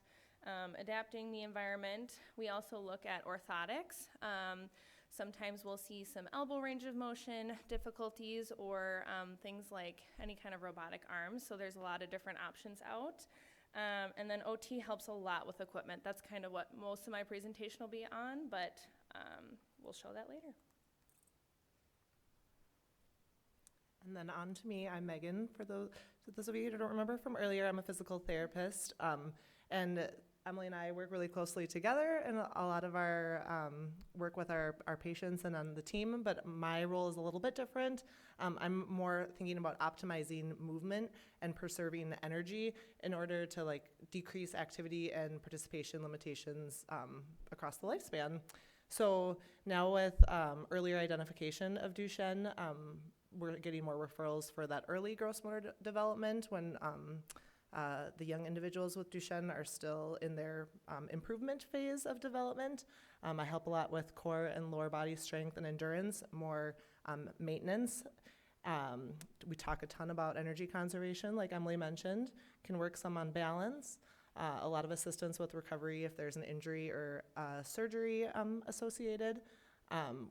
Speaker 9: Adapting the environment. We also look at orthotics. Sometimes we'll see some elbow range of motion difficulties or things like any kind of robotic arms. So there's a lot of different options out. And then OT helps a lot with equipment. That's kind of what most of my presentation will be on, but we'll show that later.
Speaker 11: And then on to me, I'm Meghan. For those of you who don't remember from earlier, I'm a physical therapist. And Emily and I work really closely together in a lot of our work with our patients and on the team, but my role is a little bit different. I'm more thinking about optimizing movement and preserving energy in order to like decrease activity and participation limitations across the lifespan. So now with earlier identification of Duchenne, we're getting more referrals for that early gross motor development when the young individuals with Duchenne are still in their improvement phase of development. I help a lot with core and lower body strength and endurance, more maintenance. We talk a ton about energy conservation, like Emily mentioned, can work some on balance. A lot of assistance with recovery if there's an injury or surgery associated.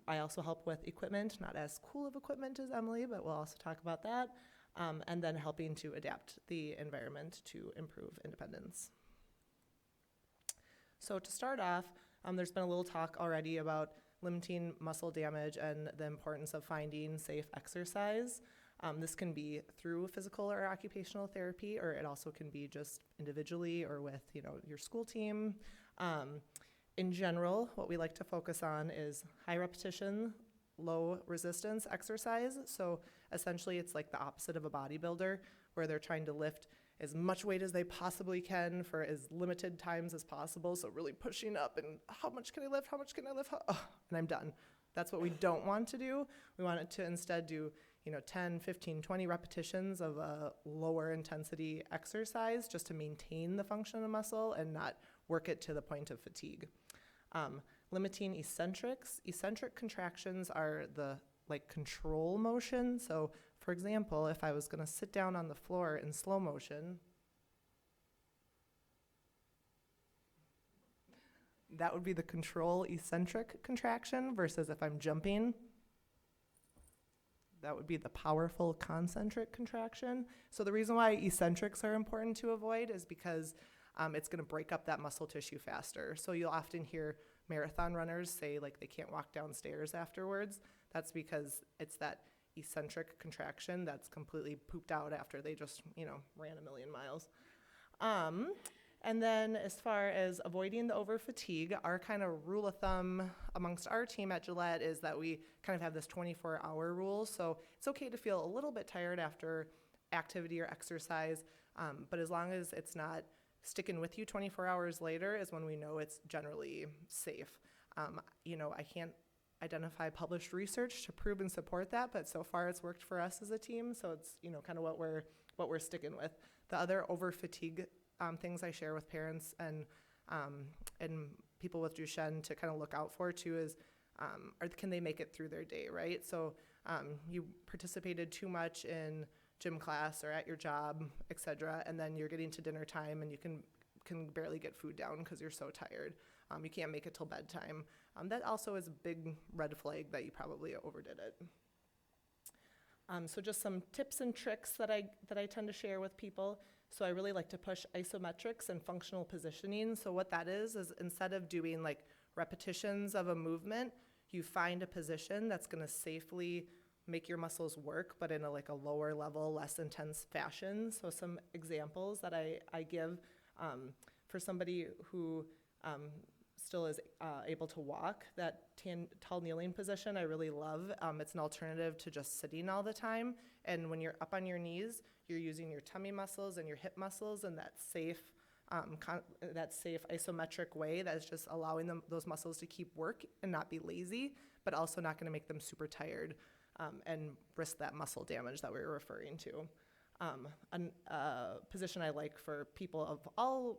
Speaker 11: I also help with equipment, not as cool of equipment as Emily, but we'll also talk about that. And then helping to adapt the environment to improve independence. So to start off, there's been a little talk already about limiting muscle damage and the importance of finding safe exercise. This can be through physical or occupational therapy, or it also can be just individually or with your school team. In general, what we like to focus on is high repetition, low resistance exercise. So essentially it's like the opposite of a bodybuilder, where they're trying to lift as much weight as they possibly can for as limited times as possible. So really pushing up and how much can I lift? How much can I lift? And I'm done. That's what we don't want to do. We want it to instead do 10, 15, 20 repetitions of a lower intensity exercise just to maintain the function of the muscle and not work it to the point of fatigue. Limiting eccentrics. Eccentric contractions are the control motion. So for example, if I was going to sit down on the floor in slow motion, that would be the control eccentric contraction, versus if I'm jumping, that would be the powerful concentric contraction. So the reason why eccentrics are important to avoid is because it's going to break up that muscle tissue faster. So you'll often hear marathon runners say they can't walk downstairs afterwards. That's because it's that eccentric contraction that's completely pooped out after they just ran a million miles. And then as far as avoiding the over fatigue, our kind of rule of thumb amongst our team at Gillette is that we kind of have this 24-hour rule. So it's okay to feel a little bit tired after activity or exercise, but as long as it's not sticking with you 24 hours later is when we know it's generally safe. I can't identify published research to prove and support that, but so far it's worked for us as a team, so it's kind of what we're sticking with. The other over fatigue things I share with parents and people with Duchenne to kind of look out for too is can they make it through their day, right? So you participated too much in gym class or at your job, et cetera, and then you're getting to dinner time and you can barely get food down because you're so tired. You can't make it till bedtime. That also is a big red flag that you probably overdid it. So just some tips and tricks that I tend to share with people. So I really like to push isometrics and functional positioning. So what that is instead of doing repetitions of a movement, you find a position that's going to safely make your muscles work, but in a lower level, less intense fashion. So some examples that I give for somebody who still is able to walk, that tall kneeling position I really love. It's an alternative to just sitting all the time. And when you're up on your knees, you're using your tummy muscles and your hip muscles in that safe isometric way that is just allowing those muscles to keep work and not be lazy, but also not going to make them super tired and risk that muscle damage that we were referring to. A position I like for people of all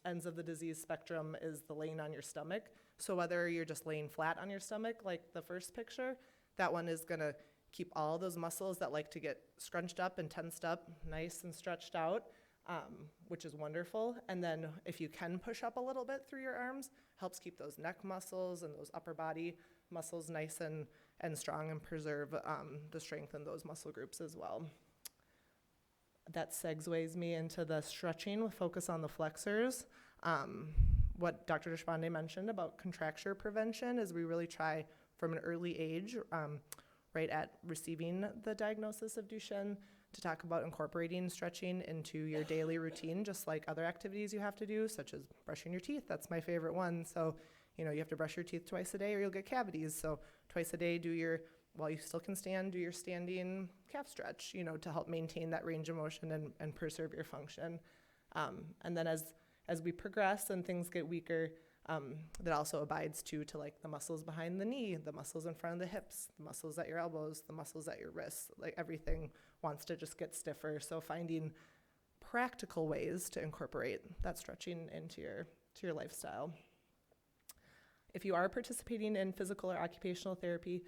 Speaker 11: ends of the disease spectrum is the laying on your stomach. So whether you're just laying flat on your stomach, like the first picture, that one is going to keep all those muscles that like to get scrunched up and tensed up nice and stretched out, which is wonderful. And then if you can push up a little bit through your arms, helps keep those neck muscles and those upper body muscles nice and strong and preserve the strength in those muscle groups as well. That segues me into the stretching with focus on the flexors. what Dr. Deshpande mentioned about contracture prevention is we really try from an early age, right at receiving the diagnosis of Duchenne, to talk about incorporating stretching into your daily routine, just like other activities you have to do, such as brushing your teeth. That's my favorite one. So, you know, you have to brush your teeth twice a day or you'll get cavities. So twice a day, while you still can stand, do your standing calf stretch, you know, to help maintain that range of motion and preserve your function. And then as we progress and things get weaker, that also abides to like the muscles behind the knee, the muscles in front of the hips, the muscles at your elbows, the muscles at your wrists, like everything wants to just get stiffer. So finding practical ways to incorporate that stretching into your lifestyle. If you are participating in physical or occupational therapy,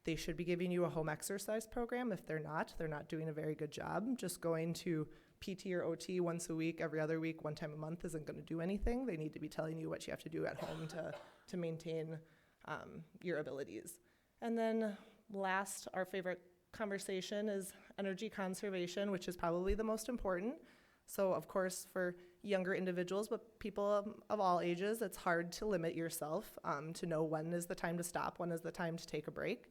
Speaker 11: they should be giving you a home exercise program. If they're not doing a very good job. Just going to PT or OT once a week, every other week, one time a month isn't going to do anything. They need to be telling you what you have to do at home to maintain your abilities. And then last, our favorite conversation is energy conservation, which is probably the most important. So of course, for younger individuals, but people of all ages, it's hard to limit yourself to know when is the time to stop, when is the time to take a break.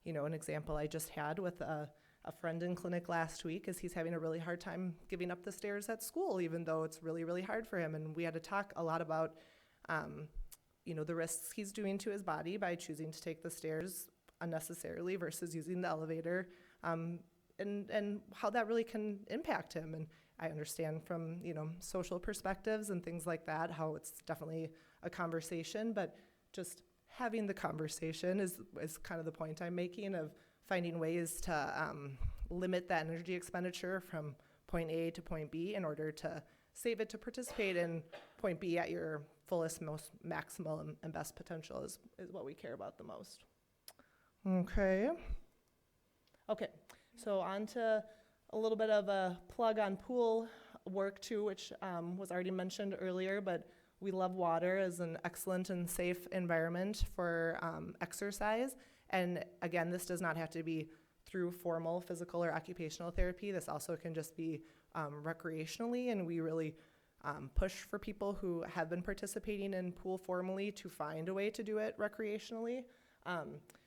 Speaker 11: You know, an example I just had with a friend in clinic last week is he's having a really hard time giving up the stairs at school, even though it's really, really hard for him. And we had to talk a lot about, you know, the risks he's doing to his body by choosing to take the stairs unnecessarily versus using the elevator, and how that really can impact him. And I understand from, you know, social perspectives and things like that, how it's definitely a conversation, but just having the conversation is kind of the point I'm making of finding ways to limit that energy expenditure from point A to point B in order to save it to participate in point B at your fullest, most maximal and best potential is what we care about the most. Okay, so on to a little bit of a plug on pool work too, which was already mentioned earlier, but we love water as an excellent and safe environment for exercise. And again, this does not have to be through formal physical or occupational therapy. This also can just be recreationally, and we really push for people who have been participating in pool formally to find a way to do it recreationally.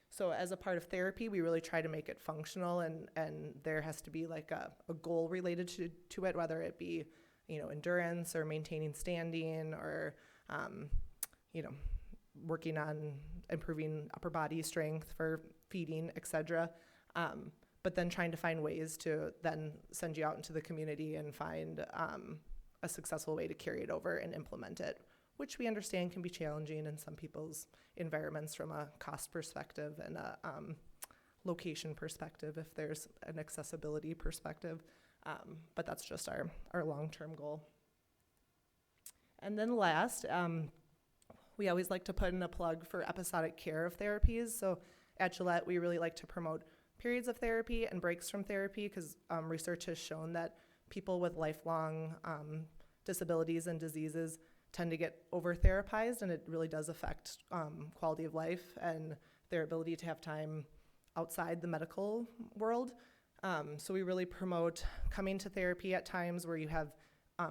Speaker 11: So as a part of therapy, we really try to make it functional, and there has to be like a goal related to it, whether it be, you know, endurance or maintaining standing or, you know, working on improving upper body strength for feeding, etc. But then trying to find ways to then send you out into the community and find a successful way to carry it over and implement it, which we understand can be challenging in some people's environments from a cost perspective and a location perspective if there's an accessibility perspective. But that's just our long-term goal. And then last, we always like to put in a plug for episodic care of therapies. So at Gillette, we really like to promote periods of therapy and breaks from therapy because research has shown that people with lifelong disabilities and diseases tend to get over-therapized, and it really does affect quality of life and their ability to have time outside the medical world. So we really promote coming to therapy at times where you have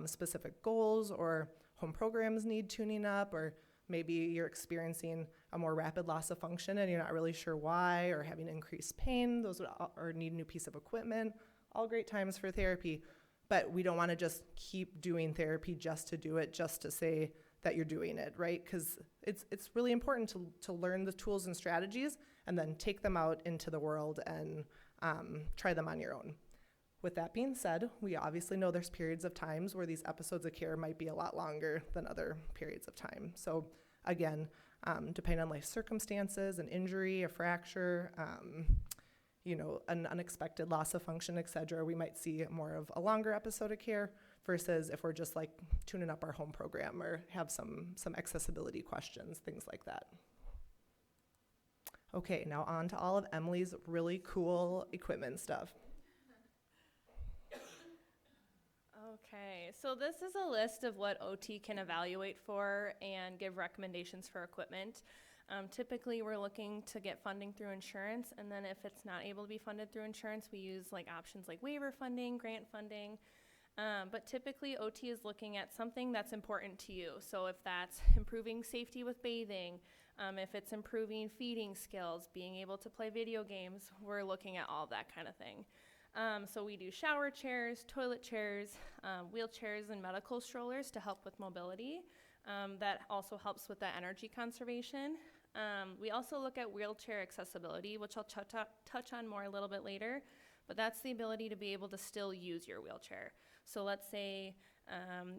Speaker 11: specific goals or home programs need tuning up, or maybe you're experiencing a more rapid loss of function and you're not really sure why, or having increased pain, or need a new piece of equipment. All great times for therapy. But we don't want to just keep doing therapy just to do it, just to say that you're doing it, right? Because it's really important to learn the tools and strategies and then take them out into the world and try them on your own. With that being said, we obviously know there's periods of times where these episodes of care might be a lot longer than other periods of time. So again, depending on life circumstances, an injury, a fracture, you know, an unexpected loss of function, et cetera, we might see more of a longer episode of care versus if we're just like tuning up our home program or have some accessibility questions, things like that. Okay, now on to all of Emily's really cool equipment stuff.
Speaker 9: Okay, so this is a list of what OT can evaluate for and give recommendations for equipment. Typically, we're looking to get funding through insurance, and then if it's not able to be funded through insurance, we use like options like waiver funding, grant funding. But typically OT is looking at something that's important to you. So if that's improving safety with bathing, if it's improving feeding skills, being able to play video games, we're looking at all that kind of thing. So we do shower chairs, toilet chairs, wheelchairs, and medical strollers to help with mobility. That also helps with the energy conservation. We also look at wheelchair accessibility, which I'll touch on more a little bit later, but that's the ability to be able to still use your wheelchair. So let's say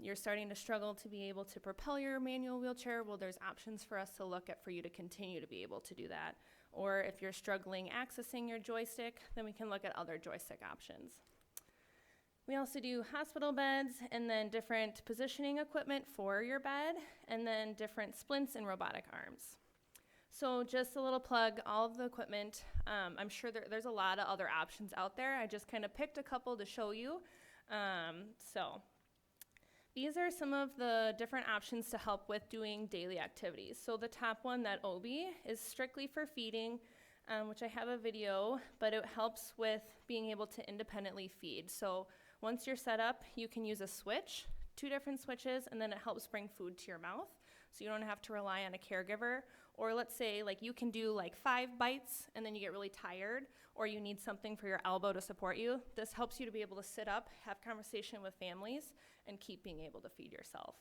Speaker 9: you're starting to struggle to be able to propel your manual wheelchair. Well, there's options for us to look at for you to continue to be able to do that. Or if you're struggling accessing your joystick, then we can look at other joystick options. We also do hospital beds and then different positioning equipment for your bed and then different splints and robotic arms. So just a little plug, all of the equipment, I'm sure there's a lot of other options out there. I just kind of picked a couple to show you. So these are some of the different options to help with doing daily activities. So the top one, that Obi, is strictly for feeding, which I have a video, but it helps with being able to independently feed. So once you're set up, you can use a switch, 2 different switches, and then it helps bring food to your mouth. So you don't have to rely on a caregiver. Or let's say like you can do like 5 bites and then you get really tired, or you need something for your elbow to support you. This helps you to be able to sit up, have conversation with families, and keep being able to feed yourself.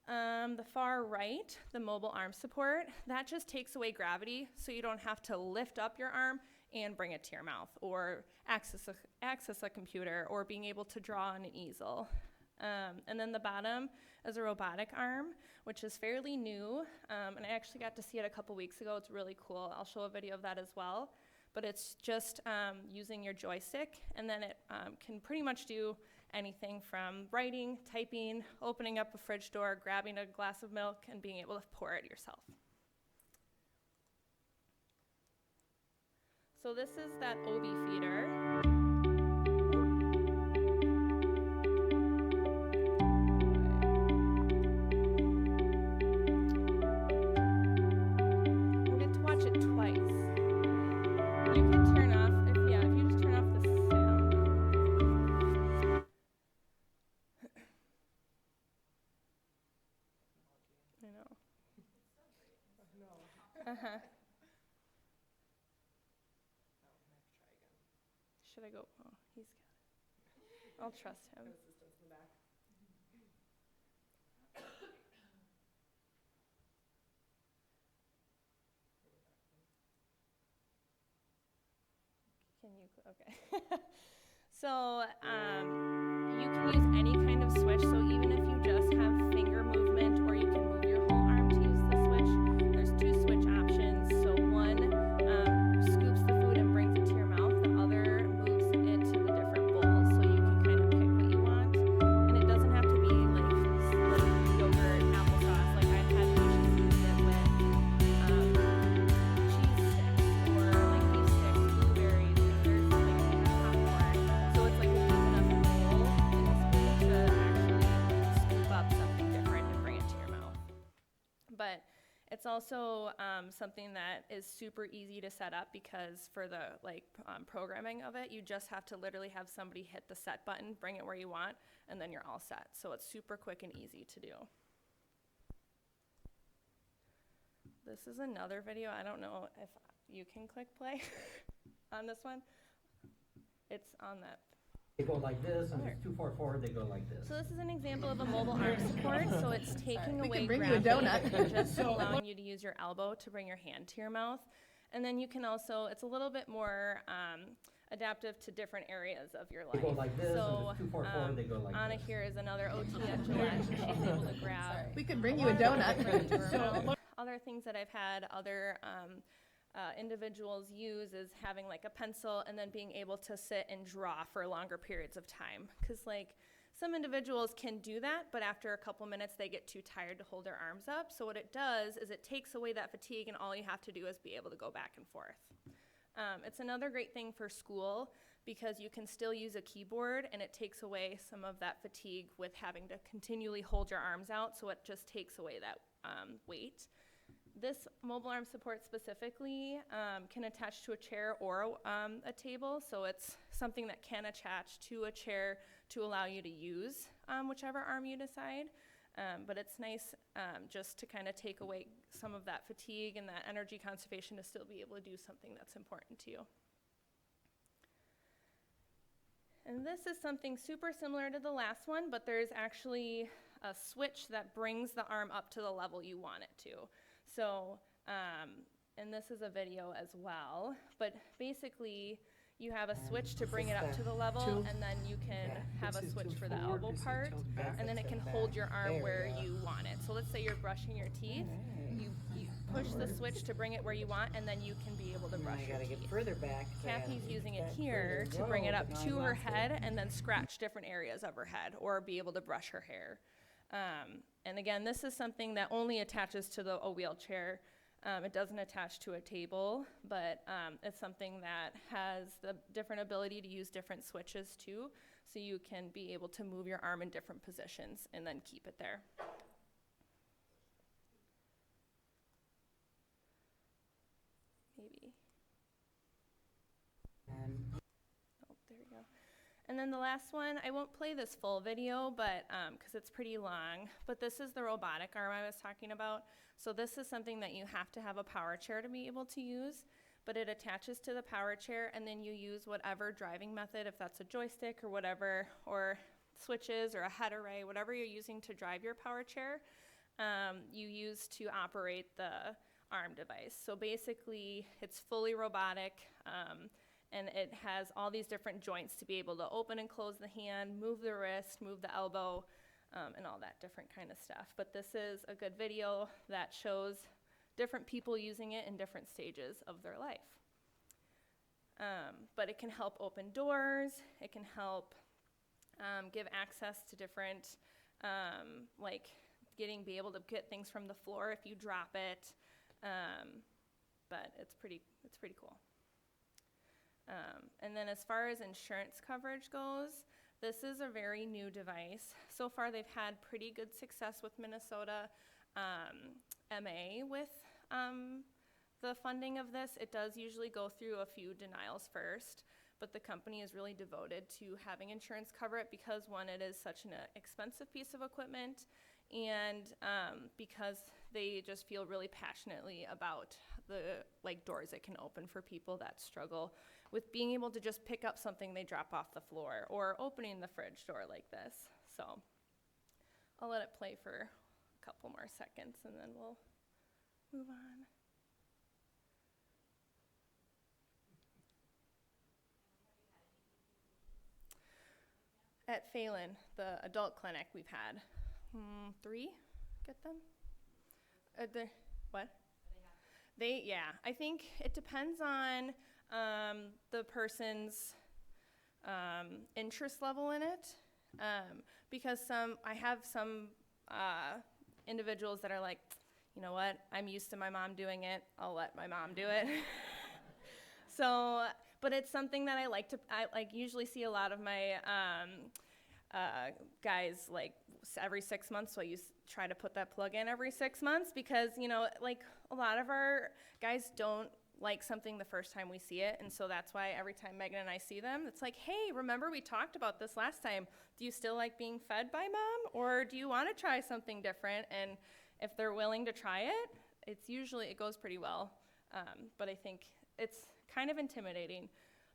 Speaker 9: The far right, the mobile arm support, that just takes away gravity, so you don't have to lift up your arm and bring it to your mouth, or access a computer, or being able to draw on an easel. And then the bottom is a robotic arm, which is fairly new, and I actually got to see it a couple weeks ago. It's really cool. I'll show a video of that as well. But it's just using your joystick, and then it can pretty much do anything from writing, typing, opening up a fridge door, grabbing a glass of milk, and being able to pour it yourself. So this is that Obi feeder. Should I go? Oh, he's got it. I'll trust him. Can you? Okay. So you can use any kind of switch. So even if you just have finger movement, or you can move your whole arm to use the switch, there's 2 switch options. So one scoops the food and brings it to your mouth. The other moves it to the different bowls. So you can kind of pick what you want. And it doesn't have to be like yogurt, applesauce. Like I've had patients use it with cheese sticks, or like beef sticks, blueberries, and there's like popcorn. So it's like a deep enough bowl in the spoon to actually scoop up something different and bring it to your mouth. But it's also something that is super easy to set up, because for the programming of it, you just have to literally have somebody hit the set button, bring it where you want, and then you're all set. So it's super quick and easy to do. This is another video. I don't know if you can click play on this one. It's on that.
Speaker 12: They go like this, and it's 244, they go like this.
Speaker 9: So this is an example of a mobile arm support. So it's taking away
Speaker 12: bring you a
Speaker 9: gravity
Speaker 12: donut.
Speaker 9: and just allowing you to use your elbow to bring your hand to your mouth. And then you can also, it's a little bit more adaptive to different areas of your life.
Speaker 12: They go like this,
Speaker 9: so
Speaker 12: and it's 244, they go like
Speaker 9: Anna
Speaker 12: this.
Speaker 9: here is another OT at Gillette. She's able to grab.
Speaker 12: We could bring you a donut.
Speaker 9: Other things that I've had other individuals use is having like a pencil and then being able to sit and draw for longer periods of time. Because like some individuals can do that, but after a couple minutes they get too tired to hold their arms up. So what it does is it takes away that fatigue, and all you have to do is be able to go back and forth. It's another great thing for school, because you can still use a keyboard, and it takes away some of that fatigue with having to continually hold your arms out, so it just takes away that weight. This mobile arm support specifically can attach to a chair or a table, so it's something that can attach to a chair to allow you to use whichever arm you decide. But it's nice just to kind of take away some of that fatigue and that energy conservation to still be able to do something that's important to you. And this is something super similar to the last one, but there's actually a switch that brings the arm up to the level you want it to. So, and this is a video as well, but basically you have a switch to bring it up to the level, and then you can have a switch for the elbow part, and then it can hold your arm where you want it. So let's say you're brushing your teeth, you push the switch to bring it where you want, and then you can be able to brush your teeth.
Speaker 13: Further back.
Speaker 9: Kathy's using it here to bring it up to her head and then scratch different areas of her head or be able to brush her hair. And again, this is something that only attaches to a wheelchair. It doesn't attach to a table, but it's something that has the different ability to use different switches too, so you can be able to move your arm in different positions and then keep it there. Maybe. Oh, there we go. And then the last one, I won't play this full video, but because it's pretty long, but this is the robotic arm I was talking about. So this is something that you have to have a power chair to be able to use, but it attaches to the power chair, and then you use whatever driving method, if that's a joystick or whatever, or switches or a head array, whatever you're using to drive your power chair, you use to operate the arm device. So basically, it's fully robotic, and it has all these different joints to be able to open and close the hand, move the wrist, move the elbow, and all that different kind of stuff. But this is a good video that shows different people using it in different stages of their life. But it can help open doors, it can help give access to different, like be able to get things from the floor if you drop it. But it's pretty cool. And then as far as insurance coverage goes, this is a very new device. So far they've had pretty good success with Minnesota MA with the funding of this. It does usually go through a few denials first, but the company is really devoted to having insurance cover it because, one, it is such an expensive piece of equipment, and because they just feel really passionately about the doors it can open for people that struggle with being able to just pick up something they drop off the floor or opening the fridge door like this. So I'll let it play for a couple more seconds and then we'll move on. At Phelan, the adult clinic, we've had 3 get them. What? Yeah, I think it depends on the person's interest level in it, because I have some individuals that are like, you know what, I'm used to my mom doing it, I'll let my mom do it. So, but it's something that I usually see a lot of my guys every 6 months, so I try to put that plug in every 6 months because, a lot of our guys don't like something the first time we see it, and so that's why every time Meghan and I see them, it's like, hey, remember we talked about this last time. Do you still like being fed by mom, or do you want to try something different? And if they're willing to try it, it goes pretty well, but I think it's kind of intimidating.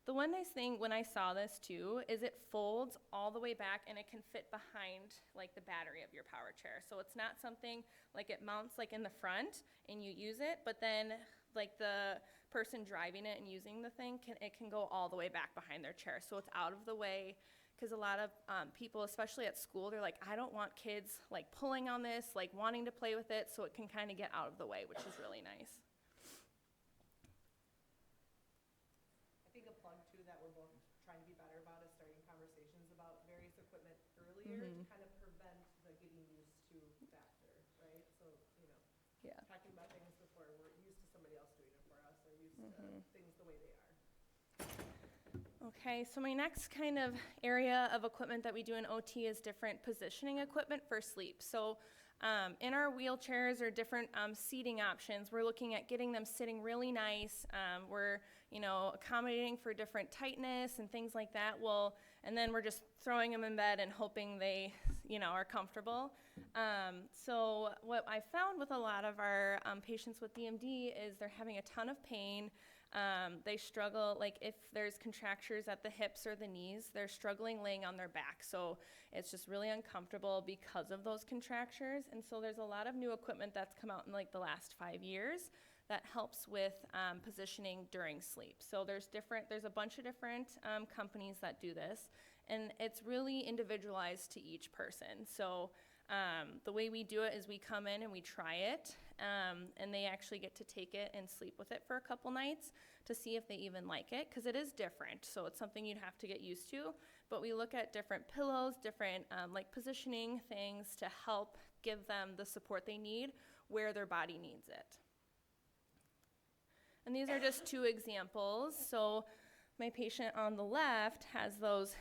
Speaker 9: The one nice thing when I saw this too is it folds all the way back and it can fit behind the battery of your power chair. So it's not something it mounts in the front and you use it, but then the person driving it and using the thing can go all the way back behind their chair. So it's out of the way, because a lot of people, especially at school, they're like, I don't want kids pulling on this, wanting to play with it, so it can kind of get out of the way, which is really nice.
Speaker 11: That we're both trying to be better about is starting conversations about various equipment earlier to kind of prevent the getting used to factor, right? So, talking about things before we're used to somebody else doing it for us or used to things the way they are.
Speaker 9: Okay, so my next kind of area of equipment that we do in OT is different positioning equipment for sleep. So In our wheelchairs or different seating options, we're looking at getting them sitting really nice. We're, accommodating for different tightness and things like that. And then we're just throwing them in bed and hoping they, are comfortable. So what I found with a lot of our patients with DMD is they're having a ton of pain. They struggle, like if there's contractures at the hips or the knees, they're struggling laying on their back. So it's just really uncomfortable because of those contractures. And so there's a lot of new equipment that's come out in like the last 5 years that helps with positioning during sleep. So there's a bunch of different companies that do this, and it's really individualized to each person. So the way we do it is we come in and we try it, and they actually get to take it and sleep with it for a couple nights to see if they even like it, because it is different. So it's something you'd have to get used to. But we look at different pillows, different like positioning things to help give them the support they need where their body needs it. And these are just two examples. So my patient on the left has those,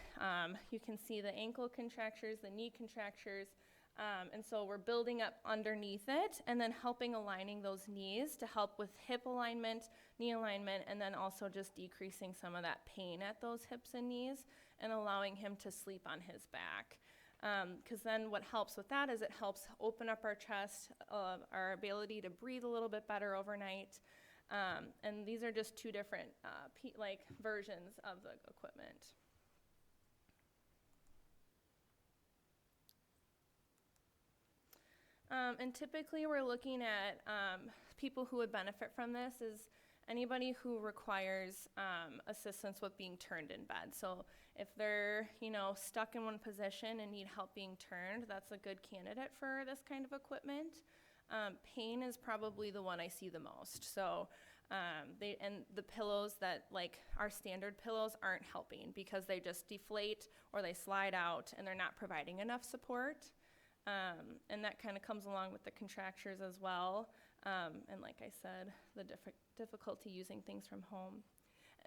Speaker 9: you can see the ankle contractures, the knee contractures, and so we're building up underneath it and then aligning those knees to help with hip alignment, knee alignment, and then also just decreasing some of that pain at those hips and knees and allowing him to sleep on his back. Because then what helps with that is it helps open up our chest, our ability to breathe a little bit better overnight. And these are just two different versions of the equipment. And typically we're looking at people who would benefit from this is anybody who requires assistance with being turned in bed. So if they're, stuck in one position and need help being turned, that's a good candidate for this kind of equipment. Pain is probably the one I see the most. So the pillows that our standard pillows aren't helping because they just deflate or they slide out and they're not providing enough support. And that kind of comes along with the contractures as well. And like I said, the difficulty using things from home.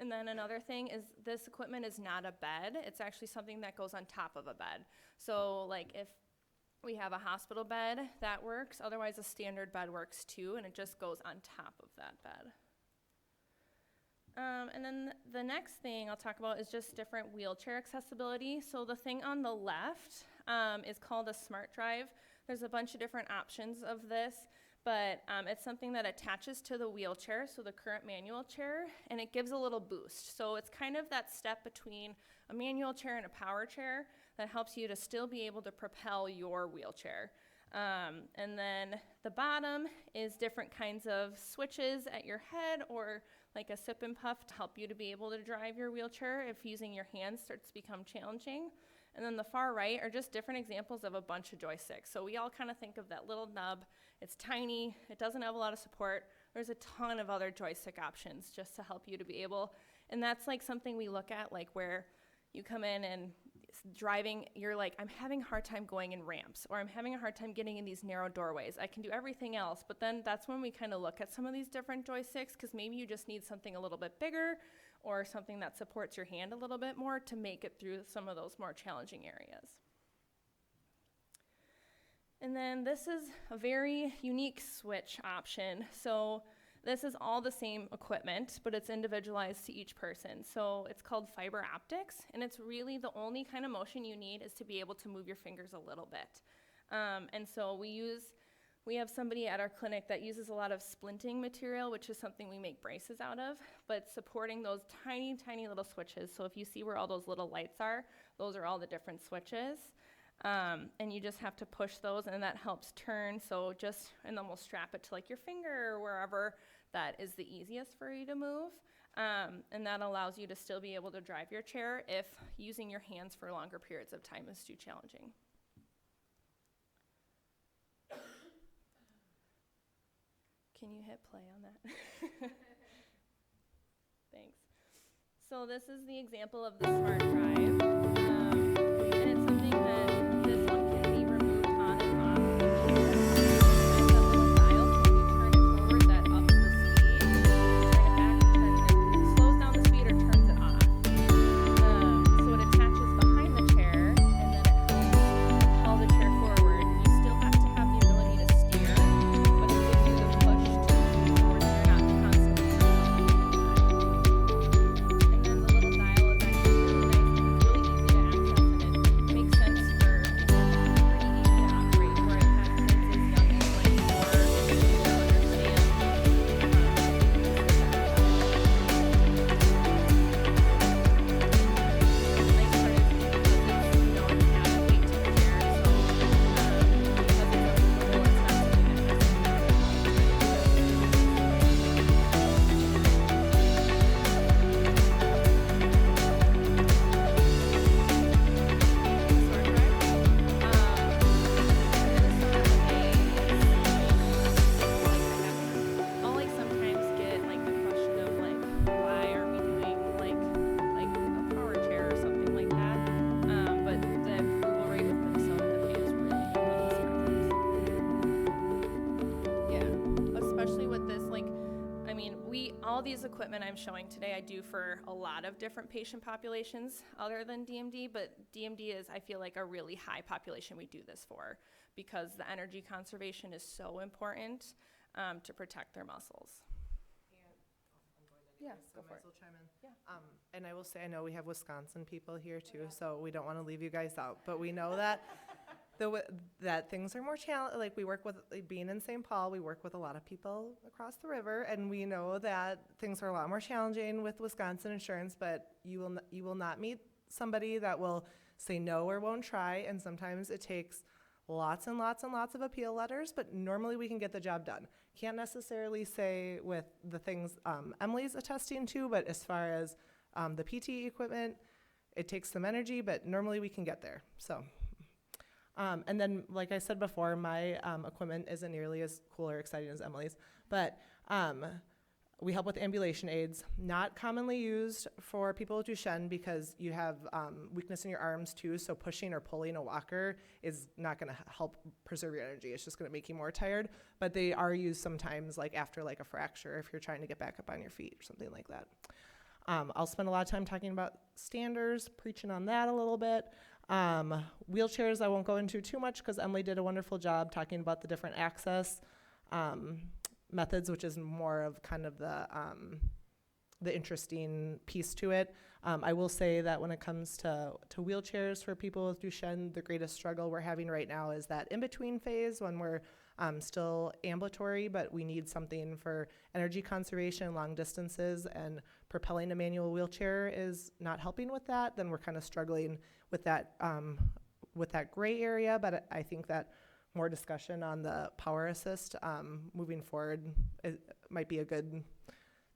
Speaker 9: And then another thing is this equipment is not a bed. It's actually something that goes on top of a bed. So if we have a hospital bed, that works. Otherwise, a standard bed works too, and it just goes on top of that bed. And then the next thing I'll talk about is just different wheelchair accessibility. So the thing on the left is called a Smart Drive. There's a bunch of different options of this, but it's something that attaches to the wheelchair, so the current manual chair, and it gives a little boost. So it's kind of that step between a manual chair and a power chair that helps you to still be able to propel your wheelchair. And then the bottom is different kinds of switches at your head or like a sip and puff to help you to be able to drive your wheelchair if using your hands starts to become challenging. And then the far right are just different examples of a bunch of joysticks. So we all kind of think of that little nub. It's tiny. It doesn't have a lot of support. There's a ton of other joystick options just to help you to be able. And that's something we look at where you come in and driving, you're I'm having a hard time going in ramps, or I'm having a hard time getting in these narrow doorways. I can do everything else, but then that's when we kind of look at some of these different joysticks, because maybe you just need something a little bit bigger or something that supports your hand a little bit more to make it through some of those more challenging areas. And then this is a very unique switch option. So this is all the same equipment, but it's individualized to each person. So it's called fiber optics, and it's really the only kind of motion you need is to be able to move your fingers a little bit. And so we have somebody at our clinic that uses a lot of splinting material, which is something we make braces out of, but supporting those tiny, tiny little switches. So if you see where all those little lights are, those are all the different switches. And you just have to push those, and that helps turn. And then we'll strap it to your finger or wherever that is the easiest for you to move. And that allows you to still be able to drive your chair if using your hands for longer periods of time is too challenging. Can you hit play on that? Thanks. So this is the example of the Smart Drive. And it's something that this one can be removed on and off. Slows down the speed or turns it off. So it attaches behind the chair, and then it helps propel the chair forward. You still have to have the ability all these equipment I'm showing today, I do for a lot of different patient populations other than DMD, but DMD is, I feel like, a really high population we do this for because the energy conservation is so important to protect their muscles. Yeah,
Speaker 11: So
Speaker 9: go for
Speaker 11: might
Speaker 9: it.
Speaker 11: as well chime in.
Speaker 9: Yeah.
Speaker 11: And I will say, I know we have Wisconsin people here too, so we don't want to leave you guys out, but we know that that things are more challenging. Like we work with, being in St. Paul, we work with a lot of people across the river, and we know that things are a lot more challenging with Wisconsin insurance, but you will not meet somebody that will say no or won't try, and sometimes it takes lots and lots and lots of appeal letters, but normally we can get the job done. Can't necessarily say with the things Emily's attesting to, but as far as the PT equipment, it takes some energy, but normally we can get there. So, and then, like I said before, my equipment isn't nearly as cool or exciting as Emily's, but we help with ambulation aids, not commonly used for people with Duchenne because you have weakness in your arms too, so pushing or pulling a walker is not gonna help preserve your energy. It's just gonna make you more tired, but they are used sometimes like after like a fracture if you're trying to get back up on your feet or something like that. I'll spend a lot of time talking about standers, preaching on that a little bit. Wheelchairs I won't go into too much because Emily did a wonderful job talking about the different access methods, which is more of kind of the interesting piece to it. I will say that when it comes to wheelchairs for people with Duchenne, the greatest struggle we're having right now is that in-between phase when we're still ambulatory, but we need something for energy conservation, long distances, and propelling a manual wheelchair is not helping with that. Then we're kind of struggling with that gray area, but I think that more discussion on the power assist moving forward might be a good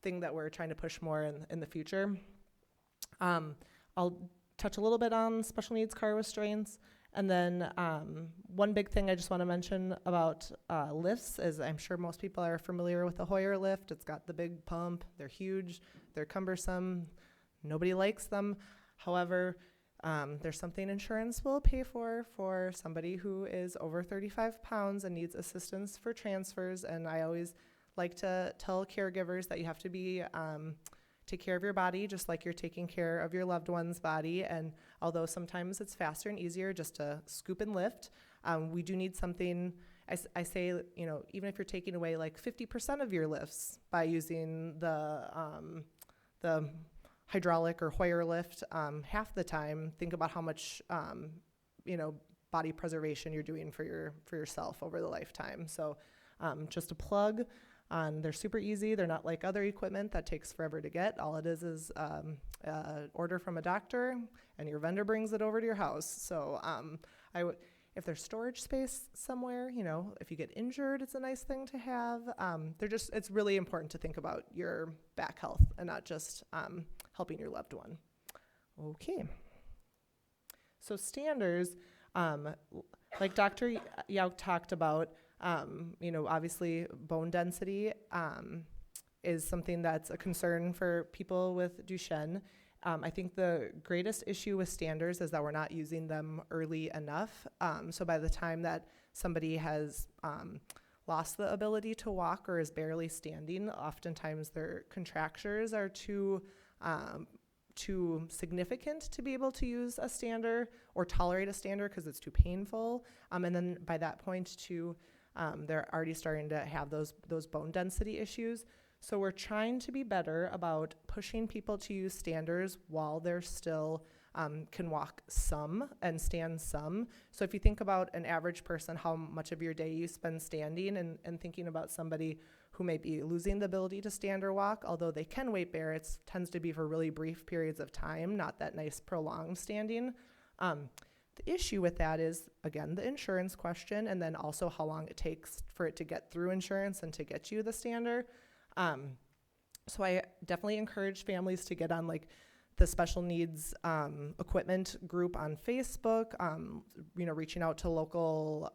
Speaker 11: thing that we're trying to push more in the future. I'll touch a little bit on special needs car restraints. And then one big thing I just want to mention about lifts is I'm sure most people are familiar with the Hoyer lift. It's got the big pump. They're huge. They're cumbersome. Nobody likes them. However, there's something insurance will pay for somebody who is over 35 pounds and needs assistance for transfers. And I always like to tell caregivers that you have to be take care of your body just like you're taking care of your loved one's body. And although sometimes it's faster and easier just to scoop and lift, we do need something. I say, you know, even if you're taking away like 50% of your lifts by using the hydraulic or Hoyer lift, half the time, think about how much, body preservation you're doing for yourself over the lifetime. So just a plug. They're super easy. They're not like other equipment that takes forever to get. All it is order from a doctor, and your vendor brings it over to your house. So if there's storage space somewhere, if you get injured, it's a nice thing to have. It's really important to think about your back health and not just helping your loved one. Okay. So standards, like Dr. Yauch talked about, obviously bone density is something that's a concern for people with Duchenne. I think the greatest issue with standards is that we're not using them early enough. So by the time that somebody has lost the ability to walk or is barely standing, oftentimes their contractures are too significant to be able to use a stander or tolerate a stander because it's too painful. And then by that point too, they're already starting to have those bone density issues. So we're trying to be better about pushing people to use standers while they're still can walk some and stand some. So if you think about an average person, how much of your day you spend standing and thinking about somebody who may be losing the ability to stand or walk, although they can weight bear, it tends to be for really brief periods of time, not that nice prolonged standing. The issue with that is, again, the insurance question, and then also how long it takes for it to get through insurance and to get you the stander. So I definitely encourage families to get on like the special needs equipment group on Facebook, reaching out to local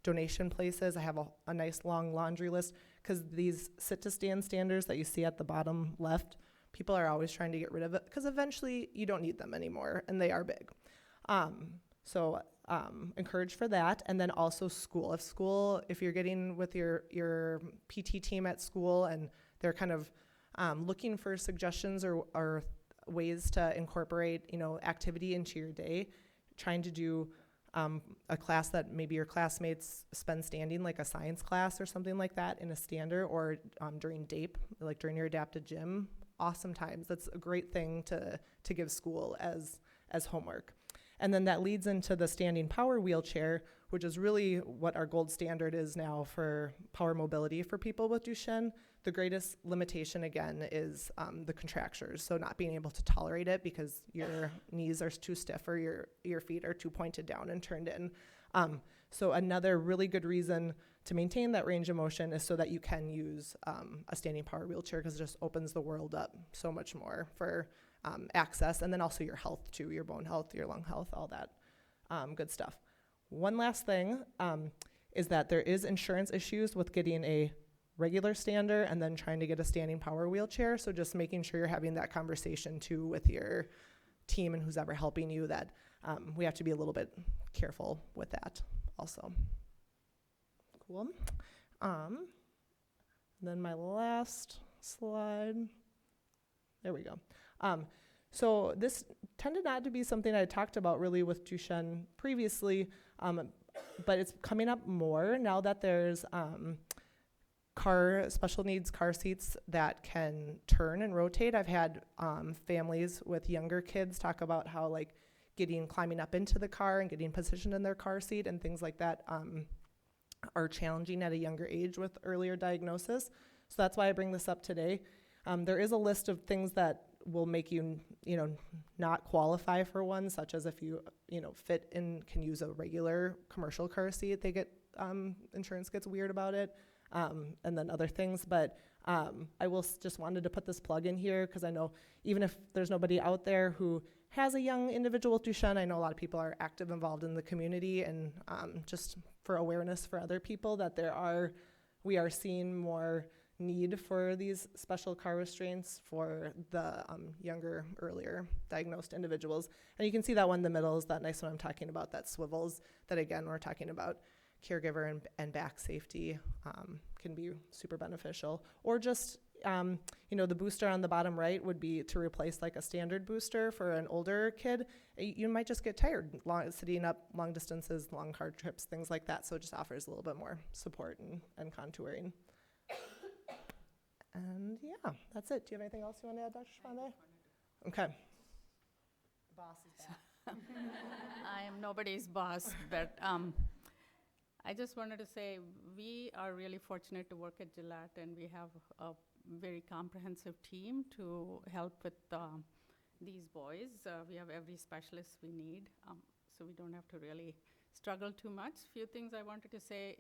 Speaker 11: donation places. I have a nice long laundry list because these sit-to-stand standers that you see at the bottom left, people are always trying to get rid of it because eventually you don't need them anymore and they are big. So encourage for that. And then also school. If you're getting with your PT team at school and they're kind of looking for suggestions or ways to incorporate, activity into your day, trying to do a class that maybe your classmates spend standing, like a science class or something like that in a stander, or during DAPE, like during your adapted gym. Awesome times. That's a great thing to give school as homework. And then that leads into the standing power wheelchair, which is really what our gold standard is now for power mobility for people with Duchenne. The greatest limitation, again, is the contractures, so not being able to tolerate it because your knees are too stiff or your feet are too pointed down and turned in. So another really good reason to maintain that range of motion is so that you can use a standing power wheelchair, because it just opens the world up so much more for access, and then also your health too, your bone health, your lung health, all that good stuff. One last thing is that there is insurance issues with getting a regular stander and then trying to get a standing power wheelchair. So just making sure you're having that conversation too with your team and who's ever helping you, that we have to be a little bit careful with that also. Cool. Then my last slide. There we go. So this tended not to be something I talked about really with Duchenne previously, but it's coming up more now that there's special needs car seats that can turn and rotate. I've had families with younger kids talk about how like climbing up into the car and getting positioned in their car seat and things like that are challenging at a younger age with earlier diagnosis. So that's why I bring this up today. There is a list of things that will make you, not qualify for one, such as if you, fit in, can use a regular commercial car seat, they get, insurance gets weird about it, and then other things. But I just wanted to put this plug in here because I know even if there's nobody out there who has a young individual with Duchenne, I know a lot of people are active, involved in the community, and just for awareness for other people that we are seeing more need for these special car restraints for the younger, earlier diagnosed individuals. And you can see that one in the middle is that nice one I'm talking about that swivels, that again, we're talking about caregiver and back safety can be super beneficial. Or just, the booster on the bottom right would be to replace like a standard booster for an older kid. You might just get tired sitting up long distances, long car trips, things like that. So it just offers a little bit more support and contouring. And yeah, that's it. Do you have anything else you want to add, Dr. Deshpande? Okay.
Speaker 8: The boss is back. I am nobody's boss, but I just wanted to say we are really fortunate to work at Gillette, and we have a very comprehensive team to help with these boys. We have every specialist we need, so we don't have to really struggle too much. Few things I wanted to say.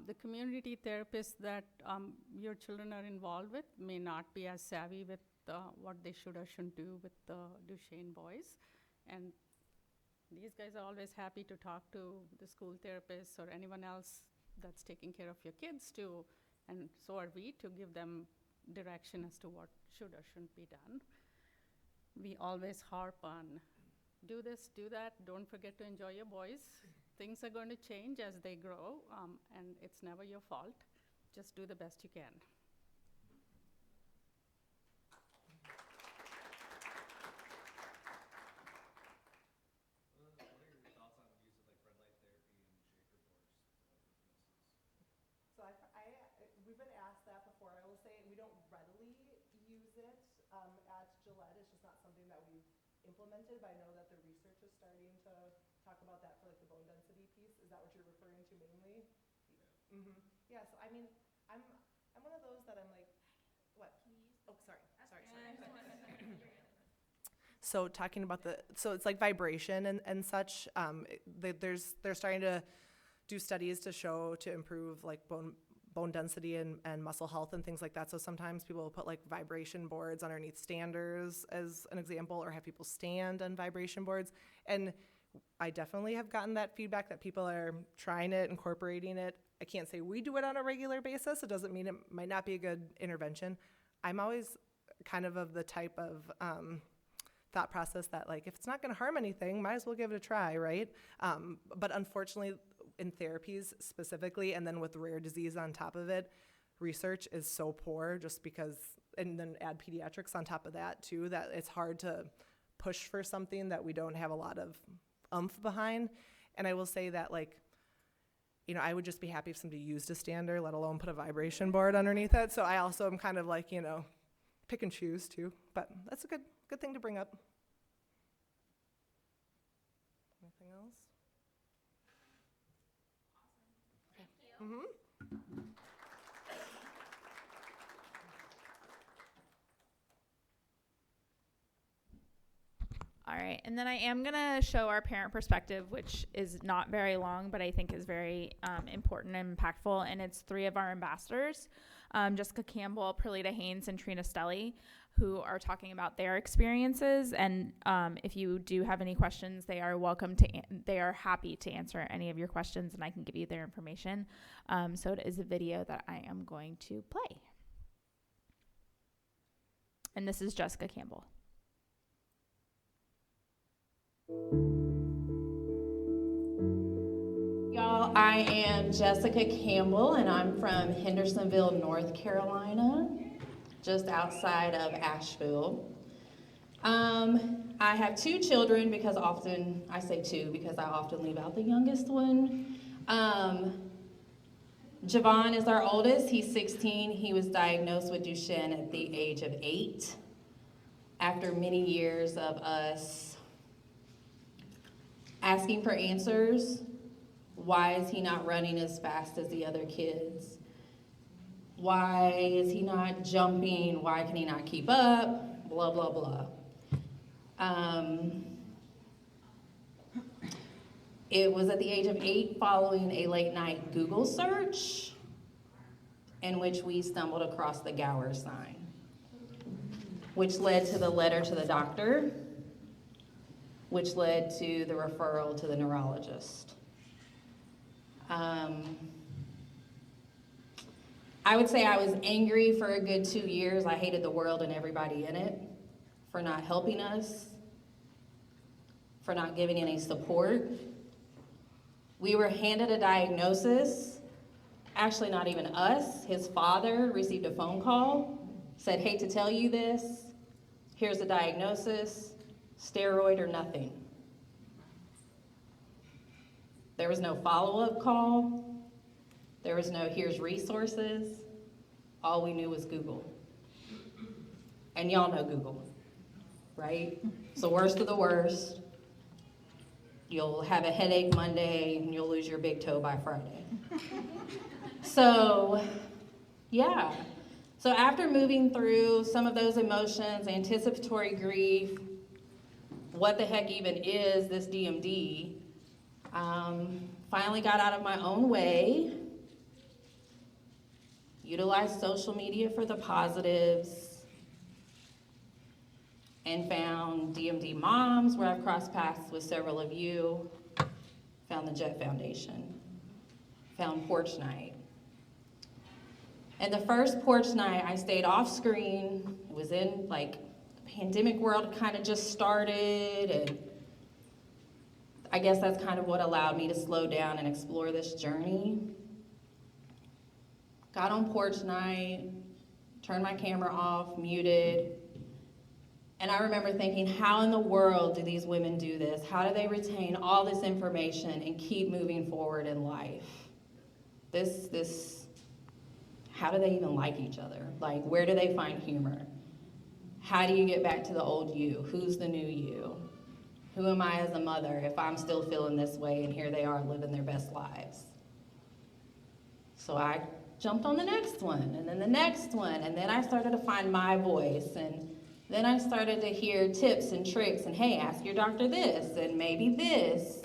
Speaker 8: The community therapists that your children are involved with may not be as savvy with what they should or shouldn't do with the Duchenne boys. And these guys are always happy to talk to the school therapists or anyone else that's taking care of your kids too. And so are we, to give them direction as to what should or shouldn't be done. We always harp on do this, do that, don't forget to enjoy your boys. Things are going to change as they grow, and it's never your fault. Just do the best you can.
Speaker 5: What are your thoughts on the use of like red light therapy and shaker doors?
Speaker 11: So we've been asked that before. I will say we don't readily use it at Gillette. It's just not something that we've implemented, but I know that the research is starting to talk about that for like the bone density piece. Is that what you're referring to mainly? Yeah. Mm-hmm. Yeah. So I mean, I'm one of those that I'm like, what? Oh, sorry. So talking about so it's like vibration and such. They're starting to do studies to improve like bone density and muscle health and things like that. So sometimes people will put like vibration boards underneath standers as an example, or have people stand on vibration boards. And I definitely have gotten that feedback that people are trying it, incorporating it. I can't say we do it on a regular basis. It doesn't mean it might not be a good intervention. I'm always kind of the type of thought process that like, if it's not going to harm anything, might as well give it a try, right? But unfortunately, in therapies specifically, and then with rare disease on top of it, research is so poor just because and then add pediatrics on top of that too, that it's hard to push for something that we don't have a lot of oomph behind. And I will say that, like, you know, I would just be happy if somebody used a stander, let alone put a vibration board underneath it. So I also am kind of like, you know, pick and choose too, but that's a good thing to bring up. Anything else? Okay.
Speaker 1: All right, and then I am going to show our parent perspective, which is not very long, but I think is very important and impactful, and it's 3 of our ambassadors, Jessica Campbell, Perlita Haynes, and Trina Stelly, who are talking about their experiences, and if you do have any questions, they are they are happy to answer any of your questions, and I can give you their information. So it is a video that I am going to play. And this is Jessica Campbell.
Speaker 13: Y'all, I am Jessica Campbell, and I'm from Hendersonville, North Carolina, just outside of Asheville. I have 2 children because often, I say 2 because I often leave out the youngest one. Javon is our oldest. He's 16. He was diagnosed with Duchenne at the age of 8. After many years of us asking for answers. Why is he not running as fast as the other kids? Why is he not jumping? Why can he not keep up? Blah, blah, blah. It was at the age of 8 following a late night Google search in which we stumbled across the Gower sign, which led to the letter to the doctor, which led to the referral to the neurologist. I would say I was angry for a good 2 years. I hated the world and everybody in it for not helping us, for not giving any support. We were handed a diagnosis, actually not even us. His father received a phone call, said, hate to tell you this, here's the diagnosis, steroid or nothing. There was no follow-up call. There was no here's resources. All we knew was Google. And y'all know Google, right? It's the worst of the worst. You'll have a headache Monday and you'll lose your big toe by Friday. So, yeah. So after moving through some of those emotions, anticipatory grief, what the heck even is this DMD, finally got out of my own way, utilized social media for the positives, and found DMD Moms, where I've crossed paths with several of you, found the Jett Foundation, found Porch Night. And the first Porch Night, I stayed off screen. It was in, like, the pandemic world kind of just started, and I guess that's kind of what allowed me to slow down and explore this journey. Got on Porch Night, turned my camera off, muted, and I remember thinking, how in the world do these women do this? How do they retain all this information and keep moving forward in life? How do they even like each other? Like, where do they find humor? How do you get back to the old you? Who's the new you? Who am I as a mother if I'm still feeling this way and here they are living their best lives? So I jumped on the next one, and then the next one, and then I started to find my voice, and then I started to hear tips and tricks, and hey, ask your doctor this, and maybe this.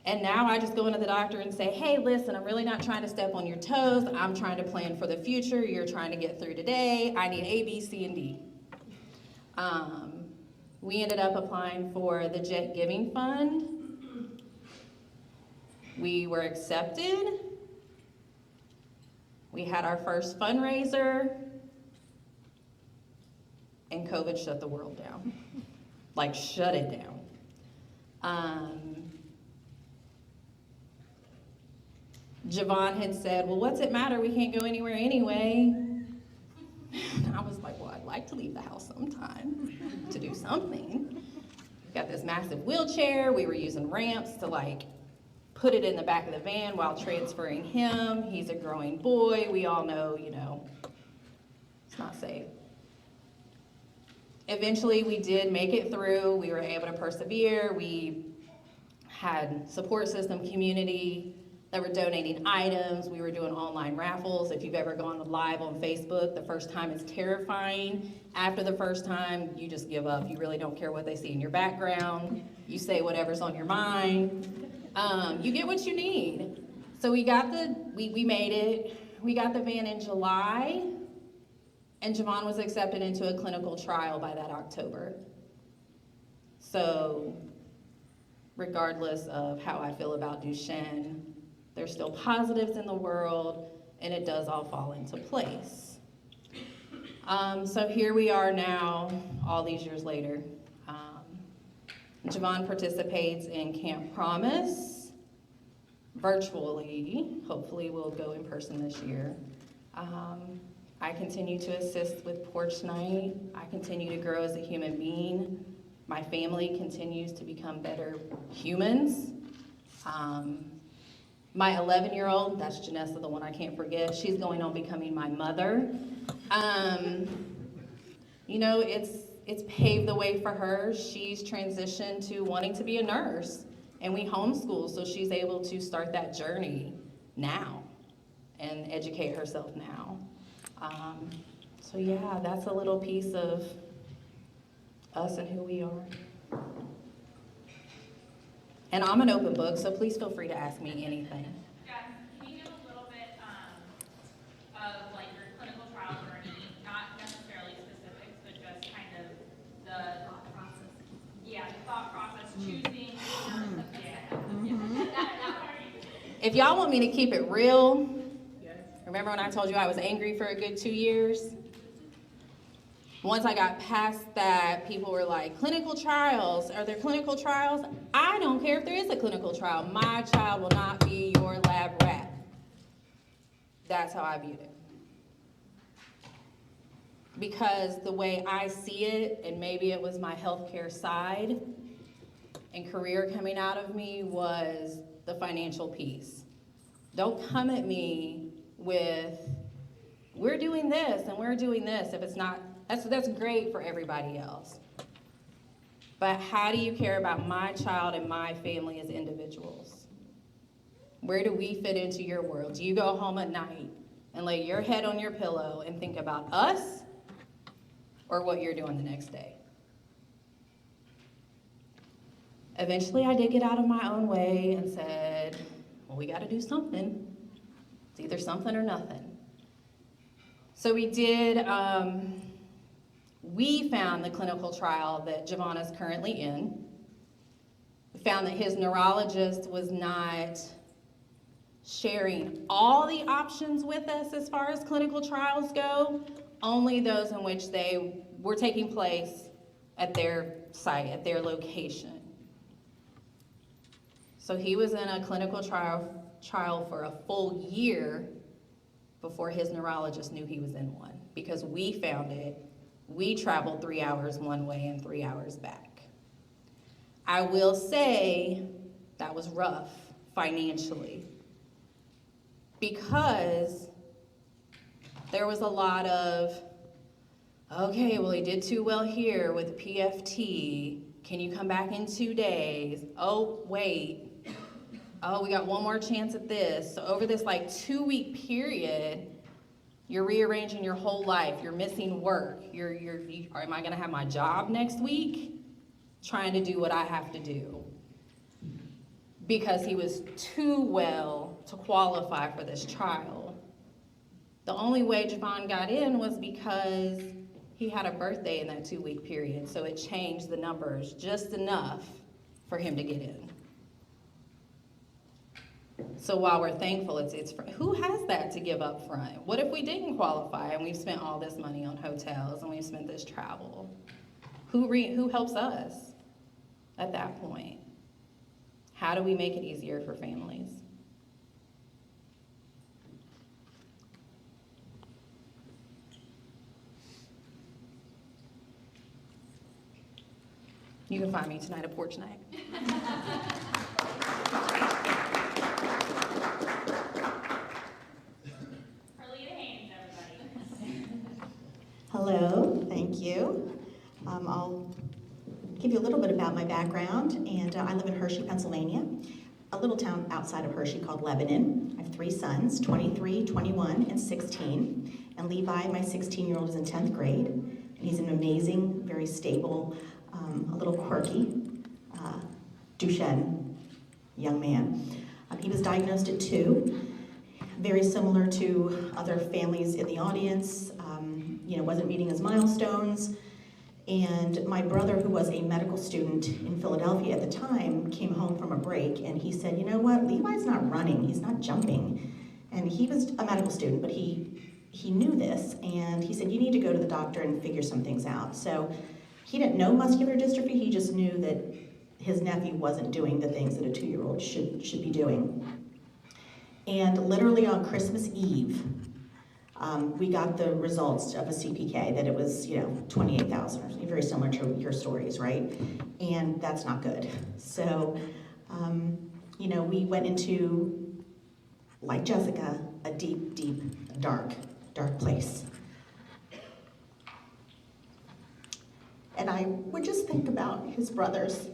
Speaker 13: And now I just go into the doctor and say, hey, listen, I'm really not trying to step on your toes. I'm trying to plan for the future. You're trying to get through today. I need A, B, C, and D. We ended up applying for the Jett Giving Fund. We were accepted. We had our first fundraiser, and COVID shut the world down. Like, shut it down. Javon had said, well, what's it matter? We can't go anywhere anyway. like to leave the house sometime to do something. Got this massive wheelchair. We were using ramps to like put it in the back of the van while transferring him. He's a growing boy. We all know, you know, it's not safe. Eventually, we did make it through. We were able to persevere. We had support system community that were donating items. We were doing online raffles. If you've ever gone live on Facebook, the first time is terrifying. After the first time, you just give up. You really don't care what they see in your background. You say whatever's on your mind. You get what you need. So we made it. We got the van in July, and Javon was accepted into a clinical trial by that October. So regardless of how I feel about Duchenne, there's still positives in the world, and it does all fall into place. So here we are now, all these years later. Javon participates in Camp Promise virtually. Hopefully we'll go in person this year. I continue to assist with porch night. I continue to grow as a human being. My family continues to become better humans. My 11-year-old, that's Janessa, the one I can't forget, she's going on becoming my mother. You know, it's paved the way for her. She's transitioned to wanting to be a nurse, and we homeschool, so she's able to start that journey now and educate herself now. So yeah, that's a little piece of us and who we are. And I'm an open book, so please feel free to ask me anything.
Speaker 1: Yeah, can you give a little bit of like your clinical trial journey, not necessarily specifics, but just kind of the thought process. Yeah, the thought process, choosing.
Speaker 13: If y'all want me to keep it real, remember when I told you I was angry for a good 2 years? Once I got past that, people were like, clinical trials, are there clinical trials? I don't care if there is a clinical trial. My child will not be your lab rat. That's how I viewed it. Because the way I see it, and maybe it was my healthcare side and career coming out of me, was the financial piece. Don't come at me with, we're doing this and we're doing this, if it's not. That's great for everybody else. But how do you care about my child and my family as individuals? Where do we fit into your world? Do you go home at night and lay your head on your pillow and think about us or what you're doing the next day? Eventually, I did get out of my own way and said, well, we got to do something. It's either something or nothing. So we did. We found the clinical trial that Javon is currently in. We found that his neurologist was not sharing all the options with us as far as clinical trials go, only those in which they were taking place at their site, at their location. So he was in a clinical trial for a full year before his neurologist knew he was in one, because we found it. We traveled 3 hours one way and 3 hours back. I will say that was rough financially, because there was a lot of, okay, well, he did too well here with the PFT. Can you come back in 2 days? Oh, wait. Oh, we got one more chance at this. So over this like 2-week period, you're rearranging your whole life. You're missing work. Am I gonna have my job next week? Trying to do what I have to do. Because he was too well to qualify for this trial. The only way Javon got in was because he had a birthday in that 2-week period. So it changed the numbers just enough for him to get in. So while we're thankful, it's who has that to give up front? What if we didn't qualify and we've spent all this money on hotels and we've spent this travel? Who helps us at that point? How do we make it easier for families? You can find me tonight at Porch Night.
Speaker 14: Hello, thank you. I'll give you a little bit about my background, and I live in Hershey, Pennsylvania, a little town outside of Hershey called Lebanon. I have 3 sons, 23, 21, and 16. And Levi, my 16-year-old, is in 10th grade. And he's an amazing, very stable, a little quirky Duchenne young man. He was diagnosed at 2, very similar to other families in the audience, wasn't meeting his milestones. And my brother, who was a medical student in Philadelphia at the time, came home from a break and he said, you know what, Levi's not running, he's not jumping. And he was a medical student, but he knew this, and he said, you need to go to the doctor and figure some things out. So he didn't know muscular dystrophy, he just knew that his nephew wasn't doing the things that a 2-year-old should be doing. And literally on Christmas Eve, we got the results of a CPK that it was, 28,000, very similar to your stories, right? And that's not good. So, we went into, like Jessica, a deep, deep, dark place. And I would just think about his brothers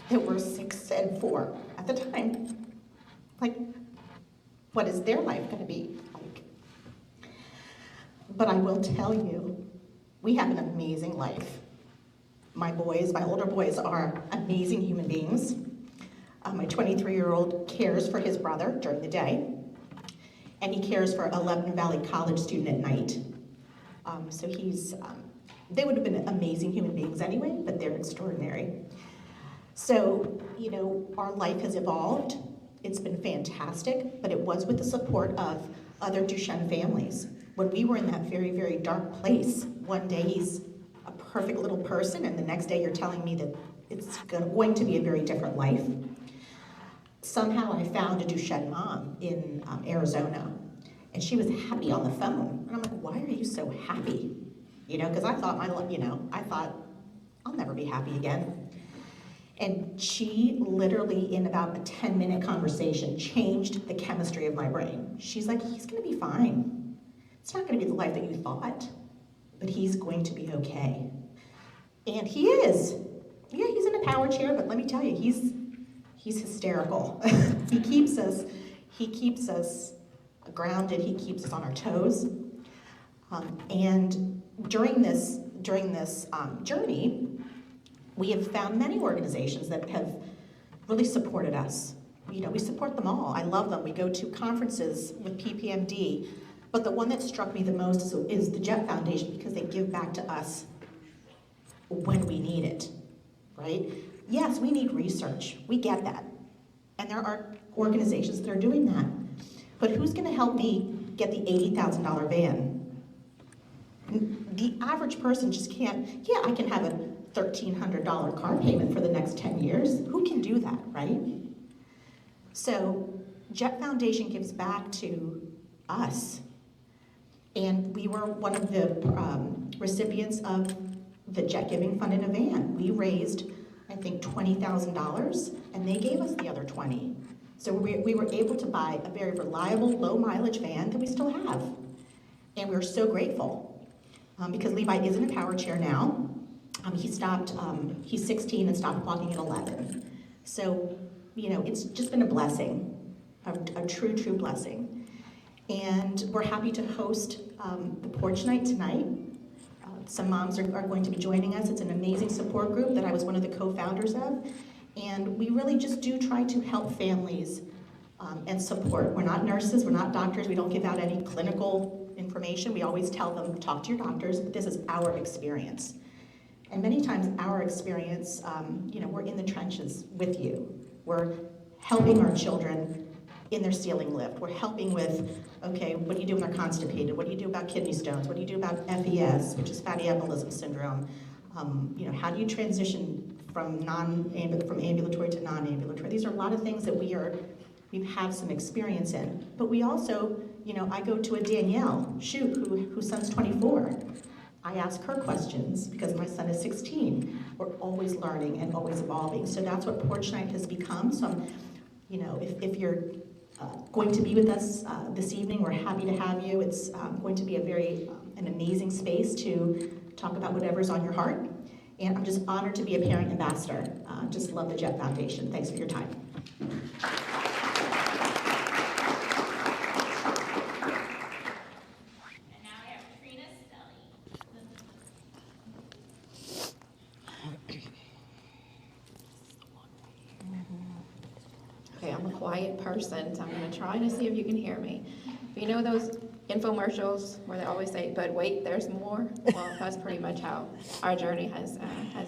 Speaker 14: that were 6 and 4 at the time. Like, what is their life going to be like? But I will tell you, we have an amazing life. My older boys are amazing human beings. My 23-year-old cares for his brother during the day, and he cares for a Lebanon Valley College student at night. So they would have been amazing human beings anyway, but they're extraordinary. So, our life has evolved. It's been fantastic, but it was with the support of other Duchenne families. When we were in that very, very dark place, one day he's a perfect little person, and the next day you're telling me that it's going to be a very different life. Somehow I found a Duchenne mom in Arizona, and she was happy on the phone. And I'm like, why are you so happy? Because I thought I'll never be happy again. And she literally, in about a 10-minute conversation, changed the chemistry of my brain. She's like, he's gonna be fine. It's not gonna be the life that you thought, but he's going to be okay. And he is. Yeah, he's in a power chair, but let me tell you, he's hysterical. He keeps us grounded, he keeps us on our toes. And during this journey, we have found many organizations that have really supported us. We support them all. I love them. We go to conferences with PPMD, but the one that struck me the most is the Jett Foundation, because they give back to us when we need it, right? Yes, we need research. We get that. And there are organizations that are doing that. But who's gonna help me get the $80,000 van? The average person just can't, I can have a $1,300 car payment for the next 10 years. Who can do that, right? So Jett Foundation gives back to us. And we were one of the recipients of the Jett Giving Fund in a van. We raised, I think, $20,000, and they gave us the other 20. So we were able to buy a very reliable, low mileage van that we still have. And we're so grateful because Levi is in a power chair now. He's 16 and stopped walking at 11. So, it's just been a blessing, a true, true blessing. And we're happy to host the Porch Night tonight. Some moms are going to be joining us. It's an amazing support group that I was one of the co-founders of. And we really just do try to help families and support. We're not nurses, we're not doctors, we don't give out any clinical information. We always tell them, talk to your doctors, but this is our experience. And many times our experience, we're in the trenches with you. We're helping our children in their ceiling lift. We're helping with, okay, what do you do when they're constipated? What do you do about kidney stones? What do you do about FES, which is fatty embolism syndrome? How do you transition from ambulatory to non-ambulatory? These are a lot of things that we have some experience in. But we also, I go to a Danielle, whose son's 24. I ask her questions because my son is 16. We're always learning and always evolving. So that's what Porch Night has become. So, if you're going to be with us this evening, we're happy to have you. It's going to be an amazing space to talk about whatever's on your heart. And I'm just honored to be a parent ambassador. Just love the Jett Foundation. Thanks for your time.
Speaker 13: Okay, I'm a quiet person, so I'm going to try to see if you can hear me. But you know those infomercials where they always say, but wait, there's more? Well, that's pretty much how our journey has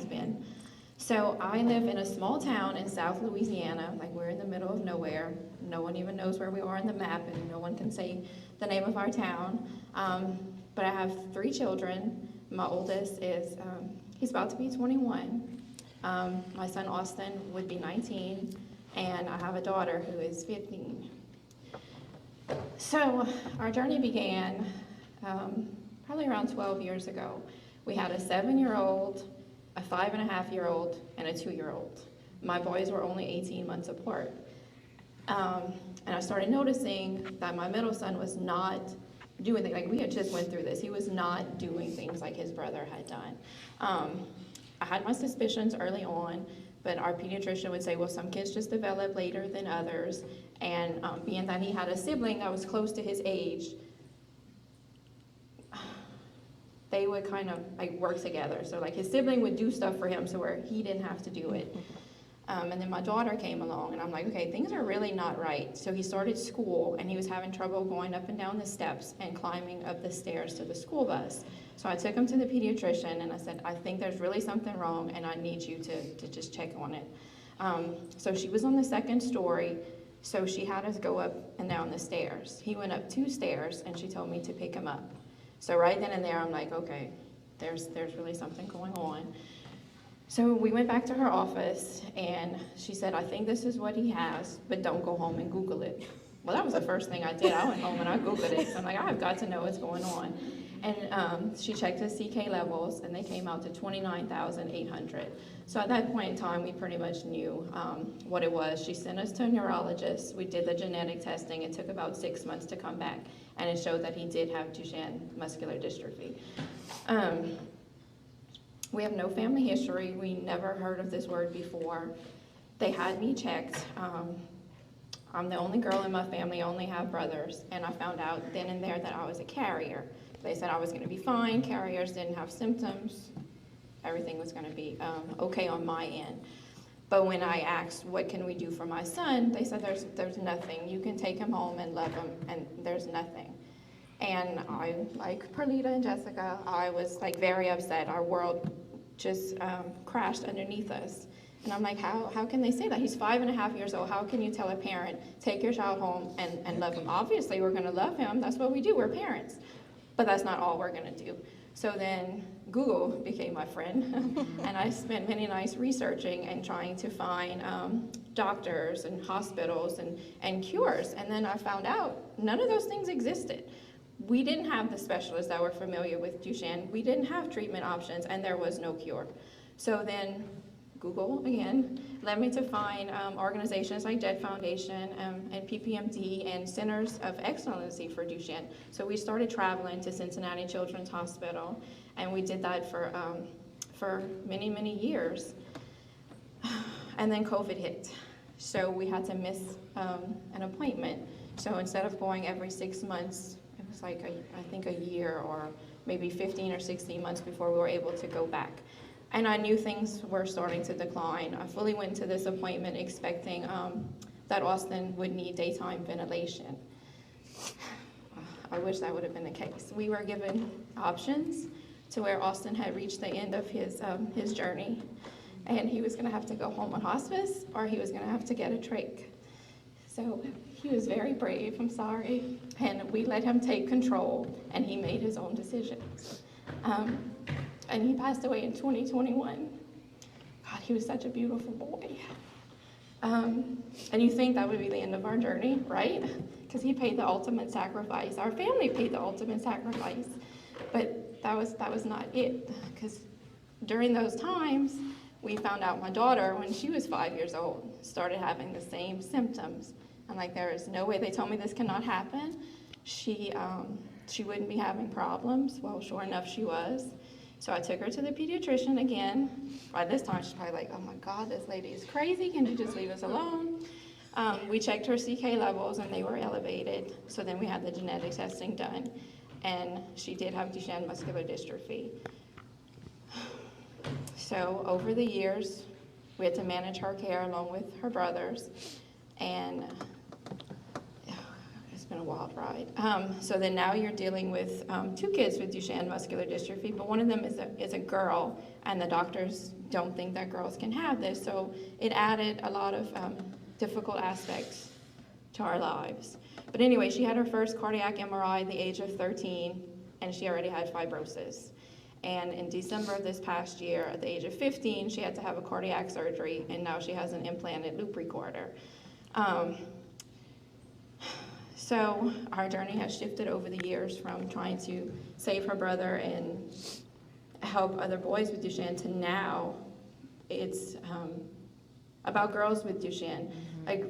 Speaker 13: been. So I live in a small town in South Louisiana, like we're in the middle of nowhere. No one even knows where we are on the map, and no one can say the name of our town. But I have 3 children. My oldest is, he's about to be 21. My son Austin would be 19, and I have a daughter who is 15. So our journey began probably around 12 years ago. We had a 7-year-old, a 5.5-year-old, and a 2-year-old. My boys were only 18 months apart. And I started noticing that my middle son was not doing things, like we had just went through this. He was not doing things like his brother had done. I had my suspicions early on, but our pediatrician would say, well, some kids just develop later than others. And being that he had a sibling that was close to his age, they would kind of like work together. So like his sibling would do stuff for him so where he didn't have to do it. And then my daughter came along and I'm like, okay, things are really not right. So he started school and he was having trouble going up and down the steps and climbing up the stairs to the school bus. So I took him to the pediatrician and I said, I think there's really something wrong and I need you to just check on it. So she was on the 2nd story, so she had us go up and down the stairs. He went up 2 stairs and she told me to pick him up. So right then and there, I'm like, okay, there's really something going on. So we went back to her office and she said, I think this is what he has, but don't go home and Google it. Well, that was the first thing I did. I went home and I Googled it. So I'm like, I've got to know what's going on. And she checked his CK levels and they came out to 29,800. So at that point in time, we pretty much knew what it was. She sent us to a neurologist. We did the genetic testing. It took about 6 months to come back. And it showed that he did have Duchenne muscular dystrophy. We have no family history. We never heard of this word before. They had me checked. I'm the only girl in my family. I only have brothers. And I found out then and there that I was a carrier. They said I was going to be fine. Carriers didn't have symptoms. Everything was going to be okay on my end. But when I asked, what can we do for my son? They said, there's nothing. You can take him home and love him, and there's nothing. And I, like Perlita and Jessica, I was like very upset. Our world just crashed underneath us. And I'm like, how can they say that? He's 5.5 years old. How can you tell a parent, take your child home and love him? Obviously, we're going to love him. That's what we do. We're parents. But that's not all we're going to do. So then Google became my friend. And I spent many nights researching and trying to find doctors and hospitals and cures. And then I found out none of those things existed. We didn't have the specialists that were familiar with Duchenne. We didn't have treatment options, and there was no cure. So then Google, again, led me to find organizations like Jett Foundation and PPMD and Centers of Excellency for Duchenne. So we started traveling to Cincinnati Children's Hospital, and we did that for many, many years. And then COVID hit. So we had to miss an appointment. So instead of going every 6 months, it was like, I think a year or maybe 15 or 16 months before we were able to go back. And I knew things were starting to decline. I fully went to this appointment expecting that Austin would need daytime ventilation. I wish that would have been the case. We were given options to where Austin had reached the end of his journey, and he was going to have to go home on hospice, or he was going to have to get a trach. So he was very brave, I'm sorry, and we let him take control, and he made his own decisions. And he passed away in 2021. God, he was such a beautiful boy. And you think that would be the end of our journey, right? Because he paid the ultimate sacrifice. Our family paid the ultimate sacrifice. But that was not it, because during those times, we found out my daughter, when she was 5 years old, started having the same symptoms. I'm like, there is no way. They told me this cannot happen. She wouldn't be having problems. Well, sure enough, she was. So I took her to the pediatrician again. By this time, she's probably like, oh my God, this lady is crazy. Can you just leave us alone? We checked her CK levels, and they were elevated. So then we had the genetic testing done, and she did have Duchenne muscular dystrophy. So over the years, we had to manage her care along with her brothers, and it's been a wild ride. So then now you're dealing with 2 kids with Duchenne muscular dystrophy, but one of them is a girl, and the doctors don't think that girls can have this. So it added a lot of difficult aspects to our lives. But anyway, she had her first cardiac MRI at the age of 13, and she already had fibrosis. And in December of this past year, at the age of 15, she had to have a cardiac surgery, and now she has an implanted loop recorder. So our journey has shifted over the years from trying to save her brother and help other boys with Duchenne to now it's about girls with Duchenne. Like,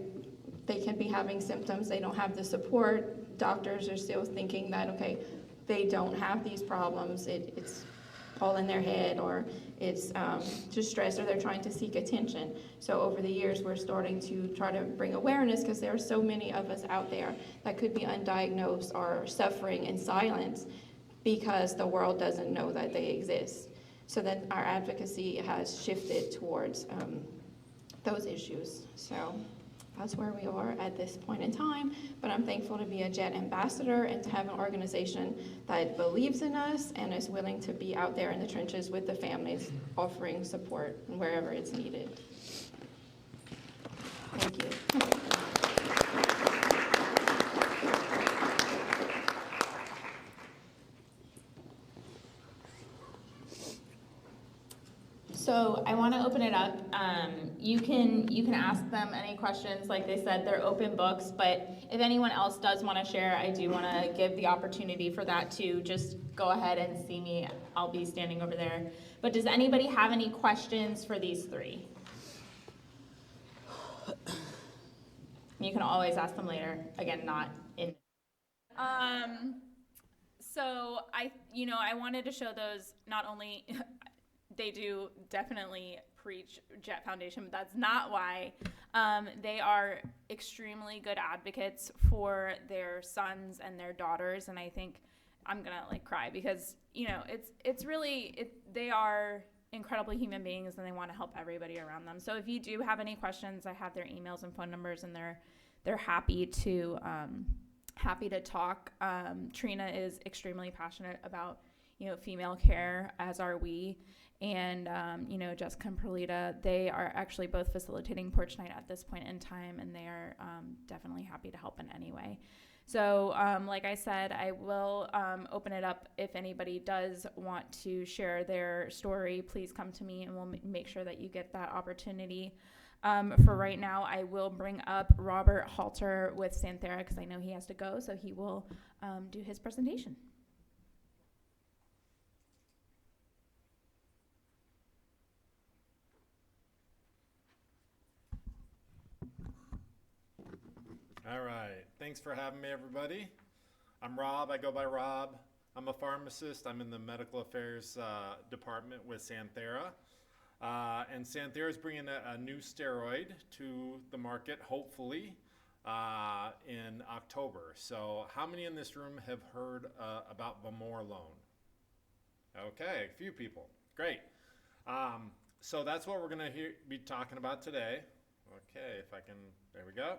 Speaker 13: they can be having symptoms, they don't have the support. Doctors are still thinking that, okay, they don't have these problems, it's all in their head, or it's just stress, or they're trying to seek attention. So over the years, we're starting to try to bring awareness, because there are so many of us out there that could be undiagnosed or suffering in silence because the world doesn't know that they exist. So then our advocacy has shifted towards those issues. So that's where we are at this point in time, but I'm thankful to be a Jett ambassador and to have an organization that believes in us and is willing to be out there in the trenches with the families, offering support wherever it's needed. Thank you.
Speaker 1: So I want to open it up. You can ask them any questions. Like they said, they're open books, but if anyone else does want to share, I do want to give the opportunity for that too. Just go ahead and see me. I'll be standing over there. But does anybody have any questions for these 3? You can always ask them later. Again, not in. So I wanted to show those not only. They do definitely preach Jett Foundation, but that's not why. They are extremely good advocates for their sons and their daughters, and I think I'm gonna cry because it's really they are incredible human beings, and they want to help everybody around them. So if you do have any questions, I have their emails and phone numbers, and they're happy to talk. Trina is extremely passionate about female care, as are we. And, Jessica and Perlita, they are actually both facilitating Porch Night at this point in time, and they are definitely happy to help in any way. So, like I said, I will open it up. If anybody does want to share their story, please come to me, and we'll make sure that you get that opportunity. For right now, I will bring up Robert Halter with Santhera, because I know he has to go, so he will do his presentation.
Speaker 15: All right, thanks for having me, everybody. I'm Rob, I go by Rob. I'm a pharmacist. I'm in the medical affairs department with Santhera. And Santhera is bringing a new steroid to the market, hopefully, in October. So how many in this room have heard about vamorolone? Okay, a few people, great. So that's what we're gonna be talking about today. Okay, if I can, there we go.